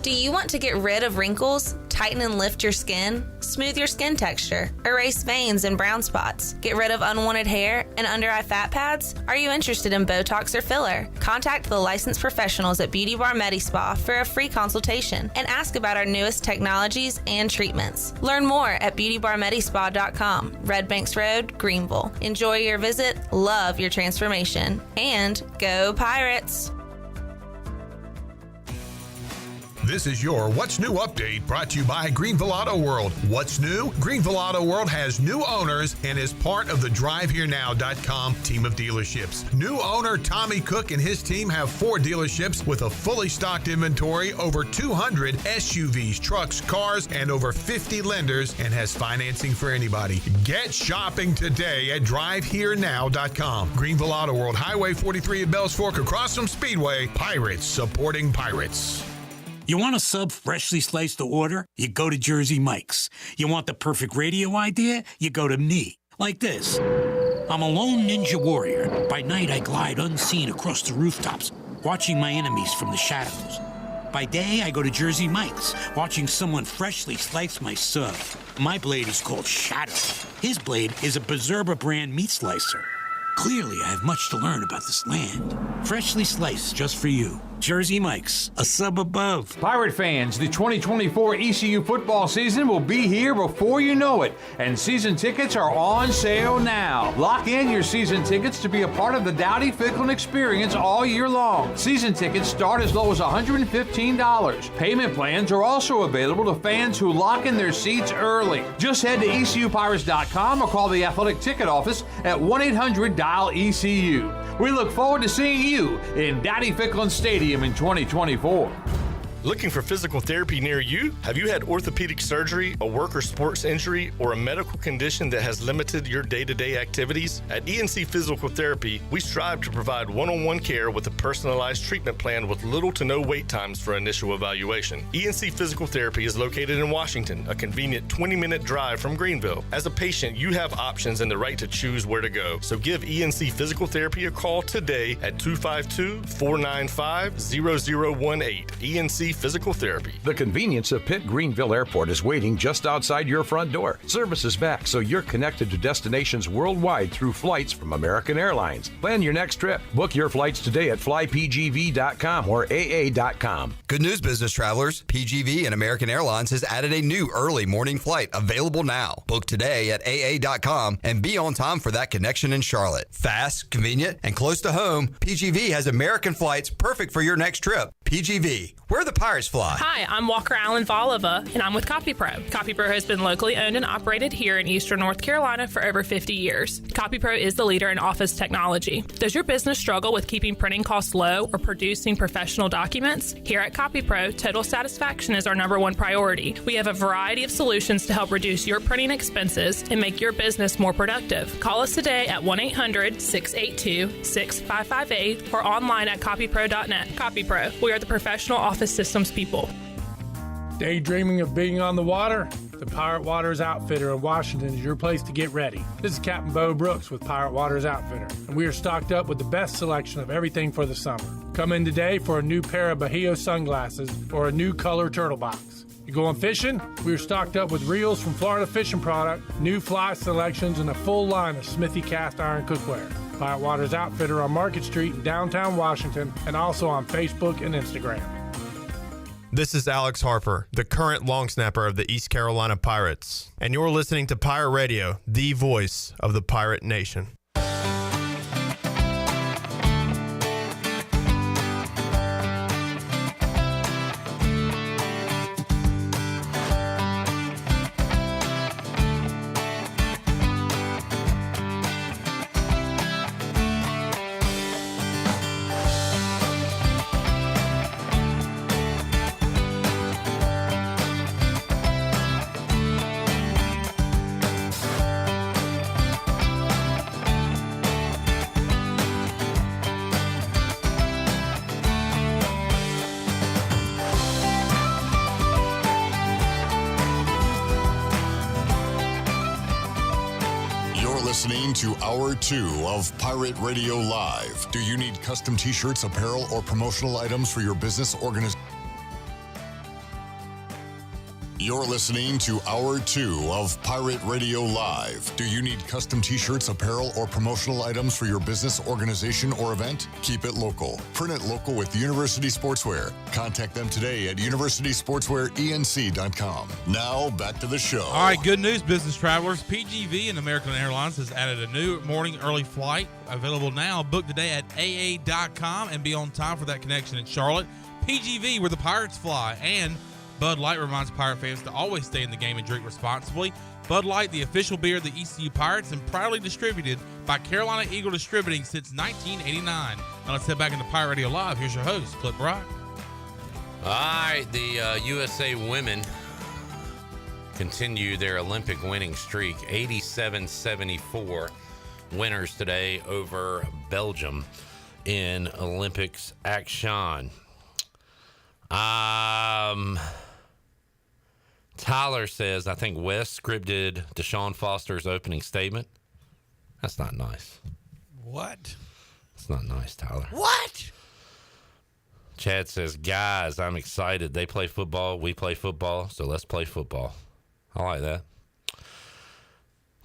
Do you want to get rid of wrinkles, tighten and lift your skin, smooth your skin texture, erase veins and brown spots, get rid of unwanted hair and under-eye fat pads? Are you interested in Botox or filler? Contact the licensed professionals at Beauty Bar Medi-Spa for a free consultation and ask about our newest technologies and treatments. Learn more at beautybarmedispa.com, Red Banks Road, Greenville. Enjoy your visit, love your transformation, and go Pirates! This is your What's New update brought to you by Greenville Auto World. What's new? Greenville Auto World has new owners and is part of the DriveHereNow.com team of dealerships. New owner Tommy Cook and his team have 4 dealerships with a fully stocked inventory, over 200 SUVs, trucks, cars, and over 50 lenders, and has financing for anybody. Get shopping today at DriveHereNow.com. Greenville Auto World, Highway 43 at Bells Fork across from Speedway. Pirates supporting pirates. You want a sub freshly sliced to order? You go to Jersey Mike's. You want the perfect radio idea? You go to me. Like this. I'm a lone ninja warrior. By night, I glide unseen across the rooftops, watching my enemies from the shadows. By day, I go to Jersey Mike's, watching someone freshly slice my sub. My blade is called Shadow. His blade is a Berserba brand meat slicer. Clearly, I have much to learn about this land. Freshly sliced just for you. Jersey Mike's, a sub above. Pirate fans, the 2024 ECU football season will be here before you know it, and season tickets are on sale now. Lock in your season tickets to be a part of the Dowdy-Ficklin experience all year long. Season tickets start as low as $115. Payment plans are also available to fans who lock in their seats early. Just head to ECUPirates.com or call the athletic ticket office at 1-800-DIAL-ECU. We look forward to seeing you in Dowdy-Ficklin Stadium in 2024. Looking for physical therapy near you? Have you had orthopedic surgery, a work or sports injury, or a medical condition that has limited your day-to-day activities? At ENC Physical Therapy, we strive to provide one-on-one care with a personalized treatment plan with little to no wait times for initial evaluation. ENC Physical Therapy is located in Washington, a convenient 20-minute drive from Greenville. As a patient, you have options and the right to choose where to go. So give ENC Physical Therapy a call today at 252-495-0018. ENC Physical Therapy. The convenience of Pitt Greenville Airport is waiting just outside your front door. Service is back, so you're connected to destinations worldwide through flights from American Airlines. Plan your next trip. Book your flights today at flypgv.com or aa.com. Good news, business travelers. PGV and American Airlines has added a new early morning flight available now. Book today at aa.com and be on time for that connection in Charlotte. Fast, convenient, and close to home, PGV has American flights perfect for your next trip. PGV, where the Pirates fly. Hi, I'm Walker Allen Volova, and I'm with CopyPro. CopyPro has been locally owned and operated here in Eastern North Carolina for over 50 years. CopyPro is the leader in office technology. Does your business struggle with keeping printing costs low or producing professional documents? Here at CopyPro, total satisfaction is our #1 priority. We have a variety of solutions to help reduce your printing expenses and make your business more productive. Call us today at 1-800-682-6558 or online at copypro.net. CopyPro, we are the professional office systems people. Daydreaming of being on the water? The Pirate Waters Outfitter in Washington is your place to get ready. This is Captain Bo Brooks with Pirate Waters Outfitter, and we are stocked up with the best selection of everything for the summer. Come in today for a new pair of Bahio sunglasses or a new color turtle box. You going fishing? We are stocked up with reels from Florida Fishing Product, new fly selections, and a full line of Smithy cast iron cookware. Pirate Waters Outfitter on Market Street in downtown Washington and also on Facebook and Instagram. This is Alex Harper, the current long snapper of the East Carolina Pirates, and you're listening to Pirate Radio, the voice of the Pirate Nation. Listening to Hour 2 of Pirate Radio Live. Do you need custom t-shirts, apparel, or promotional items for your business organization? You're listening to Hour 2 of Pirate Radio Live. Do you need custom t-shirts, apparel, or promotional items for your business, organization, or event? Keep it local. Print it local with University Sportswear. Contact them today at universitysportswearenc.com. Now, back to the show. All right, good news, business travelers. PGV and American Airlines has added a new morning early flight available now. Book today at aa.com and be on time for that connection in Charlotte. PGV, where the Pirates fly, and Bud Light reminds Pirate fans to always stay in the game and drink responsibly. Bud Light, the official beer of the ECU Pirates, and proudly distributed by Carolina Eagle Distributing since 1989. Now let's head back into Pirate Radio Live. Here's your host, Clip Brock. All right, the USA women continue their Olympic winning streak. 87-74 winners today over Belgium in Olympics action. Tyler says, I think Wes scripted Deshaun Foster's opening statement. That's not nice. What? It's not nice, Tyler. What? Chad says, guys, I'm excited. They play football. We play football. So let's play football. I like that.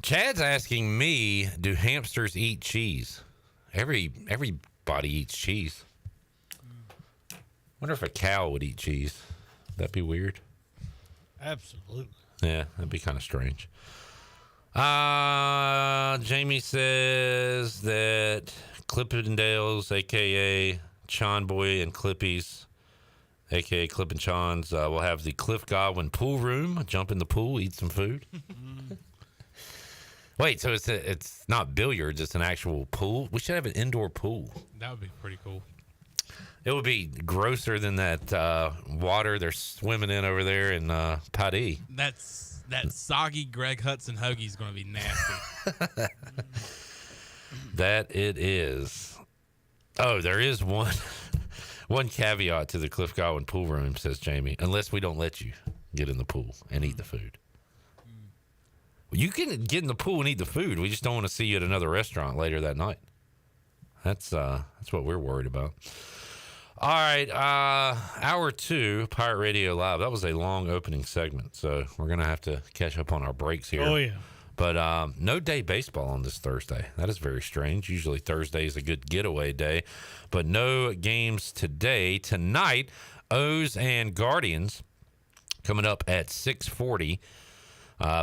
Chad's asking me, do hamsters eat cheese? Everybody eats cheese. Wonder if a cow would eat cheese. That'd be weird. Absolutely. Yeah, that'd be kind of strange. Jamie says that Clippendales, a.k.a. Chon Boy and Clippies, a.k.a. Clip and Chons, will have the Cliff Godwin pool room. Jump in the pool, eat some food. Wait, so it's not billiards, it's an actual pool? We should have an indoor pool. That would be pretty cool. It would be grosser than that water they're swimming in over there in Paddy. That soggy Greg Hudson hoagie is going to be nasty. That it is. Oh, there is one caveat to the Cliff Godwin pool room, says Jamie, unless we don't let you get in the pool and eat the food. You can get in the pool and eat the food. We just don't want to see you at another restaurant later that night. That's what we're worried about. All right, hour 2, Pirate Radio Live. That was a long opening segment, so we're going to have to catch up on our breaks here. Oh, yeah. But no day baseball on this Thursday. That is very strange. Usually Thursday is a good getaway day, but no games today. Tonight, O's and Guardians coming up at 6:40.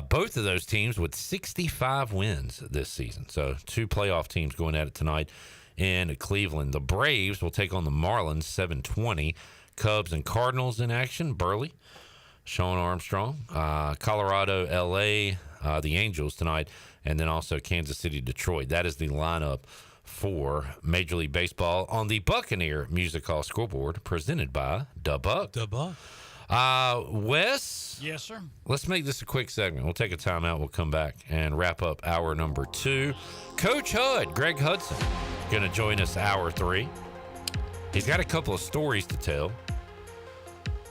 Both of those teams with 65 wins this season. So 2 playoff teams going at it tonight in Cleveland. The Braves will take on the Marlins, 7:20. Cubs and Cardinals in action. Burley, Sean Armstrong. Colorado, L.A., the Angels tonight. And then also Kansas City, Detroit. That is the lineup for Major League Baseball on the Buccaneer Music Hall scoreboard, presented by Da Buck. Da Buck. Wes? Yes, sir. Let's make this a quick segment. We'll take a timeout. We'll come back and wrap up hour number 2. Coach Hud, Greg Hudson, going to join us hour 3. He's got a couple of stories to tell.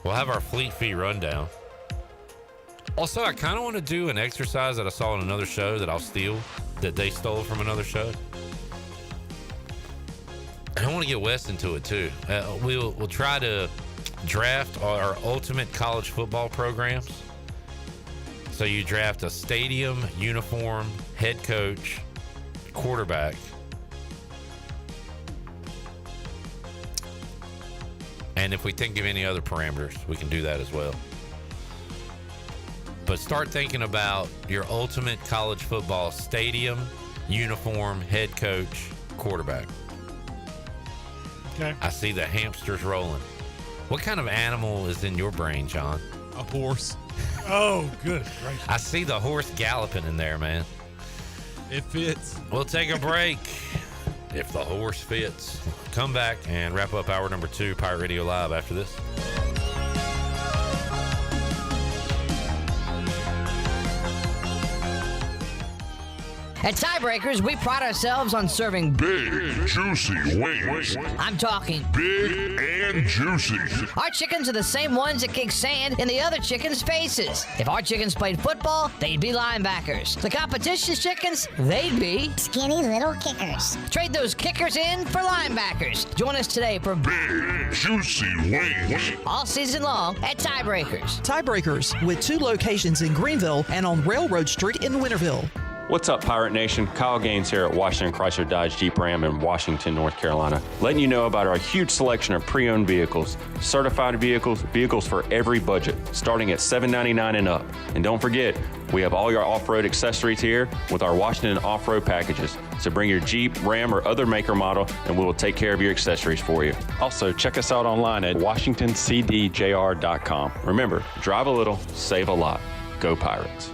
We'll have our Fleet Fee rundown. Also, I kind of want to do an exercise that I saw on another show that I'll steal, that they stole from another show. I want to get Wes into it, too. We'll try to draft our ultimate college football programs. So you draft a stadium, uniform, head coach, quarterback. And if we think of any other parameters, we can do that as well. But start thinking about your ultimate college football stadium, uniform, head coach, quarterback. Okay. I see the hamsters rolling. What kind of animal is in your brain, John? A horse. Oh, good. Right. I see the horse galloping in there, man. It fits. We'll take a break if the horse fits. Come back and wrap up hour number 2, Pirate Radio Live, after this. At Tiebreakers, we pride ourselves on serving big, juicy wings. I'm talking big and juicy. Our chickens are the same ones that kick sand in the other chickens' faces. If our chickens played football, they'd be linebackers. The competition's chickens, they'd be skinny little kickers. Trade those kickers in for linebackers. Join us today for big, juicy wings. All season long at Tiebreakers. Tiebreakers, with 2 locations in Greenville and on Railroad Street in Winterville. What's up, Pirate Nation? Kyle Gaines here at Washington Chrysler Dodge Jeep Ram in Washington, North Carolina, letting you know about our huge selection of pre-owned vehicles, certified vehicles, vehicles for every budget, starting at $799 and up. And don't forget, we have all your off-road accessories here with our Washington off-road packages. So bring your Jeep, Ram, or other maker model, and we will take care of your accessories for you. Also, check us out online at WashingtonCDJR.com. Remember, drive a little, save a lot. Go Pirates.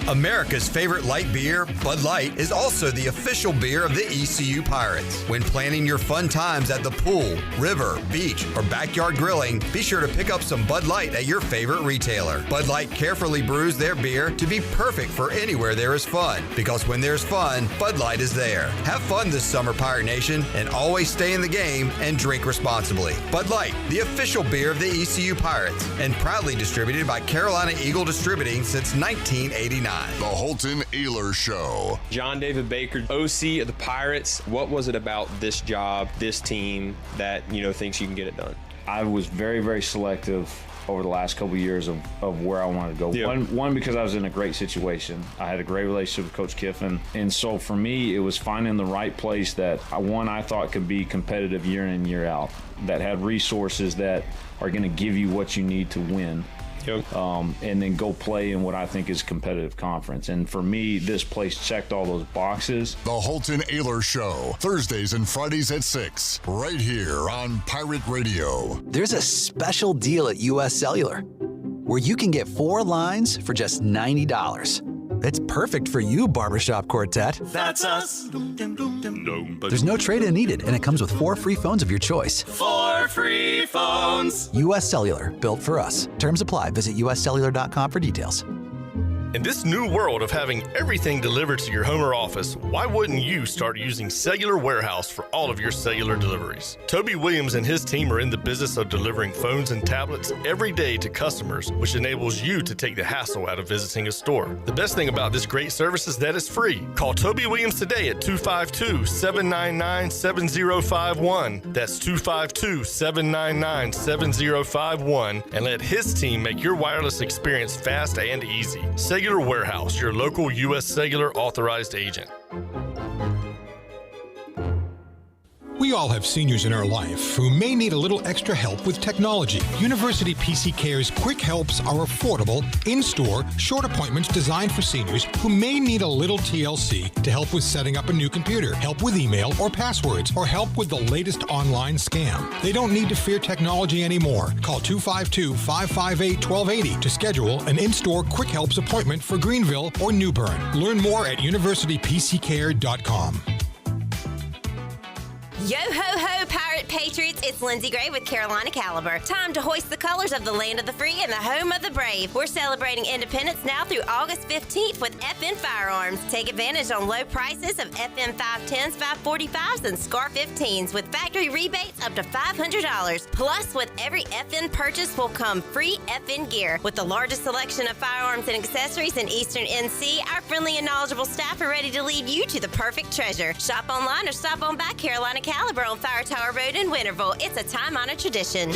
America's favorite light beer, Bud Light, is also the official beer of the ECU Pirates. When planning your fun times at the pool, river, beach, or backyard grilling, be sure to pick up some Bud Light at your favorite retailer. Bud Light carefully brews their beer to be perfect for anywhere there is fun, because when there's fun, Bud Light is there. Have fun this summer, Pirate Nation, and always stay in the game and drink responsibly. Bud Light, the official beer of the ECU Pirates, and proudly distributed by Carolina Eagle Distributing since 1989. The Holton Ehlers Show. John David Baker, OC of the Pirates. What was it about this job, this team, that thinks you can get it done? I was very, very selective over the last couple of years of where I wanted to go. Yeah. One, because I was in a great situation. I had a great relationship with Coach Kiffin. And so for me, it was finding the right place that, I thought could be competitive year in and year out, that had resources that are going to give you what you need to win. Yep. And then go play in what I think is a competitive conference. And for me, this place checked all those boxes. The Holton Ehlers Show, Thursdays and Fridays at 6, right here on Pirate Radio. There's a special deal at U.S. Cellular where you can get 4 lines for just $90. It's perfect for you, Barbershop Quartet. That's us. There's no trade-in needed, and it comes with 4 free phones of your choice. 4 free phones. U.S. Cellular, built for us. Terms apply. Visit uscellular.com for details. In this new world of having everything delivered to your home or office, why wouldn't you start using Cellular Warehouse for all of your cellular deliveries? Toby Williams and his team are in the business of delivering phones and tablets every day to customers, which enables you to take the hassle out of visiting a store. The best thing about this great service is that it's free. Call Toby Williams today at 252-799-7051. That's 252-799-7051, and let his team make your wireless experience fast and easy. Cellular Warehouse, your local U.S. Cellular authorized agent. We all have seniors in our life who may need a little extra help with technology. University PC Care's Quick Helps are affordable, in-store, short appointments designed for seniors who may need a little TLC to help with setting up a new computer, help with email or passwords, or help with the latest online scam. They don't need to fear technology anymore. Call 252-558-1280 to schedule an in-store Quick Helps appointment for Greenville or New Bern. Learn more at universitypccare.com. Yo ho ho, Pirate Patriots! It's Lindsay Gray with Carolina Caliber. Time to hoist the colors of the land of the free and the home of the brave. We're celebrating independence now through August 15th with FN Firearms. Take advantage on low prices of FN 510s, 545s, and SCAR 15s with factory rebates up to $500. Plus, with every FN purchase will come free FN gear. With the largest selection of firearms and accessories in Eastern NC, our friendly and knowledgeable staff are ready to lead you to the perfect treasure. Shop online or stop on by Carolina Caliber on Fire Tower Road in Winterville. It's a time-honored tradition.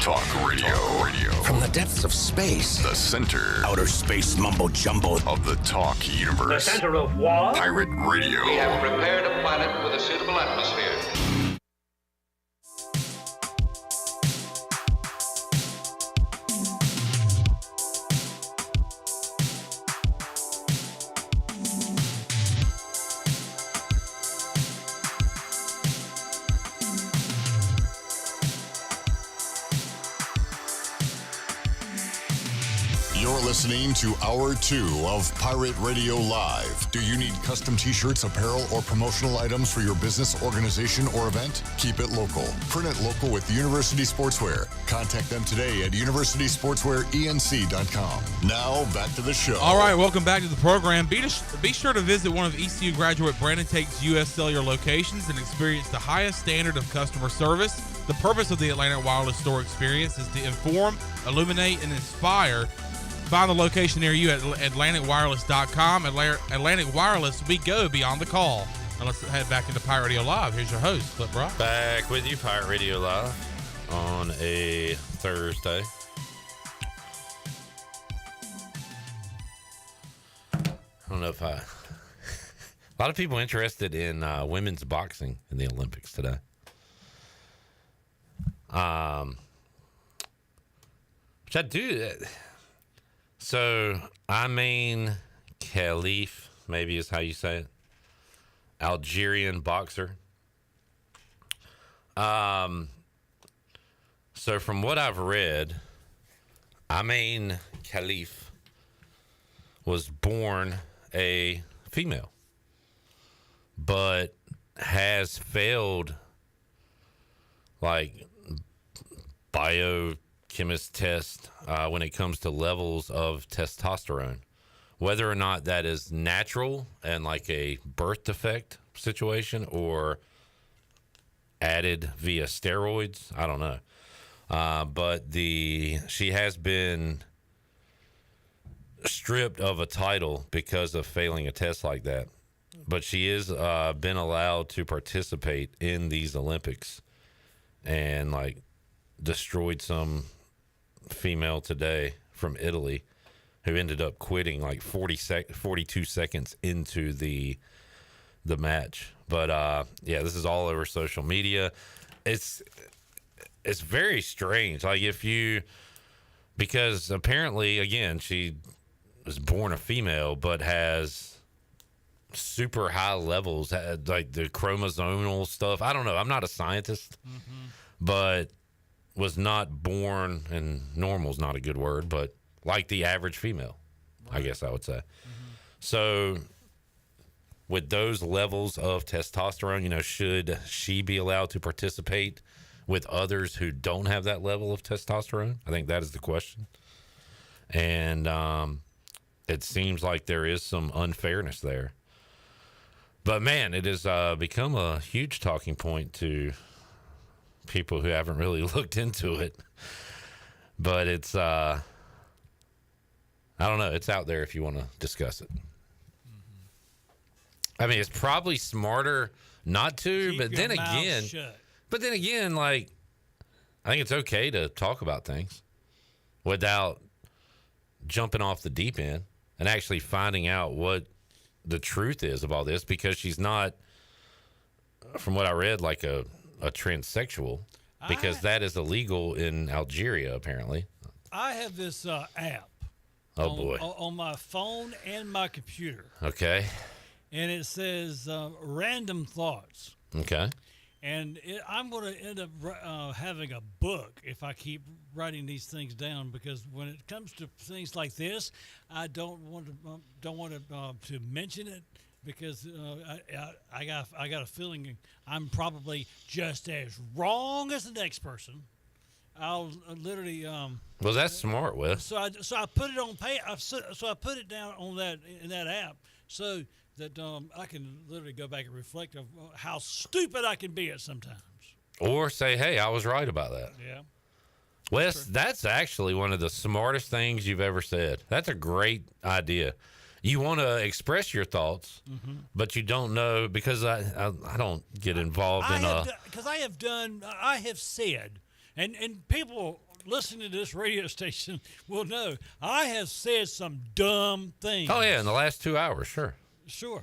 Talk radio. From the depths of space. The center. Outer space mumbo-jumbo. Of the Talk universe. The center of what? Pirate Radio. We have prepared a planet with a suitable atmosphere. Listening to Hour 2 of Pirate Radio Live. Do you need custom t-shirts, apparel, or promotional items for your business, organization, or event? Keep it local. Print it local with University Sportswear. Contact them today at universitysportswearenc.com. Now, back to the show. All right, welcome back to the program. Be sure to visit one of ECU graduate Brandon Take's U.S. Cellular locations and experience the highest standard of customer service. The purpose of the Atlantic Wireless Store experience is to inform, illuminate, and inspire. Find the location near you at AtlanticWireless.com. Atlantic Wireless, we go beyond the call. Now let's head back into Pirate Radio Live. Here's your host, Flip Rock. Back with you, Pirate Radio Live, on a Thursday. I don't know if a lot of people interested in women's boxing in the Olympics today. Which I do. So, Amin Khalif, maybe is how you say it, Algerian boxer. So, from what I've read, Amin Khalif was born a female, but has failed like biochemist test when it comes to levels of testosterone, whether or not that is natural and like a birth defect situation or added via steroids. I don't know. But she has been stripped of a title because of failing a test like that. But she is been allowed to participate in these Olympics, and like destroyed some female today from Italy who ended up quitting like 42 seconds into the match. But yeah, this is all over social media. It's very strange. Like because apparently, again, she was born a female, but has super high levels, like the chromosomal stuff. I don't know. I'm not a scientist, but was not born, and normal is not a good word, but like the average female, I guess I would say. So with those levels of testosterone, should she be allowed to participate with others who don't have that level of testosterone? I think that is the question. And it seems like there is some unfairness there. But man, it has become a huge talking point to people who haven't really looked into it. But it's, I don't know, it's out there if you want to discuss it. I mean, it's probably smarter not to, but then again, like, I think it's okay to talk about things without jumping off the deep end and actually finding out what the truth is of all this, because she's not, from what I read, like a transsexual, because that is illegal in Algeria, apparently. I have this app. Oh, boy. On my phone and my computer. Okay. And it says random thoughts. Okay. And I'm going to end up having a book if I keep writing these things down, because when it comes to things like this, I don't want to mention it, because I got a feeling I'm probably just as wrong as the next person. I'll literally. Well, that's smart, Wes. So I put it on so I put it down on in that app so that I can literally go back and reflect of how stupid I can be at sometimes. Or say, hey, I was right about that. Yeah. Wes, that's actually one of the smartest things you've ever said. That's a great idea. You want to express your thoughts, but you don't know, because I don't get involved because I have said, and people listening to this radio station will know, I have said some dumb things. Oh, yeah, in the last 2 hours, sure. Sure.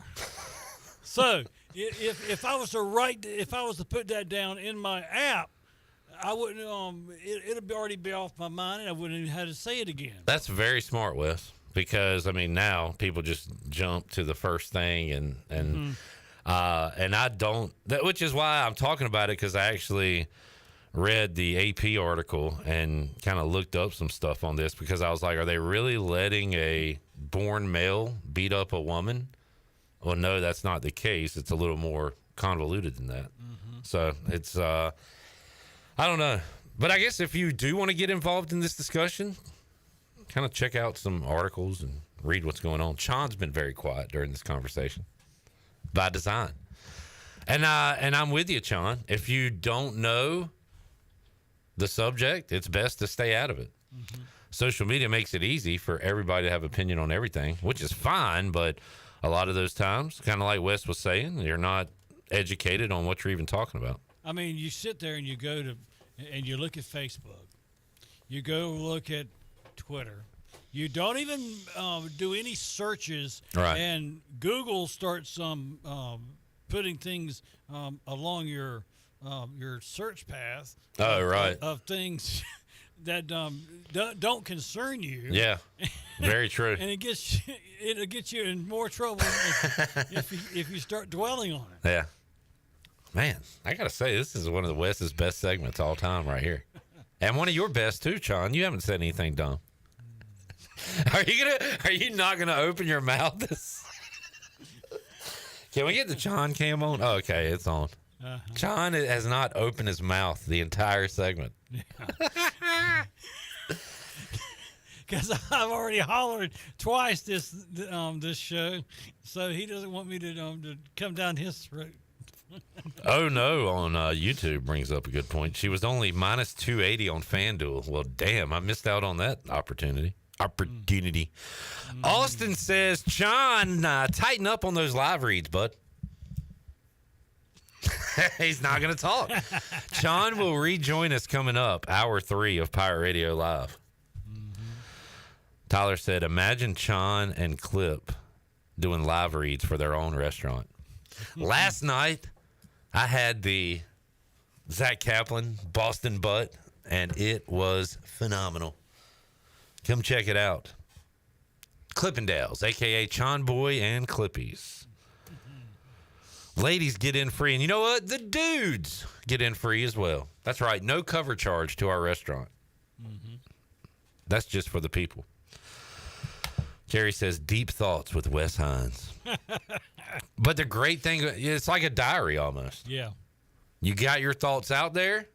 So if I was to put that down in my app, I wouldn't. It'd already be off my mind, and I wouldn't even have to say it again. That's very smart, Wes, because I mean now people just jump to the first thing, and I don't. Which is why I'm talking about it, because I actually read the AP article and kind of looked up some stuff on this, because I was like, are they really letting a born male beat up a woman? Well, no, that's not the case. It's a little more convoluted than that. So it's, I don't know. But I guess if you do want to get involved in this discussion, kind of check out some articles and read what's going on. Sean's been very quiet during this conversation by design. And I'm with you, Sean. If you don't know the subject, it's best to stay out of it. Social media makes it easy for everybody to have opinion on everything, which is fine, but a lot of those times, kind of like Wes was saying, you're not educated on what you're even talking about. I mean, you sit there and you go to, and you look at Facebook, you go look at Twitter, you don't even do any searches, right. And Google starts putting things along your search path. Right. Of things that don't concern you. Yeah, very true. And it'll get you in more trouble if you start dwelling on it. Yeah. Man, I got to say, this is one of the Wes's best segments all time right here. And one of your best, too, Sean. You haven't said anything dumb. Are you not gonna open your mouth? Can we get the John cam on? Oh, okay, it's on. John has not opened his mouth the entire segment. Because I've already hollered twice this show, so he doesn't want me to come down his throat. Oh no, on YouTube brings up a good point. She was only minus 280 on FanDuel. Well, damn, I missed out on that opportunity. Austin says, John, tighten up on those live reads, bud. He's not going to talk. John will rejoin us coming up, hour 3 of Pirate Radio Live. Tyler said, imagine Chon and Clip doing live reads for their own restaurant. Last night, I had the Zach Kaplan Boston Butt, and it was phenomenal. Come check it out. Clippendales, a.k.a. Chon Boy and Clippies. Ladies get in free. And you know what? The dudes get in free as well. That's right. No cover charge to our restaurant. That's just for the people. Jerry says, deep thoughts with Wes Hines. But the great thing, it's like a diary almost. Yeah. You got your thoughts out there.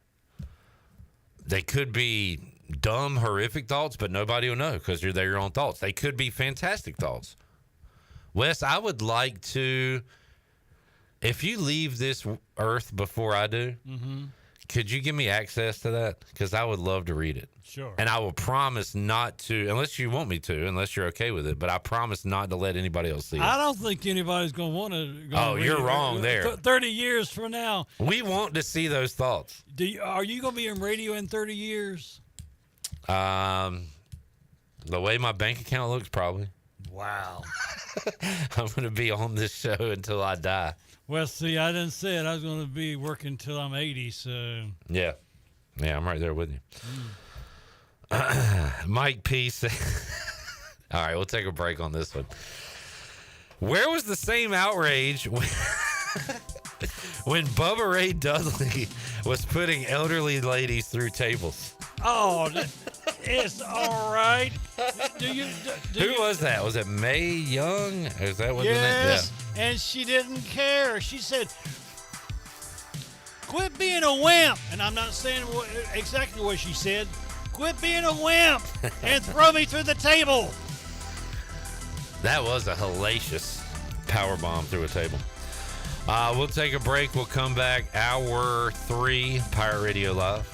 They could be dumb, horrific thoughts, but nobody will know because they're your own thoughts. They could be fantastic thoughts. Wes, I would like to, if you leave this earth before I do, could you give me access to that? Because I would love to read it. Sure. And I will promise not to, unless you want me to, unless you're okay with it, but I promise not to let anybody else see it. I don't think anybody's going to want to. Oh, you're wrong there. 30 years from now. We want to see those thoughts. Are you going to be in radio in 30 years? The way my bank account looks, probably. Wow. I'm going to be on this show until I die. Well, see, I didn't say it. I was going to be working until I'm 80, so. Yeah. Yeah, I'm right there with you. Mike P. said, all right, we'll take a break on this one. Where was the same outrage when Bubba Ray Dudley was putting elderly ladies through tables? Oh, it's all right. Who was that? Was it Mae Young? Is that what? Yes, and she didn't care. She said, quit being a wimp. And I'm not saying exactly what she said. Quit being a wimp and throw me through the table. That was a hellacious power bomb through a table. We'll take a break. We'll come back. Hour 3, Pirate Radio Live.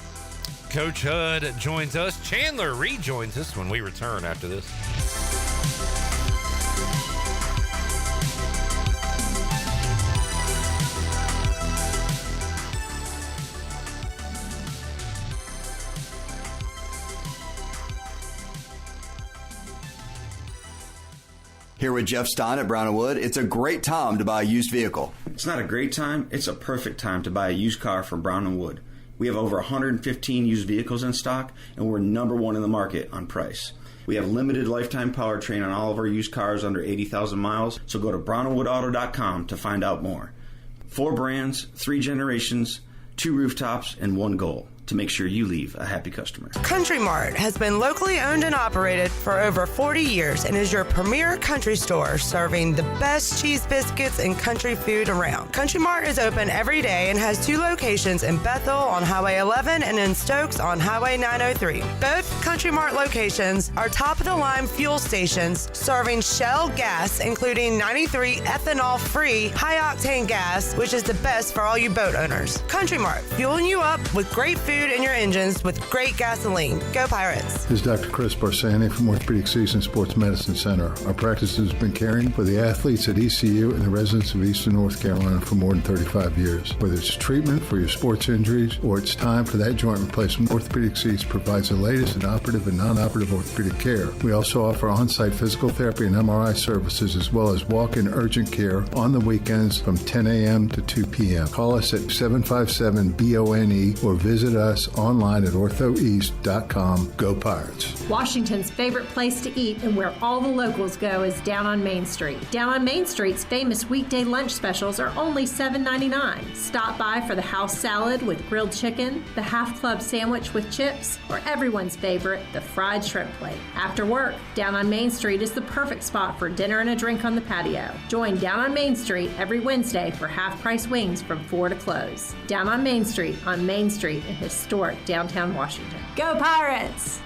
Coach Hud joins us. Chandler rejoins us when we return after this. Here with Jeff Stein at Brown & Wood, it's a great time to buy a used vehicle. It's not a great time, it's a perfect time to buy a used car from Brown & Wood. We have over 115 used vehicles in stock, and we're number 1 in the market on price. We have limited lifetime powertrain on all of our used cars under 80,000 miles, so go to brownandwoodauto.com to find out more. 4 brands, 3 generations, 2 rooftops, and 1 goal: to make sure you leave a happy customer. Country Mart has been locally owned and operated for over 40 years and is your premier country store serving the best cheese biscuits and country food around. Country Mart is open every day and has 2 locations in Bethel on Highway 11 and in Stokes on Highway 903. Both Country Mart locations are top-of-the-line fuel stations serving Shell gas, including 93 ethanol-free high-octane gas, which is the best for all you boat owners. Country Mart, fueling you up with great food in your engines with great gasoline. Go Pirates. This is Dr. Chris Barsani from Orthopedic Season Sports Medicine Center. Our practice has been caring for the athletes at ECU and the residents of Eastern North Carolina for more than 35 years. Whether it's treatment for your sports injuries or it's time for that joint replacement, Orthopedic Seats provides the latest in operative and non-operative orthopedic care. We also offer on-site physical therapy and MRI services as well as walk-in urgent care on the weekends from 10 a.m. to 2 p.m. Call us at 757-BONE or visit us us online at orthoeast.com. Go Pirates. Washington's favorite place to eat and where all the locals go is down on Main Street. Down on Main Street's famous weekday lunch specials are only $7.99. Stop by for the house salad with grilled chicken, the half club sandwich with chips, or everyone's favorite, the fried shrimp plate. After work, Down on Main Street is the perfect spot for dinner and a drink on the patio. Join Down on Main Street every Wednesday for half-price wings from 4 to close. Down on Main Street in historic downtown Washington. Go Pirates!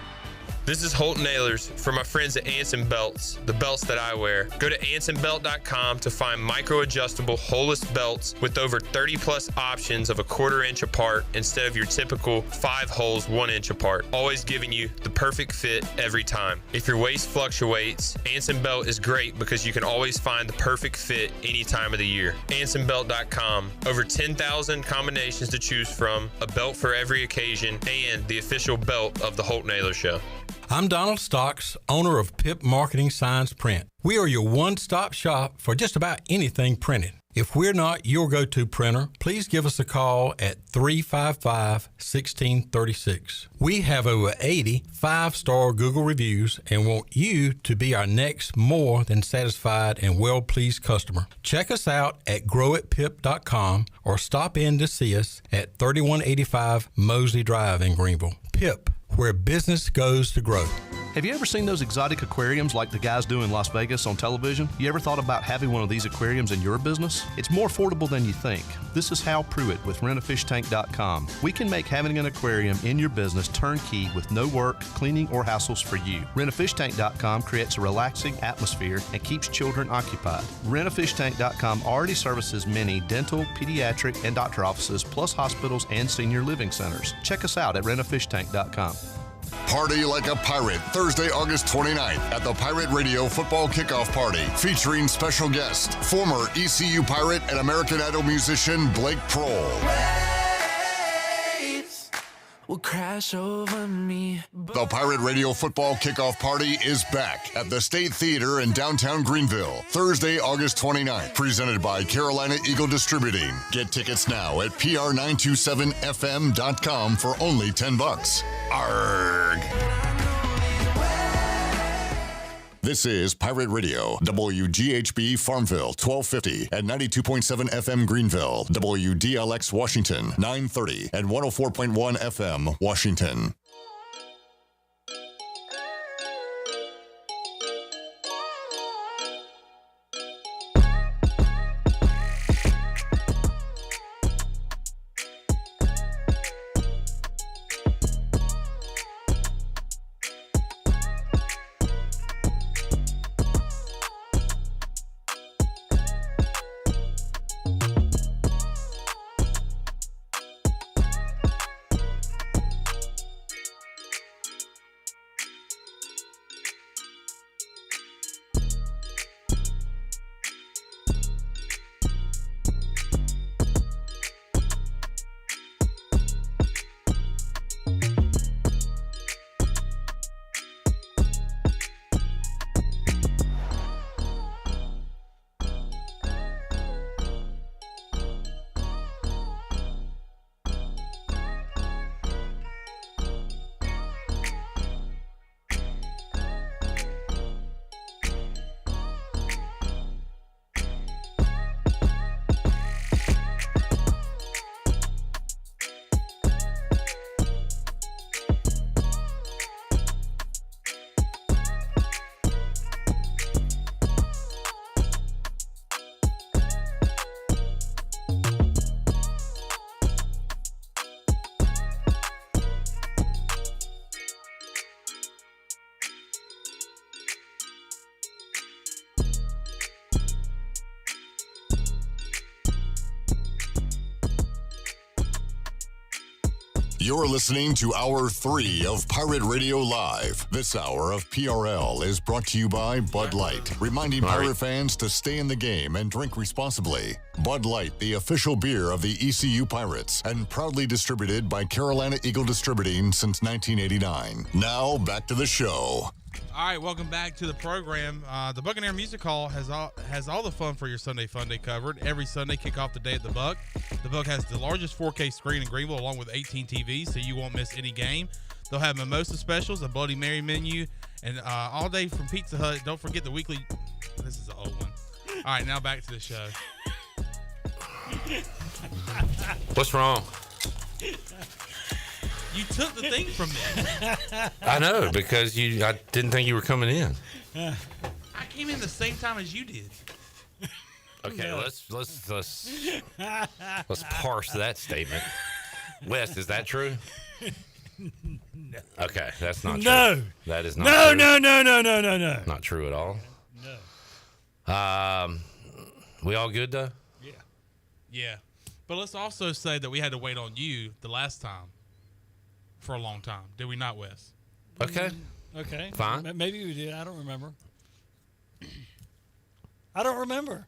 This is Holt Nailers for my friends at Anson Belts, the belts that I wear. Go to ansonbelt.com to find micro-adjustable holeless belts with over 30 plus options of a 1/4 inch apart instead of your typical 5 holes 1 inch apart, always giving you the perfect fit every time. If your waist fluctuates, Anson Belt is great because you can always find the perfect fit any time of the year. ansonbelt.com, over 10,000 combinations to choose from, a belt for every occasion, and the official belt of the Holt Nailers Show. I'm Donald Stocks, owner of Pip Marketing Signs Print. We are your one-stop shop for just about anything printed. If we're not your go-to printer, please give us a call at 355-1636. We have over 80 5-star Google reviews and want you to be our next more than satisfied and well-pleased customer. Check us out at growatpip.com or stop in to see us at 3185 Mosley Drive in Greenville. Pip, where business goes to grow. Have you ever seen those exotic aquariums like the guys do in Las Vegas on television? You ever thought about having one of these aquariums in your business? It's more affordable than you think. This is Hal Pruitt with rentafishtank.com. We can make having an aquarium in your business turnkey with no work, cleaning, or hassles for you. Rentafishtank.com creates a relaxing atmosphere and keeps children occupied. Rentafishtank.com already services many dental, pediatric, and doctor offices, plus hospitals and senior living centers. Check us out at rentafishtank.com. Party like a pirate Thursday, August 29th at the Pirate Radio Football Kickoff Party featuring special guest, former ECU Pirate and American Idol musician Blake Prohl. Will crash over me. The Pirate Radio Football Kickoff Party is back at the State Theater in downtown Greenville, Thursday, August 29th, presented by Carolina Eagle Distributing. Get tickets now at pr927fm.com for only $10. Arrgh! This is Pirate Radio, WGHB Farmville, 1250 at 92.7 FM Greenville, WDLX Washington, 930 and 104.1 FM Washington. You're listening to Hour 3 of Pirate Radio Live. This hour of PRL is brought to you by Bud Light, reminding Pirate fans to stay in the game and drink responsibly. Bud Light, the official beer of the ECU Pirates, and proudly distributed by Carolina Eagle Distributing since 1989. Now, back to the show. All right, welcome back to the program. The Buccaneer Music Hall has all the fun for your Sunday Fun Day covered. Every Sunday, kick off the day at the Buck. The book has the largest 4K screen in Greenville, along with 18 TVs, so you won't miss any game. They'll have mimosa specials, a Bloody Mary menu, and all day from Pizza Hut. Don't forget the weekly. This is an old one. All right, now back to the show. What's wrong? You took the thing from me. I know, because I didn't think you were coming in. I came in the same time as you did. Okay, let's parse that statement. Wes, is that true? No. Okay, that's not No. true. That is not No, true. no. Not true at all. No. We all good though? Yeah. But let's also say that we had to wait on you the last time for a long time. Did we not, Wes? Okay. Okay. Fine. Maybe we did. I don't remember. I don't remember.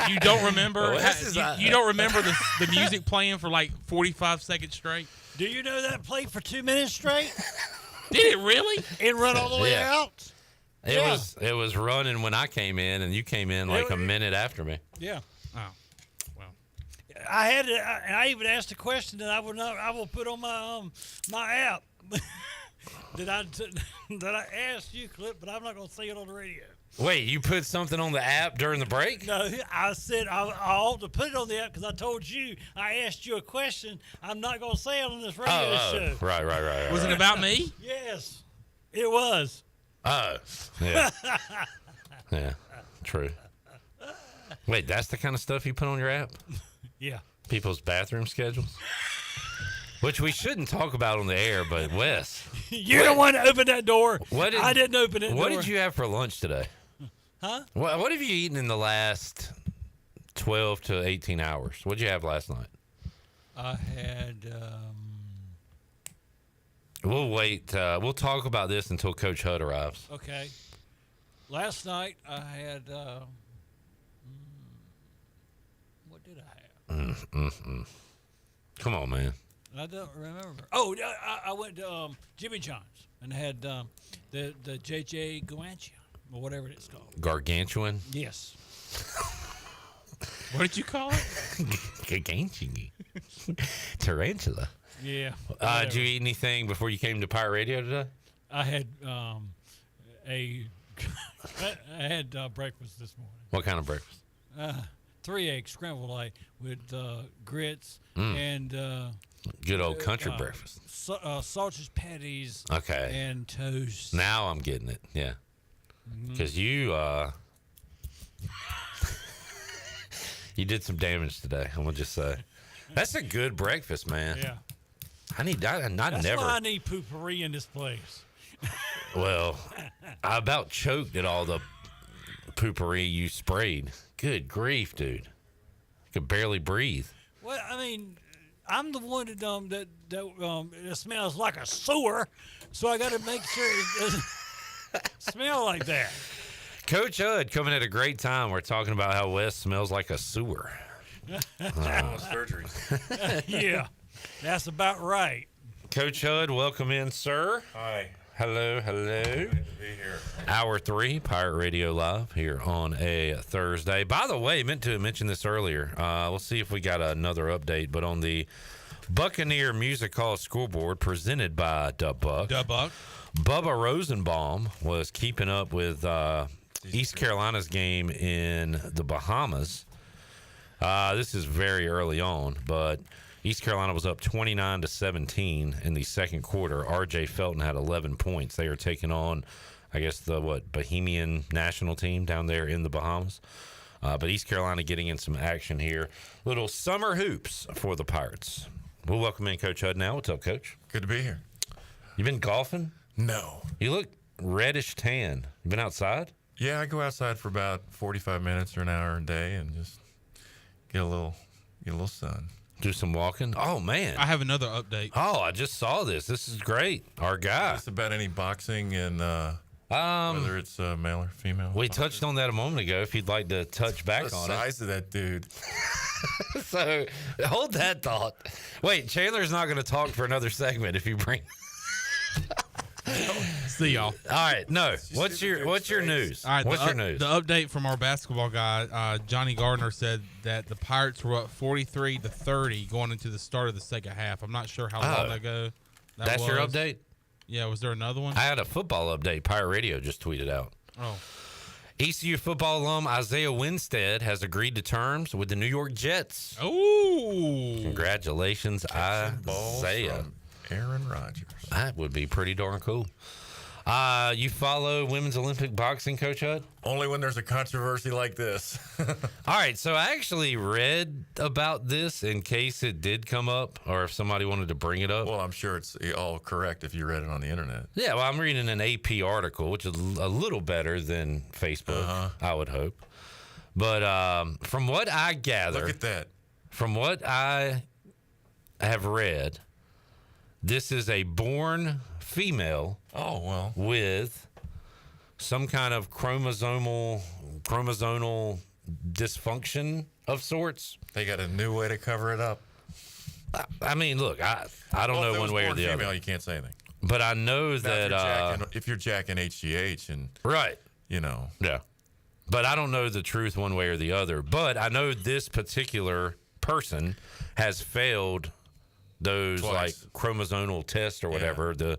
You don't remember? Well, you don't remember the music playing for like 45 seconds straight? Do you know that played for 2 minutes straight? Did it really? It run all the way out? It was running when I came in, and you came in like a minute after me. Yeah. Oh, well. I even asked a question that I will put on my app that I asked you, Clip, but I'm not going to say it on the radio. Wait, you put something on the app during the break? No, I said I ought to put it on the app because I told you I asked you a question. I'm not going to say it on this radio show. Right. Was it about me? Yes, it was. Oh, yeah. Yeah, true. Wait, that's the kind of stuff you put on your app? Yeah. People's bathroom schedules? Which we shouldn't talk about on the air, but Wes. You're the one that opened that door. I didn't open it. What did you have for lunch today? Huh? What have you eaten in the last 12 to 18 hours? What did you have last night? I had. We'll wait. We'll talk about this until Coach Hud arrives. Okay. Last night I had. What did I have? Come on, man. I don't remember. Oh, I went to Jimmy John's and had the JJ Guanchian or whatever it's called. Gargantuan? Yes. What did you call it? Gargantuan. Tarantula. Yeah. Did you eat anything before you came to Pirate Radio today? I had I had breakfast this morning. What kind of breakfast? 3 eggs scrambled egg with grits and good old country breakfast. Sausage patties. Okay. And toast. Now I'm getting it. Yeah. Because you you did some damage today. I'm gonna just say that's a good breakfast, man. Yeah. That's why I need poopery in this place. Well, I about choked at all the poopery you sprayed. Good grief, dude! I could barely breathe. Well, I mean, I'm the one that smells like a sewer, so I got to make sure it doesn't smell like that. Coach Hud coming at a great time. We're talking about how Wes smells like a sewer. Surgeries. Yeah, that's about right. Coach Hud, welcome in, sir. Hi. Hello. Good to be here. Hour 3, Pirate Radio Live here on a Thursday. By the way, meant to mention this earlier. We'll see if we got another update, but on the Buccaneer Music Hall scoreboard presented by Dub Buck, Bubba Rosenbaum was keeping up with East Carolina's game in the Bahamas. This is very early on, but East Carolina was up 29-17 in the second quarter. R.J. Felton had 11 points. They are taking on, I guess, the Bahamian national team down there in the Bahamas. But East Carolina getting in some action here. Little summer hoops for the Pirates. We'll welcome in Coach Hud now. What's up, Coach? Good to be here. You been golfing? No. You look reddish tan. You been outside? Yeah, I go outside for about 45 minutes or an hour a day and just get a little sun. Do some walking. Oh, man. I have another update. Oh, I just saw this. This is great. Our guy. It's about any boxing and whether it's male or female. We touched on that a moment ago. If you'd like to touch back the on size of that dude. So hold that thought. Wait, Chandler's not going to talk for another segment if you bring. See y'all. All right, no. What's your news? All right, what's your news? The update from our basketball guy, Johnny Gardner, said that the Pirates were up 43-30 going into the start of the second half. I'm not sure how long ago That's your update? Yeah, was there another one? I had a football update. Pirate Radio just tweeted out. Oh. ECU football alum Isaiah Winstead has agreed to terms with the New York Jets. Oh. Congratulations, Isaiah. Aaron Rodgers. That would be pretty darn cool. You follow women's Olympic boxing, Coach Hud? Only when there's a controversy like this. All right, so I actually read about this in case it did come up or if somebody wanted to bring it up. Well, I'm sure it's all correct if you read it on the internet. Yeah, well, I'm reading an AP article, which is a little better than Facebook, I would hope. But from what I gather, look at that. From what I have read, this is a born female. Oh, well. With some kind of chromosomal dysfunction of sorts. They got a new way to cover it up. I mean, look, I don't know one way or the female, other. You can't say anything. But I know that if you're jacking HGH and right, yeah. But I don't know the truth one way or the other. But I know this particular person has failed those Twice. like chromosomal tests or whatever, the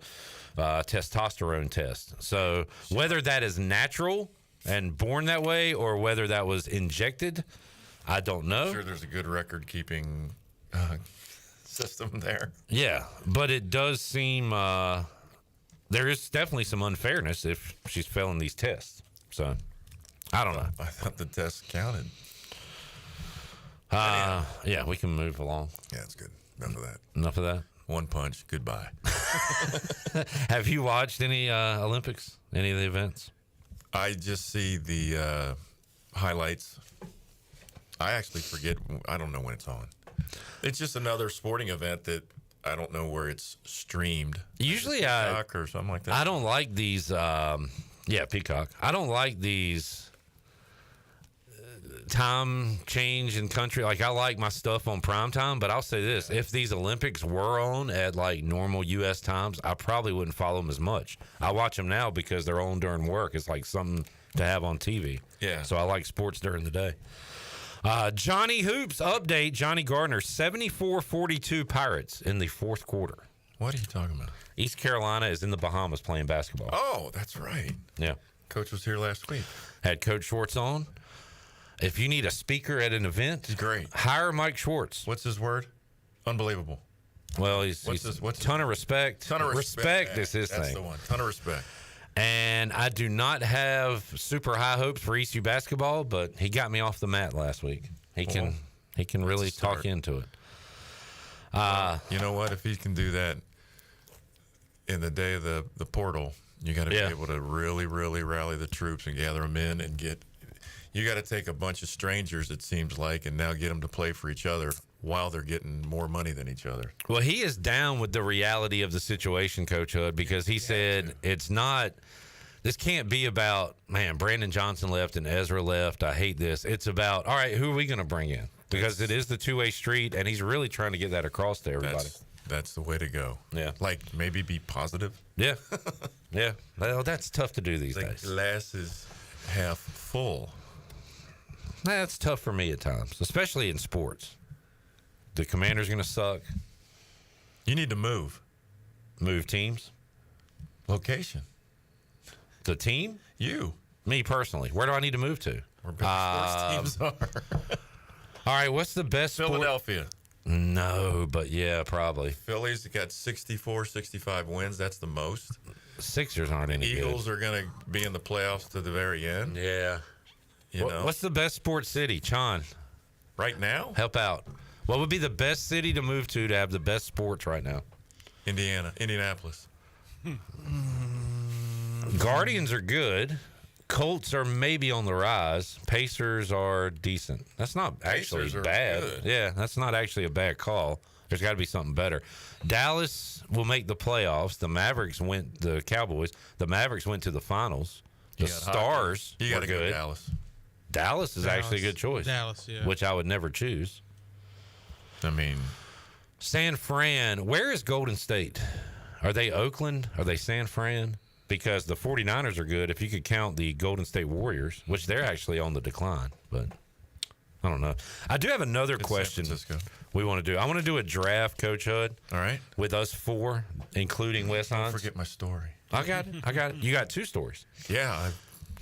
testosterone test. So whether that is natural and born that way or whether that was injected, I don't know. I'm sure there's a good record keeping system there. Yeah, but it does seem there is definitely some unfairness if she's failing these tests. So I don't know. I thought the tests counted. Yeah, we can move along. Yeah, it's good. Enough of that. Enough of that. One punch. Goodbye. Have you watched any Olympics? Any of the events? I just see the highlights. I actually forget. I don't know when it's on. It's just another sporting event that I don't know where it's streamed. Usually, Peacock or something like that. I don't like these. Peacock. I don't like these time change in country. Like, I like my stuff on prime time, but I'll say this: if these Olympics were on at like normal U.S. times, I probably wouldn't follow them as much. I watch them now because they're on during work. It's like something to have on TV. Yeah. So I like sports during the day. Johnny Hoops update: Johnny Gardner 74-42 Pirates in the fourth quarter. What are you talking about? East Carolina is in the Bahamas playing basketball. Oh, that's right. Yeah. Coach was here last week. Had Coach Schwartz on. If you need a speaker at an event, he's great. Hire Mike Schwartz. What's his word? Unbelievable. Well, he's ton of respect. Ton of respect. Is his That's thing. the one. Ton of respect. And I do not have super high hopes for ECU basketball, but he got me off the mat last week. He can really talk into it. You know what? If he can do that in the day of the portal, you got to be able to really, really rally the troops and gather them in and get. You got to take a bunch of strangers, it seems like, and now get them to play for each other while they're getting more money than each other. Well, he is down with the reality of the situation, Coach Hood, because he said it's not. This can't be about, man, Brandon Johnson left and Ezra left. I hate this. It's about, all right, who are we going to bring in? Because it is the two-way street, and he's really trying to get that across to everybody. That's the way to go. Yeah. Like, maybe be positive. Yeah. Yeah. Well, that's tough to do these days. The glass is half full. That's tough for me at times, especially in sports. The Commander's going to suck. You need to move. Move teams? Location. The team? You. Me personally. Where do I need to move to? Where big sports teams are. All right, what's the best Philadelphia. No, but yeah, probably. Phillies got 64, 65 wins. That's the most. Sixers aren't any good. Eagles are going to be in the playoffs to the very end. Yeah. You know? What's the best sports city? Chon. Right now? Help out. What would be the best city to move to have the best sports right now? Indianapolis. Guardians are good. Colts are maybe on the rise. Pacers are decent. That's not actually Pacers are bad. good. Yeah, that's not actually a bad call. There's got to be something better. Dallas will make the playoffs. The Cowboys. The Mavericks went to the finals. The Stars You got to were go good. Dallas. Dallas is actually a good choice. Dallas, yeah. Which I would never choose. I mean, San Fran. Where is Golden State? Are they Oakland? Are they San Fran? Because the 49ers are good if you could count the Golden State Warriors, which they're actually on the decline. But I don't know. I do have another question we want to do. I want to do a draft, Coach Hud. All right. With us 4, including Wes Hines. Don't forget my story. I got it. You got 2 stories. Yeah,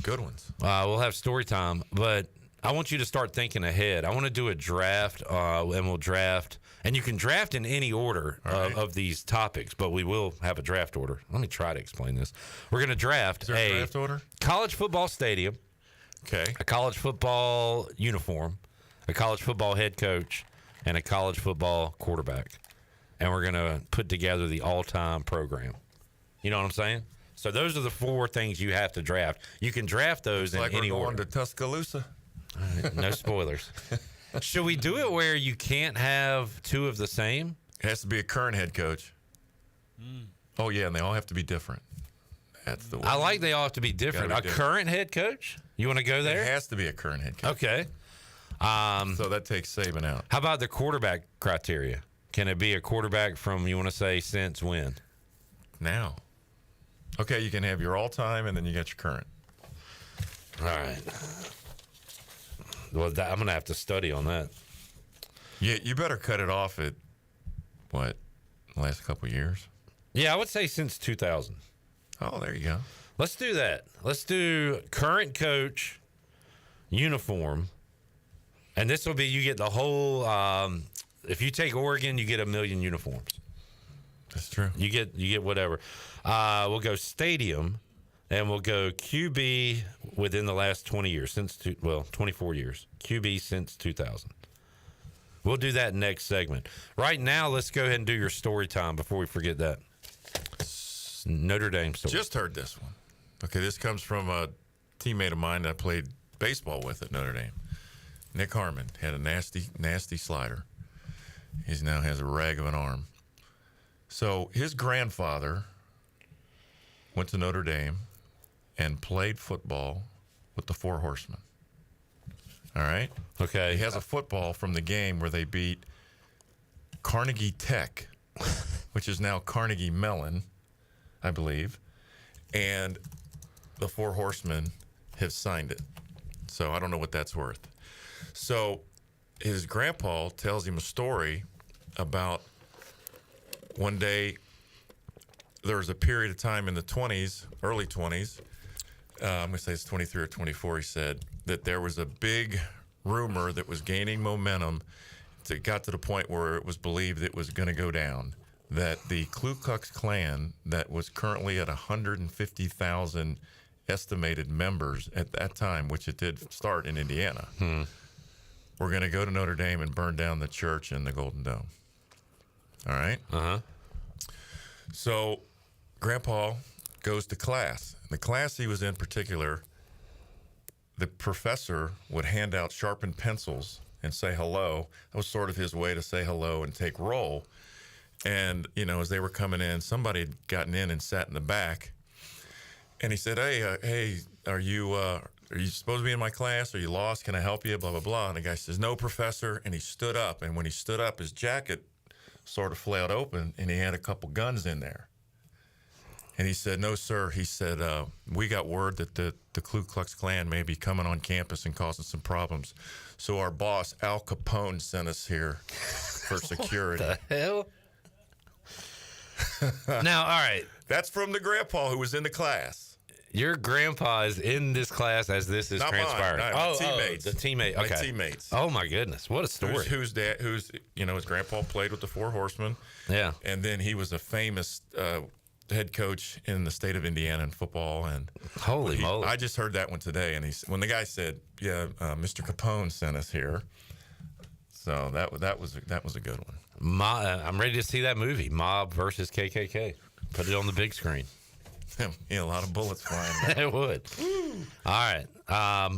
good ones. We'll have story time, but I want you to start thinking ahead. I want to do a draft, and we'll draft. And you can draft in any order of these topics, but we will have a draft order. Let me try to explain this. We're going to draft Is there a draft order? College football stadium, a college football uniform, a college football head coach, and a college football quarterback. And we're going to put together the all-time program. You know what I'm saying? So those are the 4 things you have to draft. You can draft those in any order. Going to Tuscaloosa. All right, no spoilers. Should we do it where you can't have 2 of the same? It has to be a current head coach. Oh, yeah, and they all have to be different. That's the way. I like they all have to be different. A current head coach? You want to go there? It has to be a current head coach. Okay. So that takes Saban out. How about the quarterback criteria? Can it be a quarterback from, you want to say, since when? Now. Okay, you can have your all-time, and then you got your current. All right. Well, I'm going to have to study on that. Yeah, you better cut it off at, the last couple of years? Yeah, I would say since 2000. Oh, there you go. Let's do that. Let's do current coach, uniform, and this will be, you get the whole, if you take Oregon, you get 1 million uniforms. That's true. You get whatever. We'll go stadium. And we'll go QB within the last 20 years, 24 years. QB since 2000. We'll do that next segment. Right now, let's go ahead and do your story time before we forget that. Notre Dame story. Just heard this one. Okay, this comes from a teammate of mine that I played baseball with at Notre Dame. Nick Harmon had a nasty, nasty slider. He now has a rag of an arm. So his grandfather went to Notre Dame and played football with the Four Horsemen. All right? Okay. He has a football from the game where they beat Carnegie Tech, which is now Carnegie Mellon, I believe. And the Four Horsemen have signed it. So I don't know what that's worth. So his grandpa tells him a story about one day there was a period of time in the 20s, early 20s, I'm going to say it's 23 or 24, he said, that there was a big rumor that was gaining momentum. It got to the point where it was believed it was going to go down, that the Ku Klux Klan, that was currently at 150,000 estimated members at that time, which it did start in Indiana, were going to go to Notre Dame and burn down the church and the Golden Dome. All right? Uh-huh. So Grandpa goes to class. The class he was in particular, the professor would hand out sharpened pencils and say hello. That was sort of his way to say hello and take roll. And, as they were coming in, somebody had gotten in and sat in the back. And he said, hey, are you supposed to be in my class? Are you lost? Can I help you? Blah, blah, blah. And the guy says, no, professor. And he stood up. And when he stood up, his jacket sort of flailed open, and he had a couple guns in there. And he said, no, sir. He said, we got word that the Ku Klux Klan may be coming on campus and causing some problems. So our boss, Al Capone, sent us here for security. What the hell? Now, all right. That's from the grandpa who was in the class. Your grandpa is in this class as this is Not transpiring. Mine, no, teammates. The teammate. Okay. My teammates. Oh, my goodness. What a story. Whose his grandpa played with the Four Horsemen. Yeah. And then he was a famous head coach in the state of Indiana in football. And holy moly. I just heard that one today. And when the guy said, Mr. Capone sent us here. So that was a good one. I'm ready to see that movie, Mob versus KKK. Put it on the big screen. Yeah, a lot of bullets flying. It would. All right.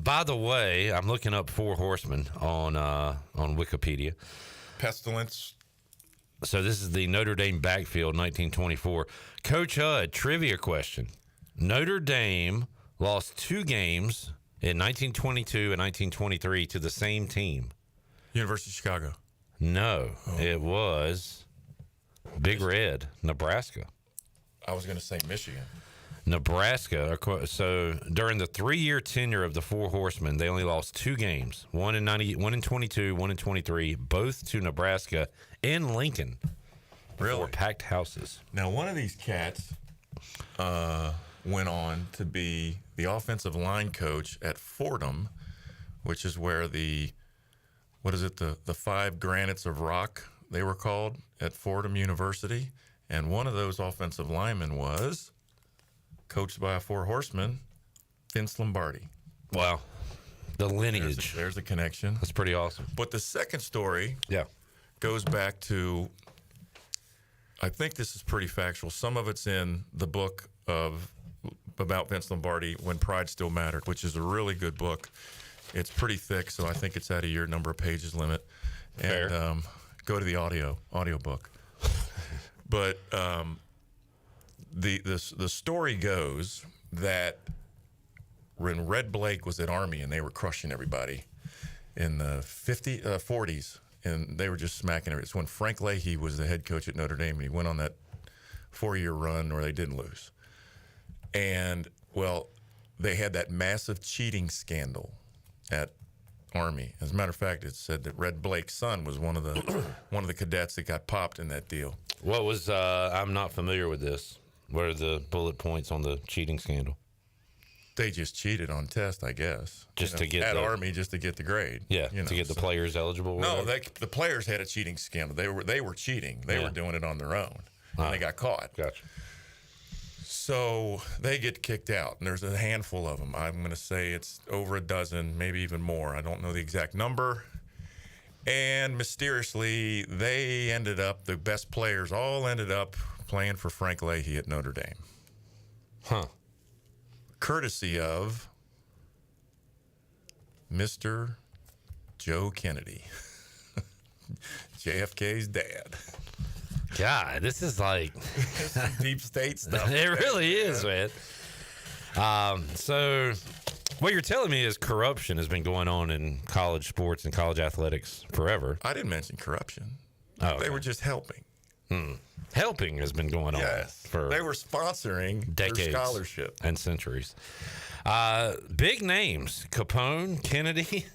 By the way, I'm looking up Four Horsemen on Wikipedia. Pestilence. So this is the Notre Dame backfield, 1924. Coach Hud, trivia question. Notre Dame lost 2 games in 1922 and 1923 to the same team. University of Chicago. No, It was Big Red, Nebraska. I was going to say Michigan. Nebraska. So during the 3-year tenure of the Four Horsemen, they only lost 2 games. One in 22, one in 23, both to Nebraska in Lincoln. Really? For packed houses. Now, one of these cats went on to be the offensive line coach at Fordham, which is where the 5 granites of rock, they were called, at Fordham University. And one of those offensive linemen was coached by a Four Horsemen, Vince Lombardi. Wow. The lineage. There's a connection. That's pretty awesome. But the second story yeah, goes back to, I think this is pretty factual. Some of it's in the book about Vince Lombardi, When Pride Still Mattered, which is a really good book. It's pretty thick, so I think it's at a year number of pages limit. Fair. And go to the audio book. But the story goes that when Red Blake was at Army and they were crushing everybody in the 40s, and they were just smacking everybody. It's when Frank Leahy was the head coach at Notre Dame, and he went on that 4-year run where they didn't lose. And, well, they had that massive cheating scandal at Army. As a matter of fact, it said that Red Blake's son was one of the cadets that got popped in that deal. What was, I'm not familiar with this. What are the bullet points on the cheating scandal? They just cheated on tests, I guess. To get at Army, just to get the grade. Yeah, to get the players eligible. No, the players had a cheating scandal. They were cheating. They were doing it on their own, and they got caught. Gotcha. So they get kicked out, and there's a handful of them. I'm going to say it's over a dozen, maybe even more. I don't know the exact number. And mysteriously, the best players all ended up playing for Frank Leahy at Notre Dame. Huh. Courtesy of Mr. Joe Kennedy, JFK's dad. God, this is like deep state stuff. It really is, man. So what you're telling me is corruption has been going on in college sports and college athletics forever. I didn't mention corruption. Oh, okay. They were just helping. Helping has been going on for they were sponsoring decades, their scholarship and centuries. Big names: Capone, Kennedy.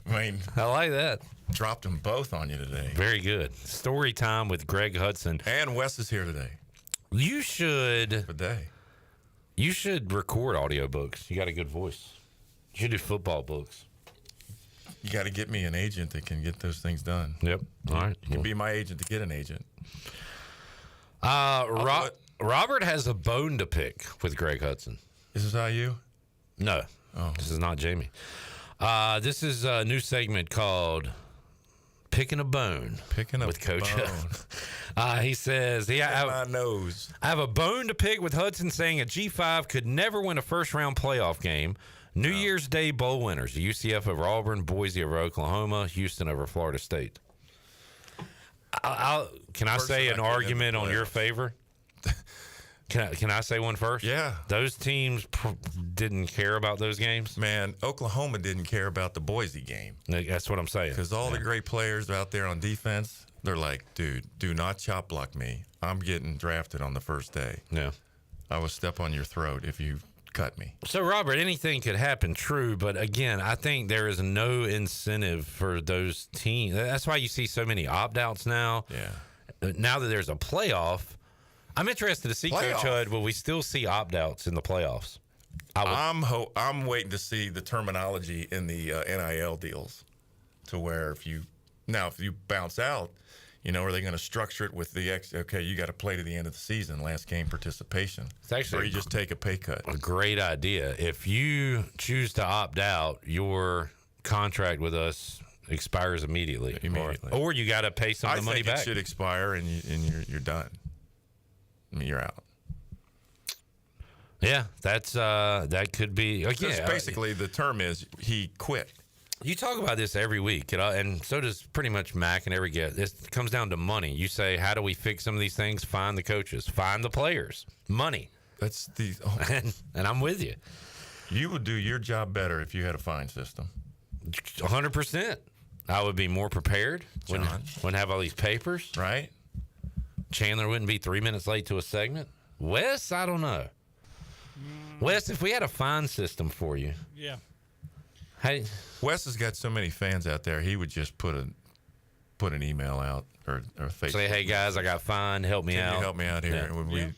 I mean, I like that. Dropped them both on you today. Very good. Story time with Greg Hudson. And Wes is here today. You should today. You should record audiobooks. You got a good voice. You should do football books. You got to get me an agent that can get those things done. Yep. All right. You can be my agent to get an agent. Robert has a bone to pick with Greg Hudson. Is this how you? No. Oh. This is not Jamie. This is a new segment called Picking a Bone. With Coach bone. He says, my nose. I have a bone to pick with Hudson saying a G5 could never win a first-round playoff game. New Year's Day bowl winners, UCF over Auburn, Boise over Oklahoma, Houston over Florida State. Can I say an argument on your favor? Can I say one first? Yeah. Those teams didn't care about those games? Man, Oklahoma didn't care about the Boise game. That's what I'm saying. Because all the great players out there on defense, they're like, dude, do not chop block me. I'm getting drafted on the first day. Yeah. I will step on your throat if you cut me. So, Robert, anything could happen, true. But, again, I think there is no incentive for those teams. That's why you see so many opt-outs now. Yeah. Now that there's a playoff, I'm interested to see, Coach Hud, will we still see opt-outs in the playoffs? I'm waiting to see the terminology in the NIL deals to where if you bounce out, are they going to structure it with the okay, you got to play to the end of the season, last game participation. It's actually or you just take a pay cut. A great idea. If you choose to opt out, your contract with us expires immediately. Or you got to pay some of the money back. I think it should expire and you're done. I mean, you're out. Yeah, that could be. Basically, the term is he quit. You talk about this every week, and so does pretty much Mac and every guest. It comes down to money. You say, how do we fix some of these things? Find the coaches, find the players, money. That's the and I'm with you. You would do your job better if you had a fine system. 100%. I would be more prepared. Wouldn't have all these papers. Right. Chandler wouldn't be 3 minutes late to a segment. Wes, I don't know. Wes, if we had a fine system for you. Yeah. Hey, Wes has got so many fans out there. He would just put an email out or Facebook. Say, hey guys, I got fined. Help me Can out. you help me out here? And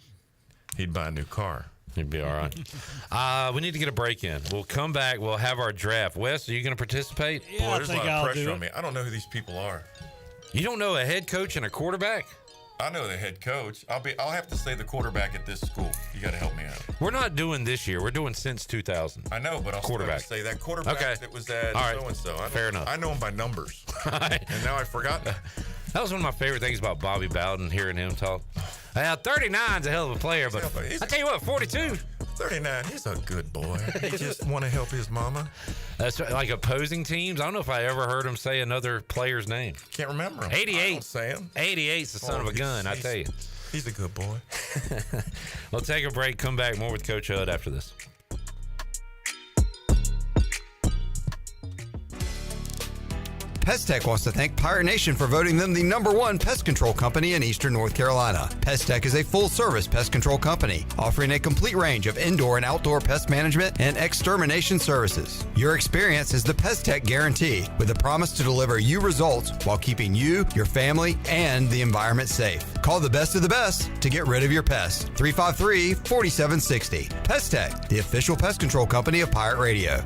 he'd buy a new car. He'd be all right. We need to get a break in. We'll come back. We'll have our draft. Wes, are you going to participate? Yeah, Boy, there's a lot of pressure on me. I don't know who these people are. You don't know a head coach and a quarterback? I know the head coach. I'll have to say the quarterback at this school. You got to help me out. We're not doing this year. We're doing since 2000. I know, but I'll quarterback. Still have to say that quarterback that was at so-and-so. Fair enough. I know him by numbers. And now I've forgotten. That was one of my favorite things about Bobby Bowden, hearing him talk. 39's a hell of a player, but I tell you what, 42. 39, he's a good boy. He just want to help his mama. That's like opposing teams. I don't know if I ever heard him say another player's name. Can't remember him. 88. I don't say him. 88's the son of a gun, I tell you. He's a good boy. We'll take a break. Come back more with Coach Hud after this. Pest Tech wants to thank Pirate Nation for voting them the #1 pest control company in Eastern North Carolina. Pest Tech is a full-service pest control company offering a complete range of indoor and outdoor pest management and extermination services. Your experience is the Pest Tech guarantee, with a promise to deliver you results while keeping you, your family, and the environment safe. Call the best of the best to get rid of your pests. 353-4760. Pest Tech, the official pest control company of Pirate Radio.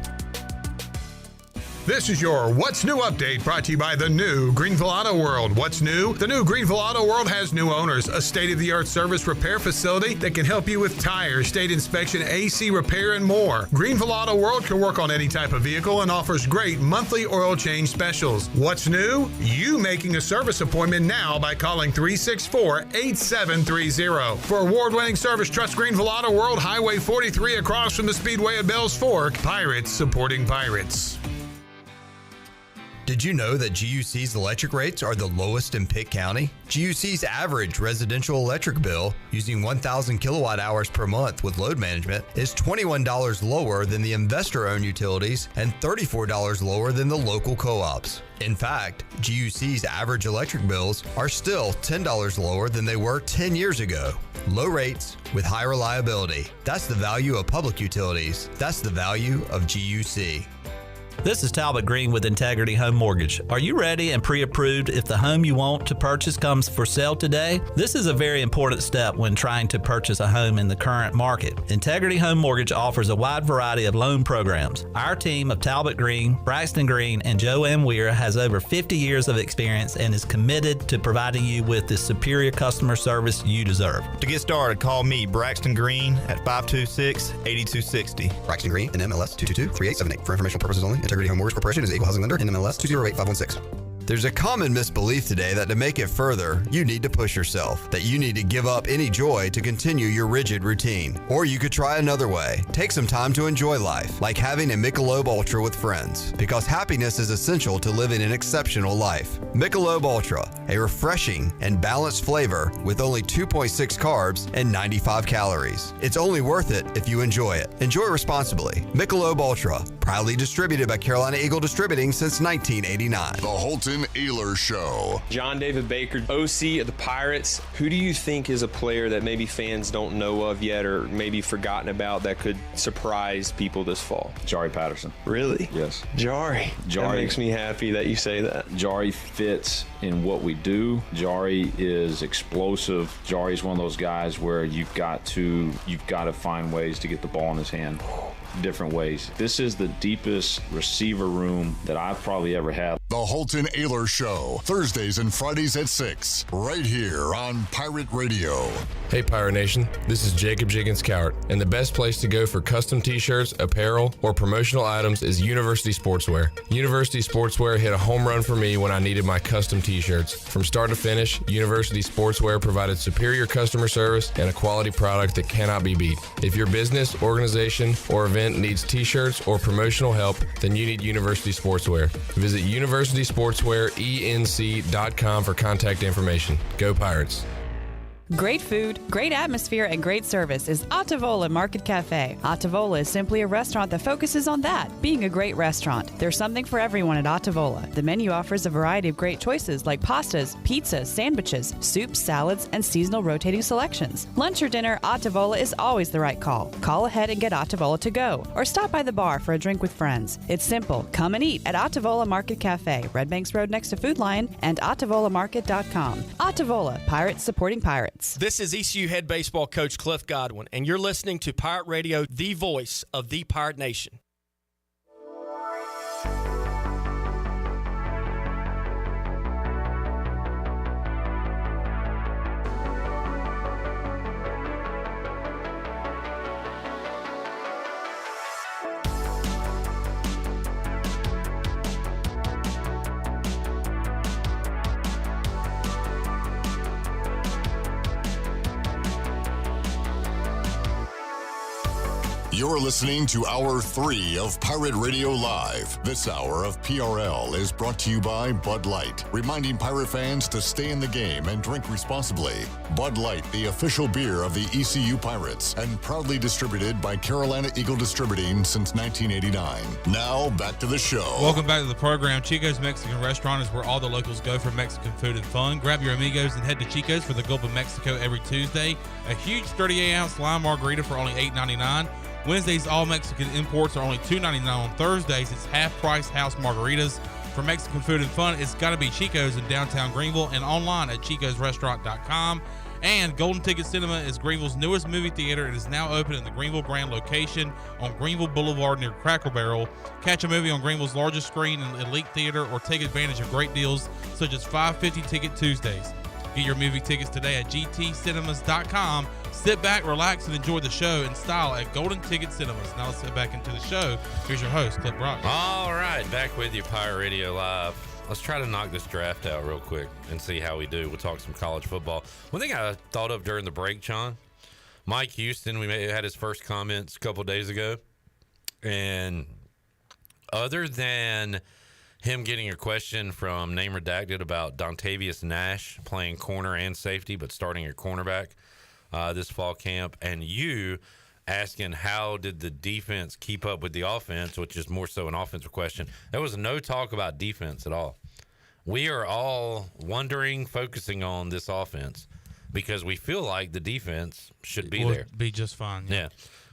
This is your What's New update, brought to you by the new Greenville Auto World. What's new? The new Greenville Auto World has new owners, a state-of-the-art service repair facility that can help you with tires, state inspection, AC repair, and more. Greenville Auto World can work on any type of vehicle and offers great monthly oil change specials. What's new? You making a service appointment now by calling 364-8730. For award-winning service, trust Greenville Auto World, Highway 43 across from the Speedway at Bells Fork. Pirates supporting pirates. Did you know that GUC's electric rates are the lowest in Pitt County? GUC's average residential electric bill, using 1,000 kilowatt hours per month with load management, is $21 lower than the investor-owned utilities and $34 lower than the local co-ops. In fact, GUC's average electric bills are still $10 lower than they were 10 years ago. Low rates with high reliability. That's the value of public utilities. That's the value of GUC. This is Talbot Green with Integrity Home Mortgage. Are you ready and pre-approved if the home you want to purchase comes for sale today? This is a very important step when trying to purchase a home in the current market. Integrity Home Mortgage offers a wide variety of loan programs. Our team of Talbot Green, Braxton Green, and Joe M. Weir has over 50 years of experience and is committed to providing you with the superior customer service you deserve. To get started, call me, Braxton Green, at 526-8260. Braxton Green, NMLS 222-3878. For informational purposes only, Integrity Home Mortgage Corporation is an equal housing lender, NMLS 208516. There's a common misbelief today that to make it further, you need to push yourself, that you need to give up any joy to continue your rigid routine. Or you could try another way. Take some time to enjoy life, like having a Michelob Ultra with friends, because happiness is essential to living an exceptional life. Michelob Ultra, a refreshing and balanced flavor with only 2.6 carbs and 95 calories. It's only worth it if you enjoy it. Enjoy responsibly. Michelob Ultra, proudly distributed by Carolina Eagle Distributing since 1989. The Holton Ehler Show. John David Baker, OC of the Pirates. Who do you think is a player that maybe fans don't know of yet or maybe forgotten about that could surprise people this fall? Jari Patterson. Really? Yes. Jari. That makes me happy that you say that. Jari fits in what we do. Jari is explosive. Jari is one of those guys where you've got to find ways to get the ball in his hand. Different ways. This is the deepest receiver room that I've probably ever had. The Holton Ehler Show, Thursdays and Fridays at 6, right here on Pirate Radio. Hey Pirate Nation, this is Jacob Jiggins Cowart, and the best place to go for custom t-shirts, apparel, or promotional items is University Sportswear. University Sportswear hit a home run for me when I needed my custom t-shirts. From start to finish, University Sportswear provided superior customer service and a quality product that cannot be beat. If your business, organization, or event needs t-shirts or promotional help, then you need University Sportswear. Visit universitysportswearenc.com for contact information. Go Pirates. Great food, great atmosphere, and great service is Ottavola Market Cafe. Ottavola is simply a restaurant that focuses on that, being a great restaurant. There's something for everyone at Ottavola. The menu offers a variety of great choices like pastas, pizzas, sandwiches, soups, salads, and seasonal rotating selections. Lunch or dinner, Ottavola is always the right call. Call ahead and get Ottavola to go, or stop by the bar for a drink with friends. It's simple. Come and eat at Ottavola Market Cafe, Red Banks Road next to Food Lion, and OttavolaMarket.com. Ottavola, Pirates supporting Pirates. This is ECU head baseball coach Cliff Godwin, and you're listening to Pirate Radio, the voice of the Pirate Nation. You're listening to Hour 3 of Pirate Radio Live. This hour of PRL is brought to you by Bud Light, reminding Pirate fans to stay in the game and drink responsibly. Bud Light, the official beer of the ECU Pirates, and proudly distributed by Carolina Eagle Distributing since 1989. Now, back to the show. Welcome back to the program. Chico's Mexican Restaurant is where all the locals go for Mexican food and fun. Grab your amigos and head to Chico's for the Gulf of Mexico every Tuesday. A huge 38-ounce lime margarita for only $8.99. Wednesdays, all Mexican imports are only $2.99. On Thursdays, it's half-price house margaritas. For Mexican food and fun, it's got to be Chico's in downtown Greenville and online at chicosrestaurant.com. And Golden Ticket Cinema is Greenville's newest movie theater. It is now open in the Greenville Grand location on Greenville Boulevard near Cracker Barrel. Catch a movie on Greenville's largest screen in Elite Theater or take advantage of great deals such as $5.50 Ticket Tuesdays. Get your movie tickets today at gtcinemas.com. Sit back, relax, and enjoy the show in style at Golden Ticket Cinemas. Now let's get back into the show. Here's your host, Clip Brock. All right, back with you, Pirate Radio Live. Let's try to knock this draft out real quick and see how we do. We'll talk some college football. One thing I thought of during the break, John, Mike Houston, had his first comments a couple days ago. And other than him getting a question from Name Redacted about Dontavius Nash playing corner and safety, but starting at cornerback this fall camp, and you asking how did the defense keep up with the offense, which is more so an offensive question. There was no talk about defense at all. We are all wondering, focusing on this offense because we feel like the defense should be there. Be just fine. Yeah.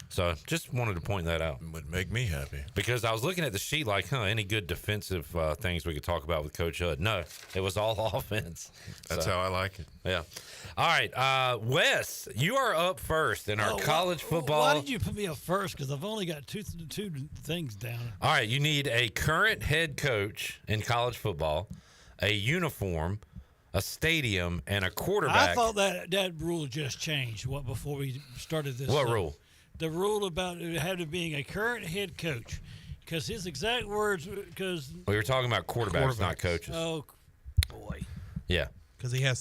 So just wanted to point that out. Would make me happy. Because I was looking at the sheet like, any good defensive things we could talk about with Coach Hud? No, it was all offense. That's how I like it. Yeah. All right, Wes, you are up first in our college football. Why did you put me up first? Because I've only got two things down. All right, you need a current head coach in college football, a uniform, a stadium, and a quarterback. I thought that rule just changed before we started this. What rule? The rule about it having being a current head coach, because his exact words. Because we were talking about quarterbacks, not coaches. Oh, boy. Yeah. Because he has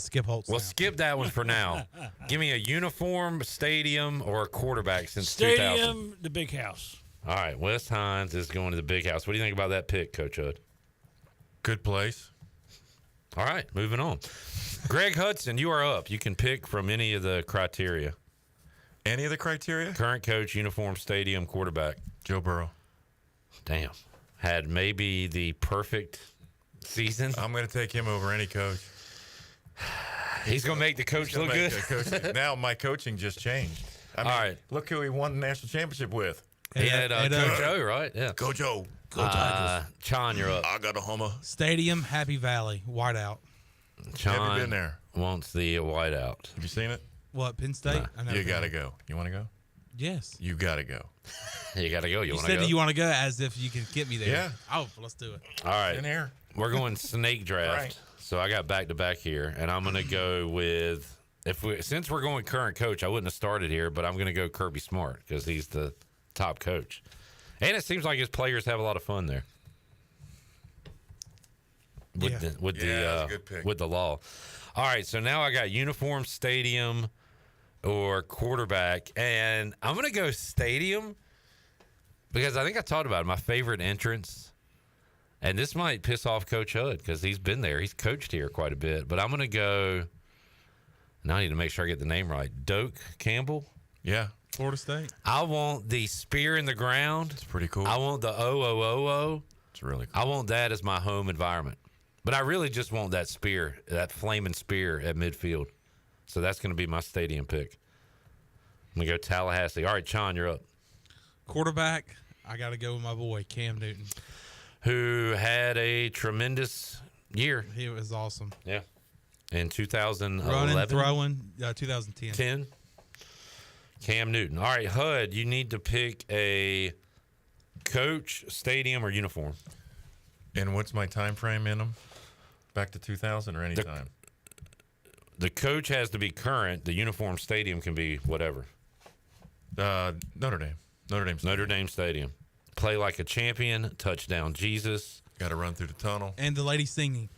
Skip Holtz. We'll skip that one for now. Give me a uniform, stadium, or a quarterback since 2000. Stadium, the Big House. All right, Wes Hines is going to the Big House. What do you think about that pick, Coach Hud? Good place. All right, moving on. Greg Hudson, you are up. You can pick from any of the criteria. Any of the criteria? Current coach, uniform, stadium, quarterback. Joe Burrow. Damn. Had maybe the perfect season. I'm going to take him over any coach. He's going to make the coach look good. Now my coaching just changed. All right. Look who he won the national championship with. He had Coach O, right? Yeah. Coach O. Go Tigers. Chon, you're up. I got a Hummer. Stadium, Happy Valley, whiteout. Chon Have you been there? Wants the whiteout. Have you seen it? What, Penn State? Nah. You got to go. You want to go? Yes. You got to go. You got to go. You want to said go? You want to go as if you can get me there. Yeah. Oh, let's do it. All right. In here. We're going snake draft. Right. So I got back-to-back here, and I'm going to go with since we're going current coach, I wouldn't have started here, but I'm going to go Kirby Smart because he's the top coach. And it seems like his players have a lot of fun there. With the law. All right, so now I got uniform, stadium, or quarterback, and I'm going to go stadium because I think I talked about it, my favorite entrance. And this might piss off Coach Hud because he's been there. He's coached here quite a bit. But I'm going to go Now I need to make sure I get the name right. Doak Campbell? Yeah. Florida State. I want the spear in the ground. It's pretty cool. I want the O. It's really cool. I want that as my home environment. But I really just want that spear, that flaming spear at midfield. So that's going to be my stadium pick. I'm going to go Tallahassee. All right, Sean, you're up. Quarterback, I got to go with my boy, Cam Newton. Who had a tremendous year. He was awesome. Yeah. In 2011. Running, throwing, 2010. 10. Cam Newton. All right, Hud, you need to pick a coach, stadium, or uniform. And what's my time frame in them? Back to 2000 or any time? The coach has to be current. The uniform stadium can be whatever. Notre Dame. Notre Dame Stadium. Play like a champion. Touchdown, Jesus. Got to run through the tunnel. And the lady singing.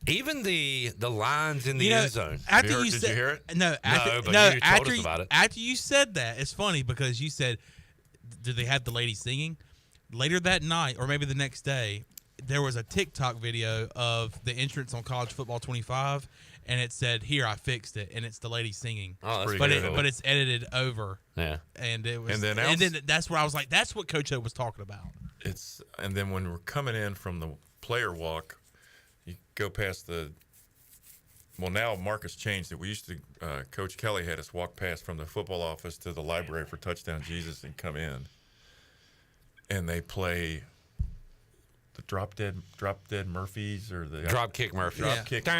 Even the lines in the end zone. After did you hear it? No, but you told us about it. After you said that, it's funny because you said, "Did they have the lady singing?" Later that night, or maybe the next day, there was a TikTok video of the entrance on College Football 25, and it said, "Here, I fixed it," and it's the lady singing. Oh, that's but it's edited over. Yeah, and it was, and then that's where I was like, "That's what Coach O was talking about." And then when we're coming in from the player walk, you go past the. Well, now Marcus changed it. We used to, Coach Kelly had us walk past from the football office to the library for Touchdown Jesus and come in. And they play the drop dead Murphys or the drop kick Murphys. Drop kick. It is so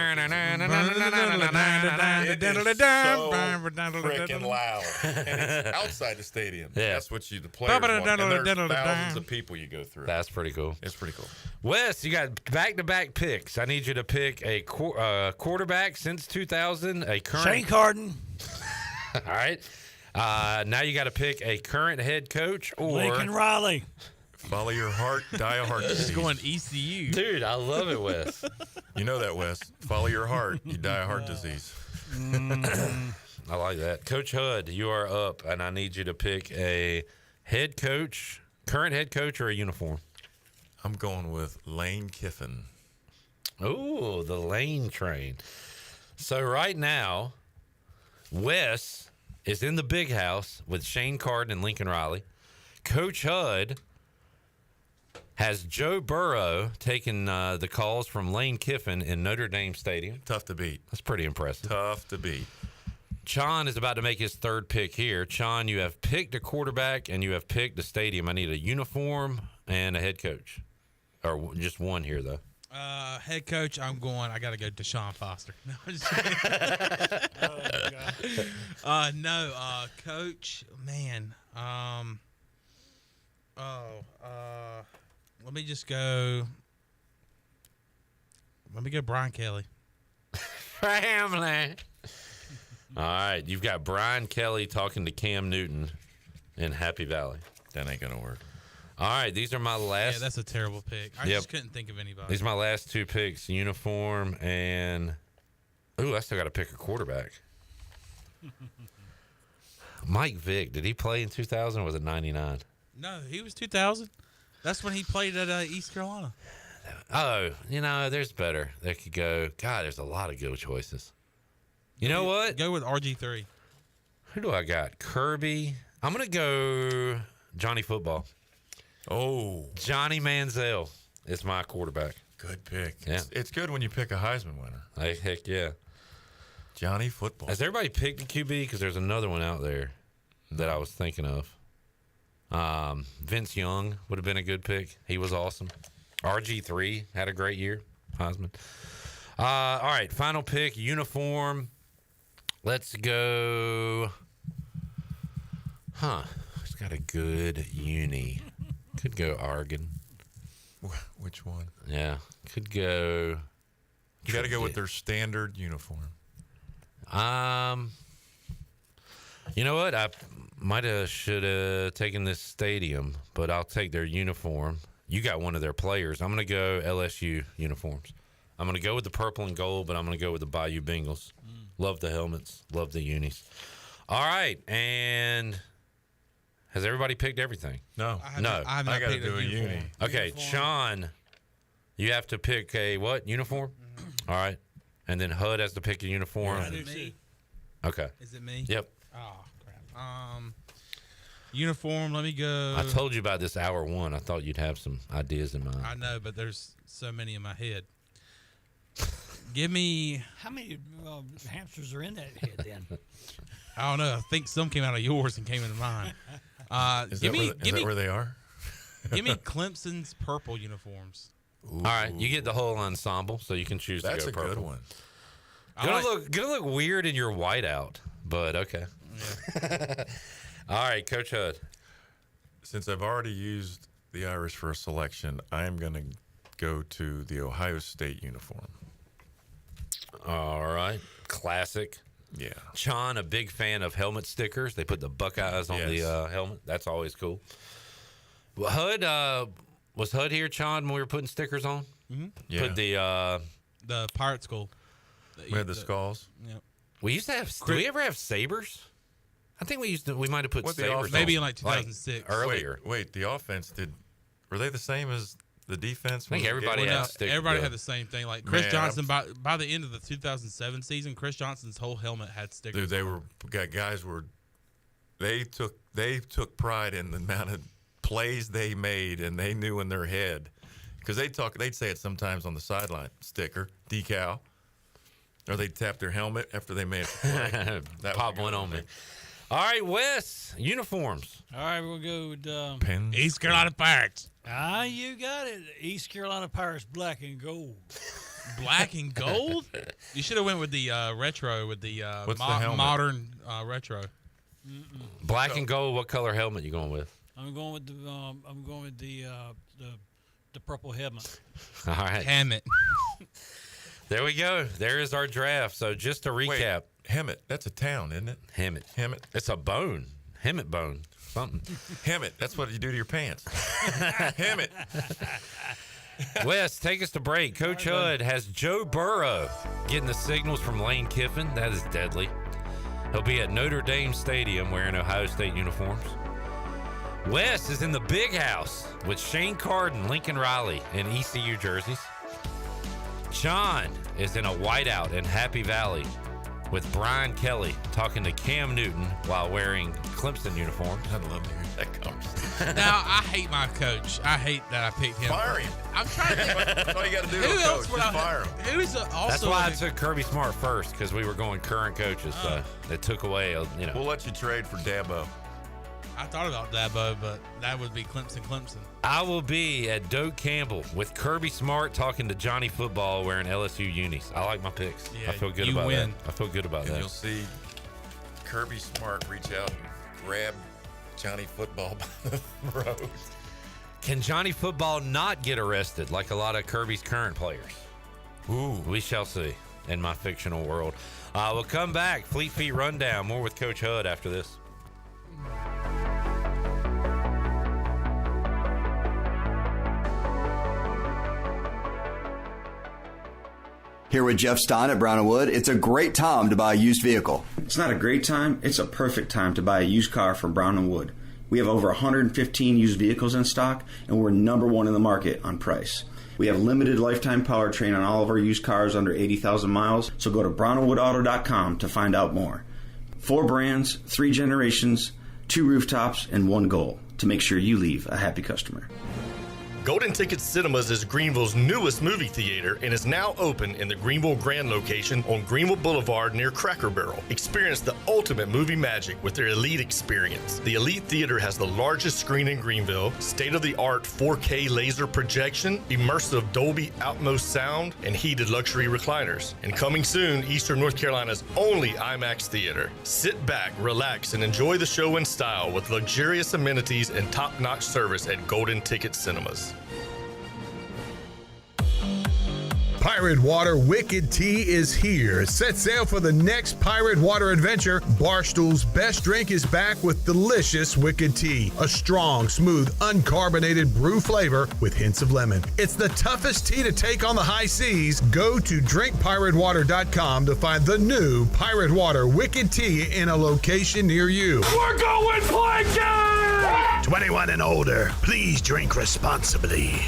freaking loud. And it's outside the stadium. Yeah. That's what the players want. And there's thousands of people you go through. That's pretty cool. It's pretty cool. Wes, you got back-to-back picks. I need you to pick a quarterback since 2000, a current. Shane Carden. All right. Now you got to pick a current head coach or Lincoln Riley. Follow your heart, die a heart disease. Going ECU. Dude, I love it, Wes. You know that, Wes. Follow your heart, you die a heart disease. I like that. Coach Hud, you are up, and I need you to pick a head coach, current head coach, or a uniform. I'm going with Lane Kiffin. Oh, the Lane train. So right now, Wes is in the big house with Shane Carden and Lincoln Riley. Coach Hud has Joe Burrow taking the calls from Lane Kiffin in Notre Dame Stadium. Tough to beat. That's pretty impressive. Tough to beat. Chon is about to make his third pick here. Chon, you have picked a quarterback and you have picked a stadium. I need a uniform and a head coach. Or just one here, though. Head coach, I got to go Deshaun Foster. No, I'm just coach, man. Let me just go. Let me go Brian Kelly. Family. All right, you've got Brian Kelly talking to Cam Newton in Happy Valley. That ain't gonna work. All right, these are my last. Yeah, that's a terrible pick. I just couldn't think of anybody. These are my last two picks: uniform and. Ooh, I still got to pick a quarterback. Mike Vick, did he play in 2000 or was it 99? No, he was 2000. That's when he played at East Carolina. Oh, there's better. They could go. God, there's a lot of good choices. You know what? Go with RG3. Who do I got? Kirby. I'm going to go Johnny Football. Oh. Johnny Manziel is my quarterback. Good pick. Yeah. It's good when you pick a Heisman winner. Heck yeah. Johnny Football. Has everybody picked a QB? Because there's another one out there that I was thinking of. Vince Young would have been a good pick. He was awesome. RG3 had a great year. Heisman. All right, final pick, uniform. Let's go. It's got a good uni. Could go Oregon. Which one? Yeah, could go. You got to go with their standard uniform. You know what? I should have taken this stadium, but I'll take their uniform. You got one of their players. I'm going to go LSU uniforms. I'm going to go with the purple and gold, but I'm going to go with the Bayou Bengals. Love the helmets. Love the unis. All right, and has everybody picked everything? No. I have not got to picked do a uni. Okay, Sean, you have to pick a what? Uniform? All right. And then HUD has to pick a uniform. I do too. Okay. Is it me? Yep. Oh crap. Uniform. Let me go. I told you about this hour one. I thought you'd have some ideas in mind. I know, but there's so many in my head. Give me. How many hamsters are in that head then? I don't know. I think some came out of yours and came into mine. Is that where they are? Give me Clemson's purple uniforms. Ooh. All right, you get the whole ensemble, so you can choose to go purple. That's a good one. Gonna look weird in your whiteout, but okay. Yeah. All right, Coach Hud. Since I've already used the Irish for a selection, I am going to go to the Ohio State uniform. All right, classic. Yeah. Sean, a big fan of helmet stickers. They put the Buckeyes on the helmet. That's always cool. Well, Hud, was Hud here, Sean, when we were putting stickers on? Mm-hmm. Yeah. Put the Pirate Skull. We had the skulls. Yep. We used to have. Did we ever have sabers? I think we might have put sabers. Maybe in like 2006 earlier. Wait, the offense were they the same as the defense? I think everybody had everybody had the same thing. Like Chris Johnson, by the end of the 2007 season, Chris Johnson's whole helmet had stickers. Dude, they took pride in the amount of plays they made, and they knew in their head because they'd say it sometimes on the sideline, sticker, decal, or they'd tap their helmet after they made a play. Pop one on me. All right, Wes, uniforms. All right, we'll go with East Carolina Pirates. You got it. East Carolina Pirates, black and gold. Black and gold? You should have went with the retro, with the modern retro. Black and gold. What color helmet you going with? I'm going with the purple helmet. All right, helmet. There we go. There is our draft. So just to recap. Hemet, that's a town, isn't it? Hemet. It's a bone. Hemet bone. Something. Hemet, that's what you do to your pants. Hemet. Wes, take us to break. Coach Hud has Joe Burrow getting the signals from Lane Kiffin. That is deadly. He'll be at Notre Dame Stadium wearing Ohio State uniforms. Wes is in the big house with Shane Carden, Lincoln Riley, in ECU jerseys. John is in a whiteout in Happy Valley with Brian Kelly talking to Cam Newton while wearing Clemson uniforms. I'd love to hear that conversation. Now, I hate my coach. I hate that I picked him. Fire him. I'm trying to think. That's all you got to do to Who a else coach. would Just fire him. Who's also That's why I took Kirby Smart first, because we were going current coaches. So it took away, We'll let you trade for Dabo. I thought about Dabo, but that would be Clemson. I will be at Doak Campbell with Kirby Smart talking to Johnny Football wearing LSU unis. I like my picks. Yeah, I feel good about that. I feel good about that. You'll see Kirby Smart reach out and grab Johnny Football by the throat. Can Johnny Football not get arrested like a lot of Kirby's current players? Ooh. We shall see in my fictional world. We'll come back. Fleet Feet Rundown. More with Coach Hud after this. Here with Jeff Stein at Brown & Wood, it's a great time to buy a used vehicle. It's not a great time, it's a perfect time to buy a used car from Brown & Wood. We have over 115 used vehicles in stock, and we're number one in the market on price. We have limited lifetime powertrain on all of our used cars under 80,000 miles, so go to brownandwoodauto.com to find out more. 4 brands, 3 generations, 2 rooftops, and 1 goal to make sure you leave a happy customer. Golden Ticket Cinemas is Greenville's newest movie theater and is now open in the Greenville Grand location on Greenville Boulevard near Cracker Barrel. Experience the ultimate movie magic with their Elite experience. The Elite Theater has the largest screen in Greenville, state-of-the-art 4K laser projection, immersive Dolby Atmos sound, and heated luxury recliners. And coming soon, Eastern North Carolina's only IMAX theater. Sit back, relax, and enjoy the show in style with luxurious amenities and top-notch service at Golden Ticket Cinemas. Pirate Water Wicked Tea is here. Set sail for the next Pirate Water adventure. Barstool's best drink is back with delicious Wicked Tea, a strong, smooth, uncarbonated brew flavor with hints of lemon. It's the toughest tea to take on the high seas. Go to drinkpiratewater.com to find the new Pirate Water Wicked Tea in a location near you. We're going plankton! 21 and older, please drink responsibly.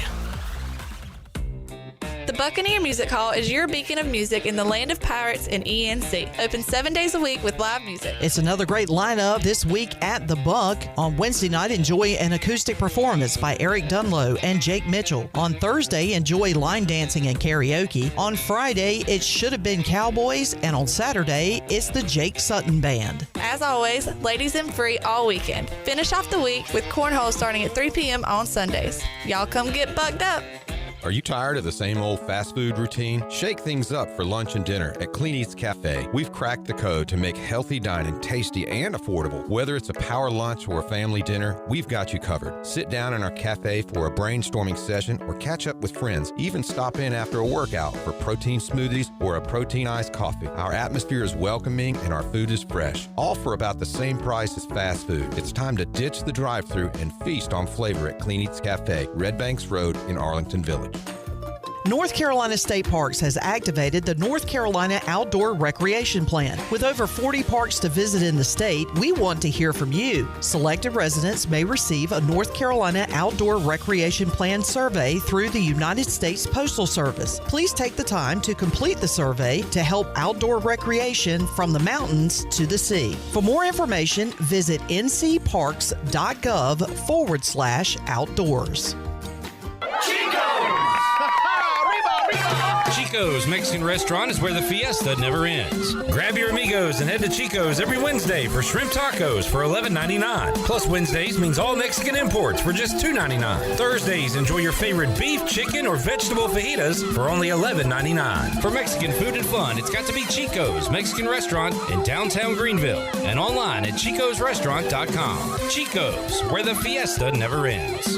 The Buccaneer Music Hall is your beacon of music in the land of pirates in ENC. Open 7 days a week with live music. It's another great lineup this week at The Buck. On Wednesday night, enjoy an acoustic performance by Eric Dunlow and Jake Mitchell. On Thursday, enjoy line dancing and karaoke. On Friday, it should have been Cowboys. And on Saturday, it's the Jake Sutton Band. As always, ladies and free all weekend. Finish off the week with cornhole starting at 3 p.m. on Sundays. Y'all come get bucked up. Are you tired of the same old fast food routine? Shake things up for lunch and dinner at Clean Eats Cafe. We've cracked the code to make healthy dining tasty and affordable. Whether it's a power lunch or a family dinner, we've got you covered. Sit down in our cafe for a brainstorming session or catch up with friends. Even stop in after a workout for protein smoothies or a protein iced coffee. Our atmosphere is welcoming and our food is fresh. All for about the same price as fast food. It's time to ditch the drive-thru and feast on flavor at Clean Eats Cafe, Red Banks Road in Arlington Village. North Carolina State Parks has activated the North Carolina Outdoor Recreation Plan. With over 40 parks to visit in the state, we want to hear from you. Selected residents may receive a North Carolina Outdoor Recreation Plan survey through the United States Postal Service. Please take the time to complete the survey to help outdoor recreation from the mountains to the sea. For more information, visit ncparks.gov/outdoors. Chico's Mexican Restaurant is where the fiesta never ends. Grab your amigos and head to Chico's every Wednesday for shrimp tacos for $11.99. Plus Wednesdays means all Mexican imports for just $2.99. Thursdays, enjoy your favorite beef, chicken, or vegetable fajitas for only $11.99. For Mexican food and fun, it's got to be Chico's Mexican Restaurant in downtown Greenville and online at chicosrestaurant.com. Chico's, where the fiesta never ends.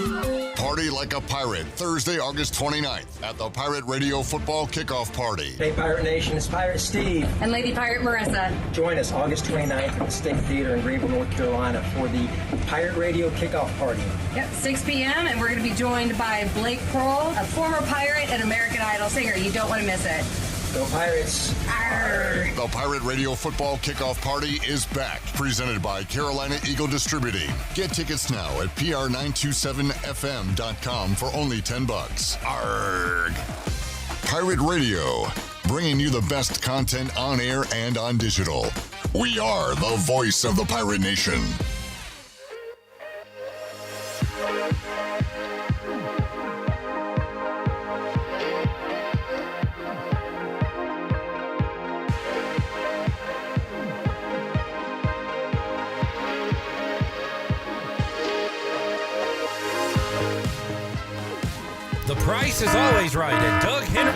Party like a pirate, Thursday, August 29th at the Pirate Radio Football Kickoff Party. Hey, Pirate Nation, it's Pirate Steve. And Lady Pirate Marissa. Join us August 29th at the State Theater in Greenville, North Carolina for the Pirate Radio Kickoff Party. Yep, 6 p.m. and we're going to be joined by Blake Pearl, a former pirate and American Idol singer. You don't want to miss it. Go Pirates. Arr. The Pirate Radio Football Kickoff Party is back, presented by Carolina Eagle Distributing. Get tickets now at pr927fm.com for only $10. Arrgh. Pirate Radio, bringing you the best content on air and on digital. We are the voice of the Pirate Nation. The price is always right at Doug Henry.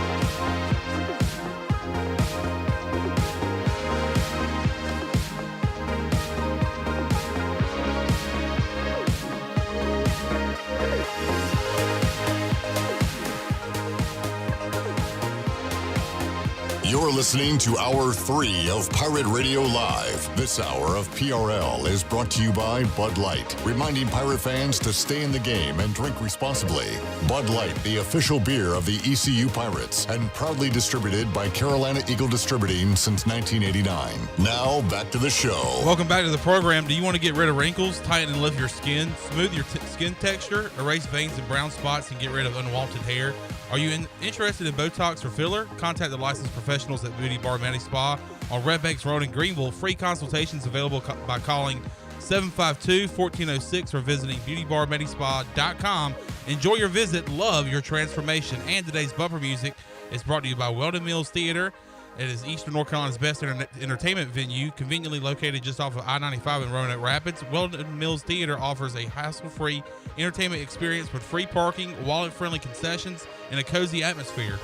You're listening to Hour 3 of Pirate Radio Live. This hour of PRL is brought to you by Bud Light, reminding pirate fans to stay in the game and drink responsibly. Bud Light, the official beer of the ECU Pirates, and proudly distributed by Carolina Eagle Distributing since 1989. Now, back to the show. Welcome back to the program. Do you want to get rid of wrinkles, tighten and lift your skin, smooth your skin texture, erase veins and brown spots, and get rid of unwanted hair? Are you interested in Botox or filler? Contact the licensed professionals at Beauty Bar Medi Spa on Red Banks Road in Greenville. Free consultations available by calling 752-1406 or visiting beautybarmedispa.com. Enjoy your visit. Love your transformation. And today's bumper music is brought to you by Weldon Mills Theater. It is Eastern North Carolina's best entertainment venue, conveniently located just off of I-95 in Roanoke Rapids. Weldon Mills Theater offers a hassle-free entertainment experience with free parking, wallet-friendly concessions, and a cozy atmosphere.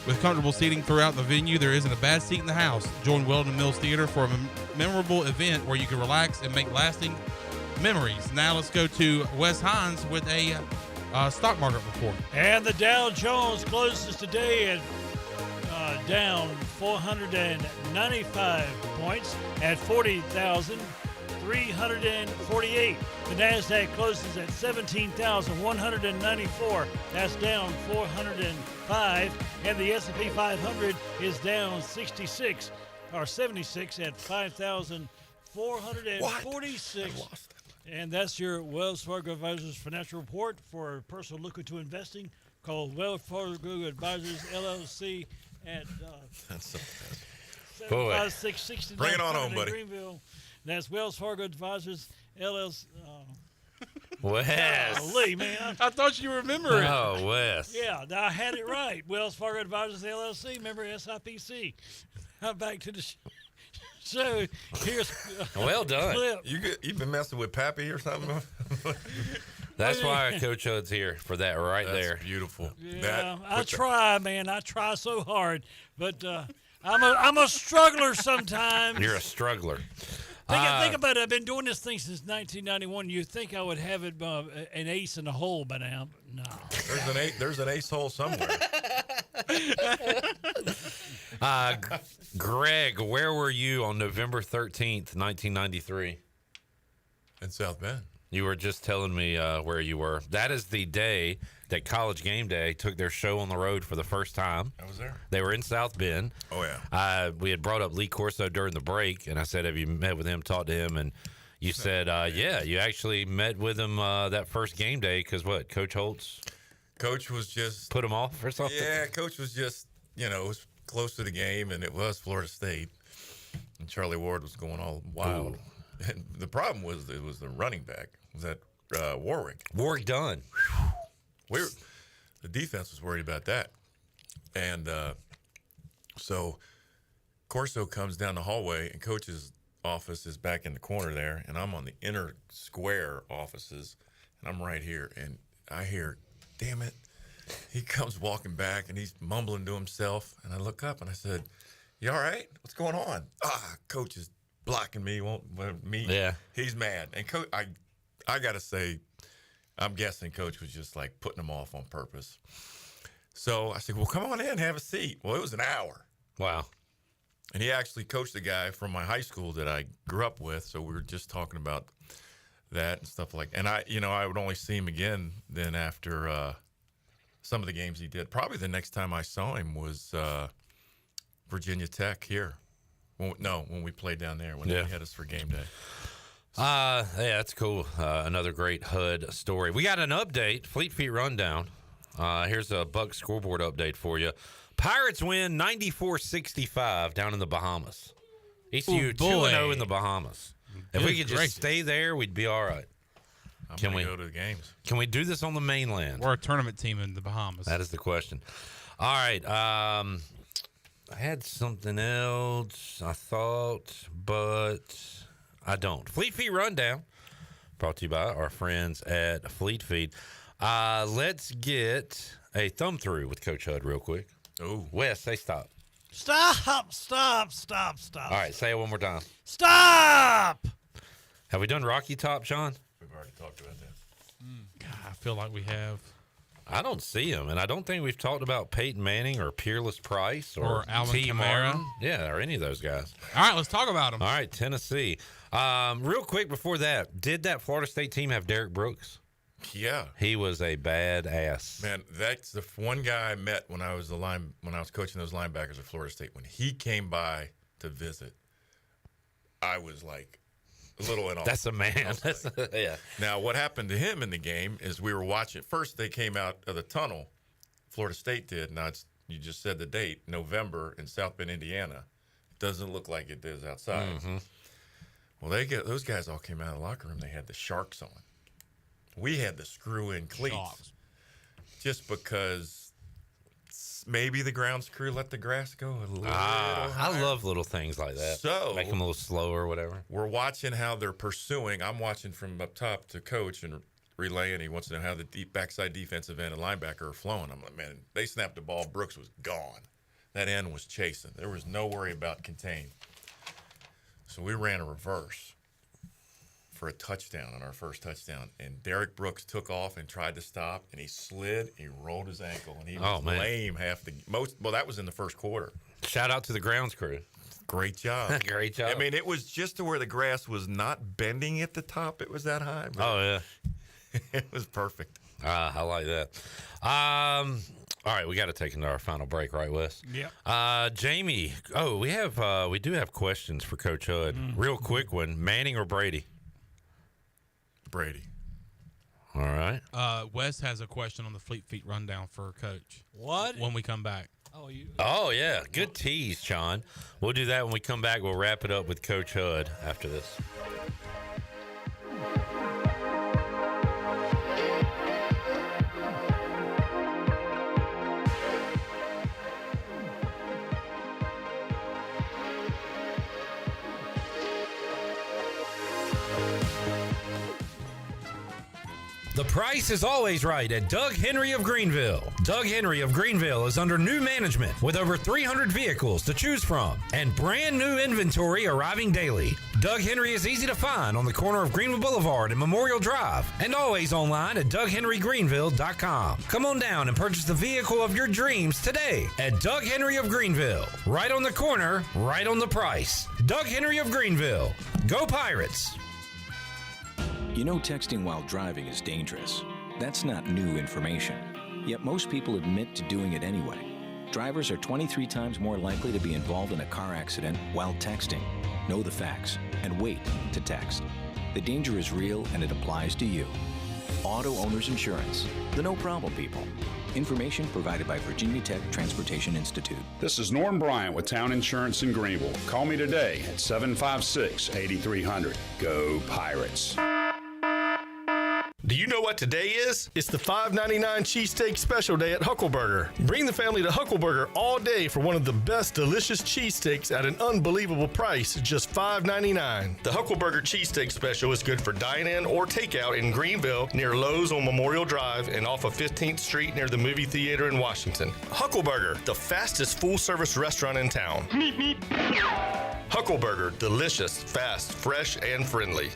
With comfortable seating throughout the venue, there isn't a bad seat in the house. Join Weldon Mills Theater for a memorable event where you can relax and make lasting memories. Now let's go to Wes Hines with a stock market report. And the Dow Jones closes today at down 495 points at 40,348. The NASDAQ closes at 17,194. That's down 405. And the S&P 500 is down 76 or 76 at 5,446. And that's your Wells Fargo Advisors financial report for personal lucrative investing. Call Wells Fargo Advisors LLC at That's the best. 756-69 Bring it on home, buddy. Greenville. That's Wells Fargo Advisors LLC. Wes. Golly, man. I thought you remembered it. Oh, Wes. Yeah, I had it right. Wells Fargo Advisors LLC, member SIPC. Now back to the show. Here's well done. Clip. You've been messing with Pappy or something? That's why Coach Hud's here for that right there. That's beautiful. Yeah, I try, man. I try so hard, but I'm a struggler sometimes. You're a struggler. Think about it. I've been doing this thing since 1991. You'd think I would have it an ace in the hole by now, but no. There's an ace hole somewhere. Greg, where were you on November 13th, 1993? In South Bend. You were just telling me where you were. That is the day that College Game Day took their show on the road for the first time. I was there. They were in South Bend. Oh, yeah. We had brought up Lee Corso during the break, and I said, have you met with him, talked to him? And you said, yeah, you actually met with him that first game day because what, Coach Holtz? Coach was just... Put him off or something? Yeah, Coach was just, it was close to the game, and it was Florida State. And Charlie Ward was going all wild. Ooh. And the problem was it was the running back. Was that Warwick? Warwick Dunn. The defense was worried about that. And so Corso comes down the hallway, and Coach's office is back in the corner there, and I'm on the inner square offices, and I'm right here, and I hear, damn it. He comes walking back, and he's mumbling to himself, and I look up, and I said, you all right? What's going on? Coach is blocking me, won't meet. Yeah. He's mad. And Coach, I got to say, I'm guessing Coach was just like putting him off on purpose. So I said, well, come on in, have a seat. Well, it was an hour. Wow. And he actually coached the guy from my high school that I grew up with. So we were just talking about that and stuff like that. And I would only see him again then after some of the games he did. Probably the next time I saw him was Virginia Tech here. When we played down there, when they had us for game day. Yeah, that's cool. Another great HUD story. We got an update, Fleet Feet Rundown. Here's a Buck scoreboard update for you. Pirates win 94-65 down in the Bahamas. ECU 2-0 in the Bahamas. If we could just stay there, we'd be all right. Can we go to the games? Can we do this on the mainland? We're a tournament team in the Bahamas. That is the question. All right. I had something else, I thought, but I don't. Fleet Feet Rundown, brought to you by our friends at Fleet Feet. Let's get a thumb through with Coach Hud real quick. Oh, Wes, say stop. Stop. All right, say it one more time. Stop! Have we done Rocky Top, John? We've already talked about that. God, I feel like we have. I don't see him, and I don't think we've talked about Peyton Manning or Peerless Price or Alvin T. Kamara. Martin. Yeah, or any of those guys. All right, let's talk about them. All right, Tennessee. Real quick before that, did that Florida State team have Derek Brooks? Yeah, he was a badass. Man, that's the one guy I met when I was coaching those linebackers at Florida State. When he came by to visit, I was like a little in awe. That's a man. Yeah. Now, what happened to him in the game is we were watching. First, they came out of the tunnel. Florida State did. Now, you just said the date, November in South Bend, Indiana. It doesn't look like it does outside. Mm-hmm. Well, those guys all came out of the locker room. They had the Sharks on. We had the screw-in cleats. Sharks. Just because maybe the grounds crew let the grass go a little I love little things like that. So make them a little slower or whatever. We're watching how they're pursuing. I'm watching from up top to coach and relaying. He wants to know how the deep backside defensive end and linebacker are flowing. I'm like, man, they snapped the ball. Brooks was gone. That end was chasing. There was no worry about contain. So we ran a reverse for a touchdown on our first touchdown, and Derek Brooks took off and tried to stop, and he slid, he rolled his ankle, and he was lame that was in the first quarter. Shout out to the grounds crew. Great job. Great job. I mean, it was just to where the grass was not bending at the top. It was that high. Oh, yeah. It was perfect. I like that. All right, we got to take into our final break, right, Wes? Yeah. Jamie, we do have questions for Coach Hud. Real quick one, Manning or Brady? Brady. All right. Wes has a question on the Fleet Feet rundown for Coach. What? When we come back. Oh, yeah. Good tease, Sean. We'll do that when we come back. We'll wrap it up with Coach Hud after this. The price is always right at Doug Henry of Greenville. Doug Henry of Greenville is under new management with over 300 vehicles to choose from and brand new inventory arriving daily. Doug Henry is easy to find on the corner of Greenville Boulevard and Memorial Drive and always online at DougHenryGreenville.com. Come on down and purchase the vehicle of your dreams today at Doug Henry of Greenville. Right on the corner, right on the price. Doug Henry of Greenville. Go Pirates! You know, texting while driving is dangerous. That's not new information. Yet most people admit to doing it anyway. Drivers are 23 times more likely to be involved in a car accident while texting. Know the facts and wait to text. The danger is real and it applies to you. Auto Owners Insurance, the no problem people. Information provided by Virginia Tech Transportation Institute. This is Norm Bryant with Town Insurance in Greenville. Call me today at 756-8300. Go Pirates. Do you know what today is? It's the $5.99 cheesesteak special day at Huckleburger. Bring the family to Huckleburger all day for one of the best delicious cheesesteaks at an unbelievable price, just $5.99. The Huckleburger cheesesteak special is good for dine-in or takeout in Greenville near Lowe's on Memorial Drive and off of 15th Street near the movie theater in Washington. Huckleburger, the fastest full-service restaurant in town. Huckleburger, delicious, fast, fresh, and friendly.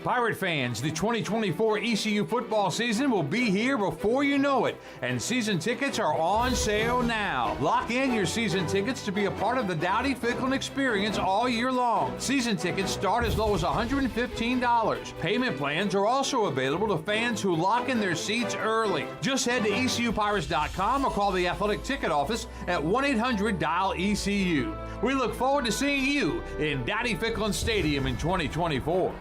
Pirate fans, the 2024 ECU football season will be here before you know it, and season tickets are on sale now. Lock in your season tickets to be a part of the Dowdy Ficklin experience all year long. Season tickets start as low as $115. Payment plans are also available to fans who lock in their seats early. Just head to ECUPirates.com or call the athletic ticket office at 1-800-DIAL-ECU. We look forward to seeing you in Dowdy Ficklin Stadium in 2024.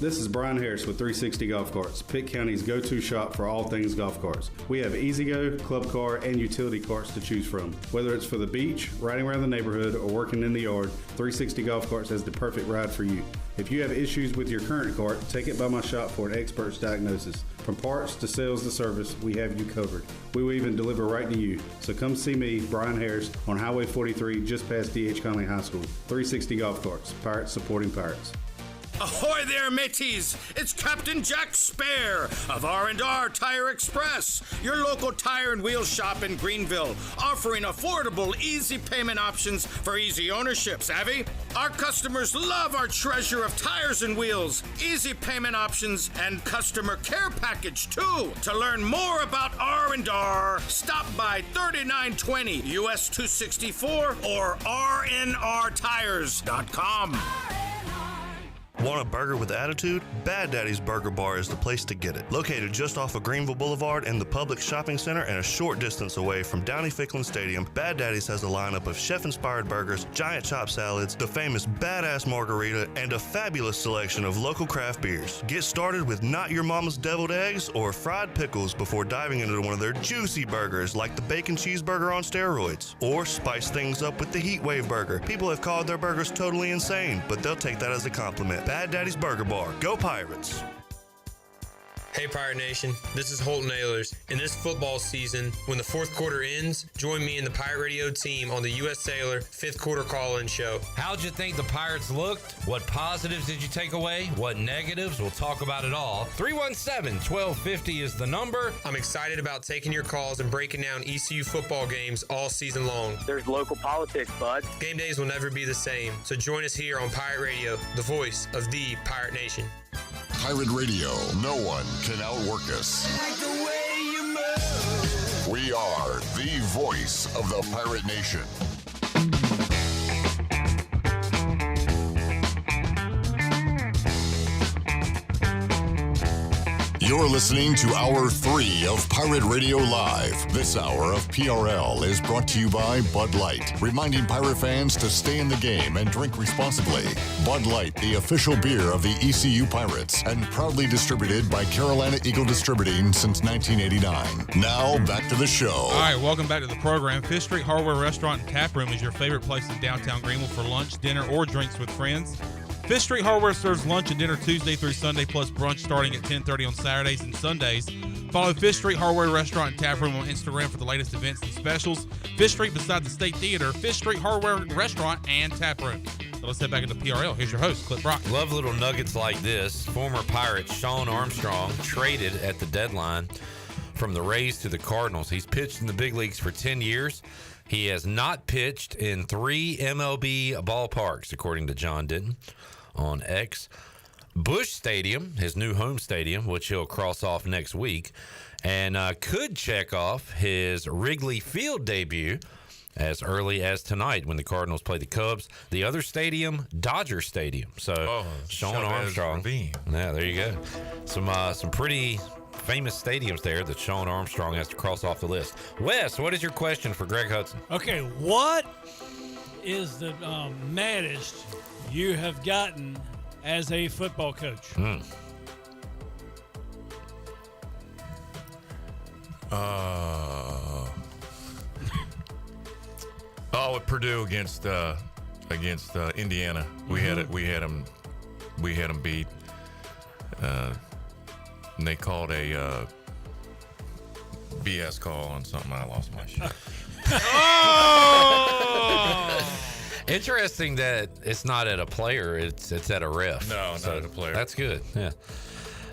This is Brian Harris with 360 Golf Carts, Pitt County's go-to shop for all things golf carts. We have E-Z-Go, club car, and utility carts to choose from. Whether it's for the beach, riding around the neighborhood, or working in the yard, 360 Golf Carts has the perfect ride for you. If you have issues with your current cart, take it by my shop for an expert's diagnosis. From parts to sales to service, we have you covered. We will even deliver right to you. So come see me, Brian Harris, on Highway 43, just past D.H. Conley High School. 360 Golf Carts, Pirates supporting Pirates. Ahoy there, mateys! It's Captain Jack Spare of R&R Tire Express, your local tire and wheel shop in Greenville, offering affordable, easy payment options for easy ownership. Savvy? Our customers love our treasure of tires and wheels, easy payment options, and customer care package too. To learn more about R&R, stop by 3920 US 264 or rnrtires.com. Want a burger with attitude? Bad Daddy's Burger Bar is the place to get it. Located just off of Greenville Boulevard in the public shopping center and a short distance away from Downey Ficklin Stadium, Bad Daddy's has a lineup of chef-inspired burgers, giant chop salads, the famous badass margarita, and a fabulous selection of local craft beers. Get started with Not Your Mama's Deviled Eggs or fried pickles before diving into one of their juicy burgers like the bacon cheeseburger on steroids. Or spice things up with the Heat Wave Burger. People have called their burgers totally insane, but they'll take that as a compliment. Bad Daddy's Burger Bar. Go Pirates! Hey Pirate Nation, this is Holton Ahlers. In this football season, when the fourth quarter ends, join me and the Pirate Radio team on the U.S. Sailor 5th Quarter Call-In Show. How'd you think the Pirates looked? What positives did you take away? What negatives? We'll talk about it all. 317-1250 is the number. I'm excited about taking your calls and breaking down ECU football games all season long. There's local politics, bud. Game days will never be the same, so join us here on Pirate Radio, the voice of the Pirate Nation. Pirate Radio, no one can outwork us. We are the voice of the Pirate Nation. You're listening to Hour 3 of Pirate Radio Live. This hour of PRL is brought to you by Bud Light, reminding Pirate fans to stay in the game and drink responsibly. Bud Light, the official beer of the ECU Pirates, and proudly distributed by Carolina Eagle Distributing since 1989. Now, back to the show. All right, welcome back to the program. Fifth Street Hardware Restaurant and Tap Room is your favorite place in downtown Greenville for lunch, dinner, or drinks with friends. Fifth Street Hardware serves lunch and dinner Tuesday through Sunday, plus brunch starting at 10:30 on Saturdays and Sundays. Follow Fifth Street Hardware Restaurant and Tap Room on Instagram for the latest events and specials. Fifth Street beside the State Theater, Fifth Street Hardware Restaurant and Tap Room. So let's head back into PRL. Here's your host, Clip Brock. Love little nuggets like this. Former Pirate Shawn Armstrong traded at the deadline from the Rays to the Cardinals. He's pitched in the big leagues for 10 years. He has not pitched in 3 MLB ballparks, according to John Denton on X. Busch Stadium, his new home stadium, which he'll cross off next week, and could check off his Wrigley Field debut as early as tonight when the Cardinals play the Cubs. The other stadium, Dodger Stadium. So Shawn Armstrong. Yeah, there you go. Some pretty famous stadiums there that Shawn Armstrong has to cross off the list. Wes, what is your question for Greg Hudson? Okay, what is the maddest you have gotten as a football coach? At Purdue against Indiana, we had them beat. And they called a BS call on something. I lost my shit. Interesting that it's not at a player, it's at a ref. No, not at a player. That's good. Yeah.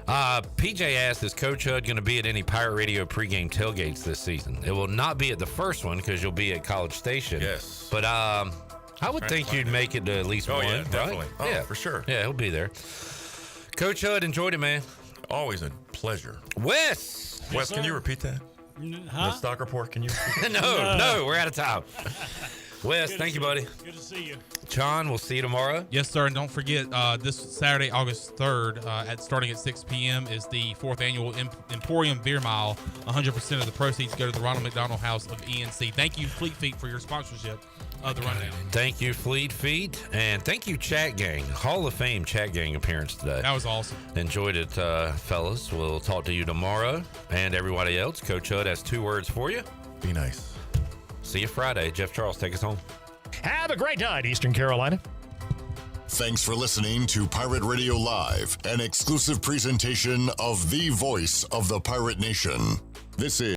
PJ asked, is Coach Hud going to be at any Pirate Radio pregame tailgates this season? It will not be at the first one because you'll be at College Station. Yes. But I would think you'd make it to at least one. Yeah, definitely. Right? Oh, yeah, for sure. Yeah, he'll be there. Coach Hud, enjoyed it, man. Always a pleasure. Wes, can you repeat that? Huh? The stock report, can you repeat that? No, we're out of time. Wes, thank you, buddy. Good to see you. John, we'll see you tomorrow. Yes, sir. And don't forget, this Saturday, August 3rd, starting at 6 p.m. is the 4th annual Emporium Beer Mile. 100% of the proceeds go to the Ronald McDonald House of ENC. Thank you, Fleet Feet, for your sponsorship of the Rundown. Thank you, Fleet Feet. And thank you, Chat Gang. Hall of Fame Chat Gang appearance today. That was awesome. Enjoyed it, fellas. We'll talk to you tomorrow. And everybody else, Coach Hud has 2 words for you. Be nice. See you Friday. Jeff Charles, take us home. Have a great night, Eastern Carolina. Thanks for listening to Pirate Radio Live, an exclusive presentation of the voice of the Pirate Nation. This is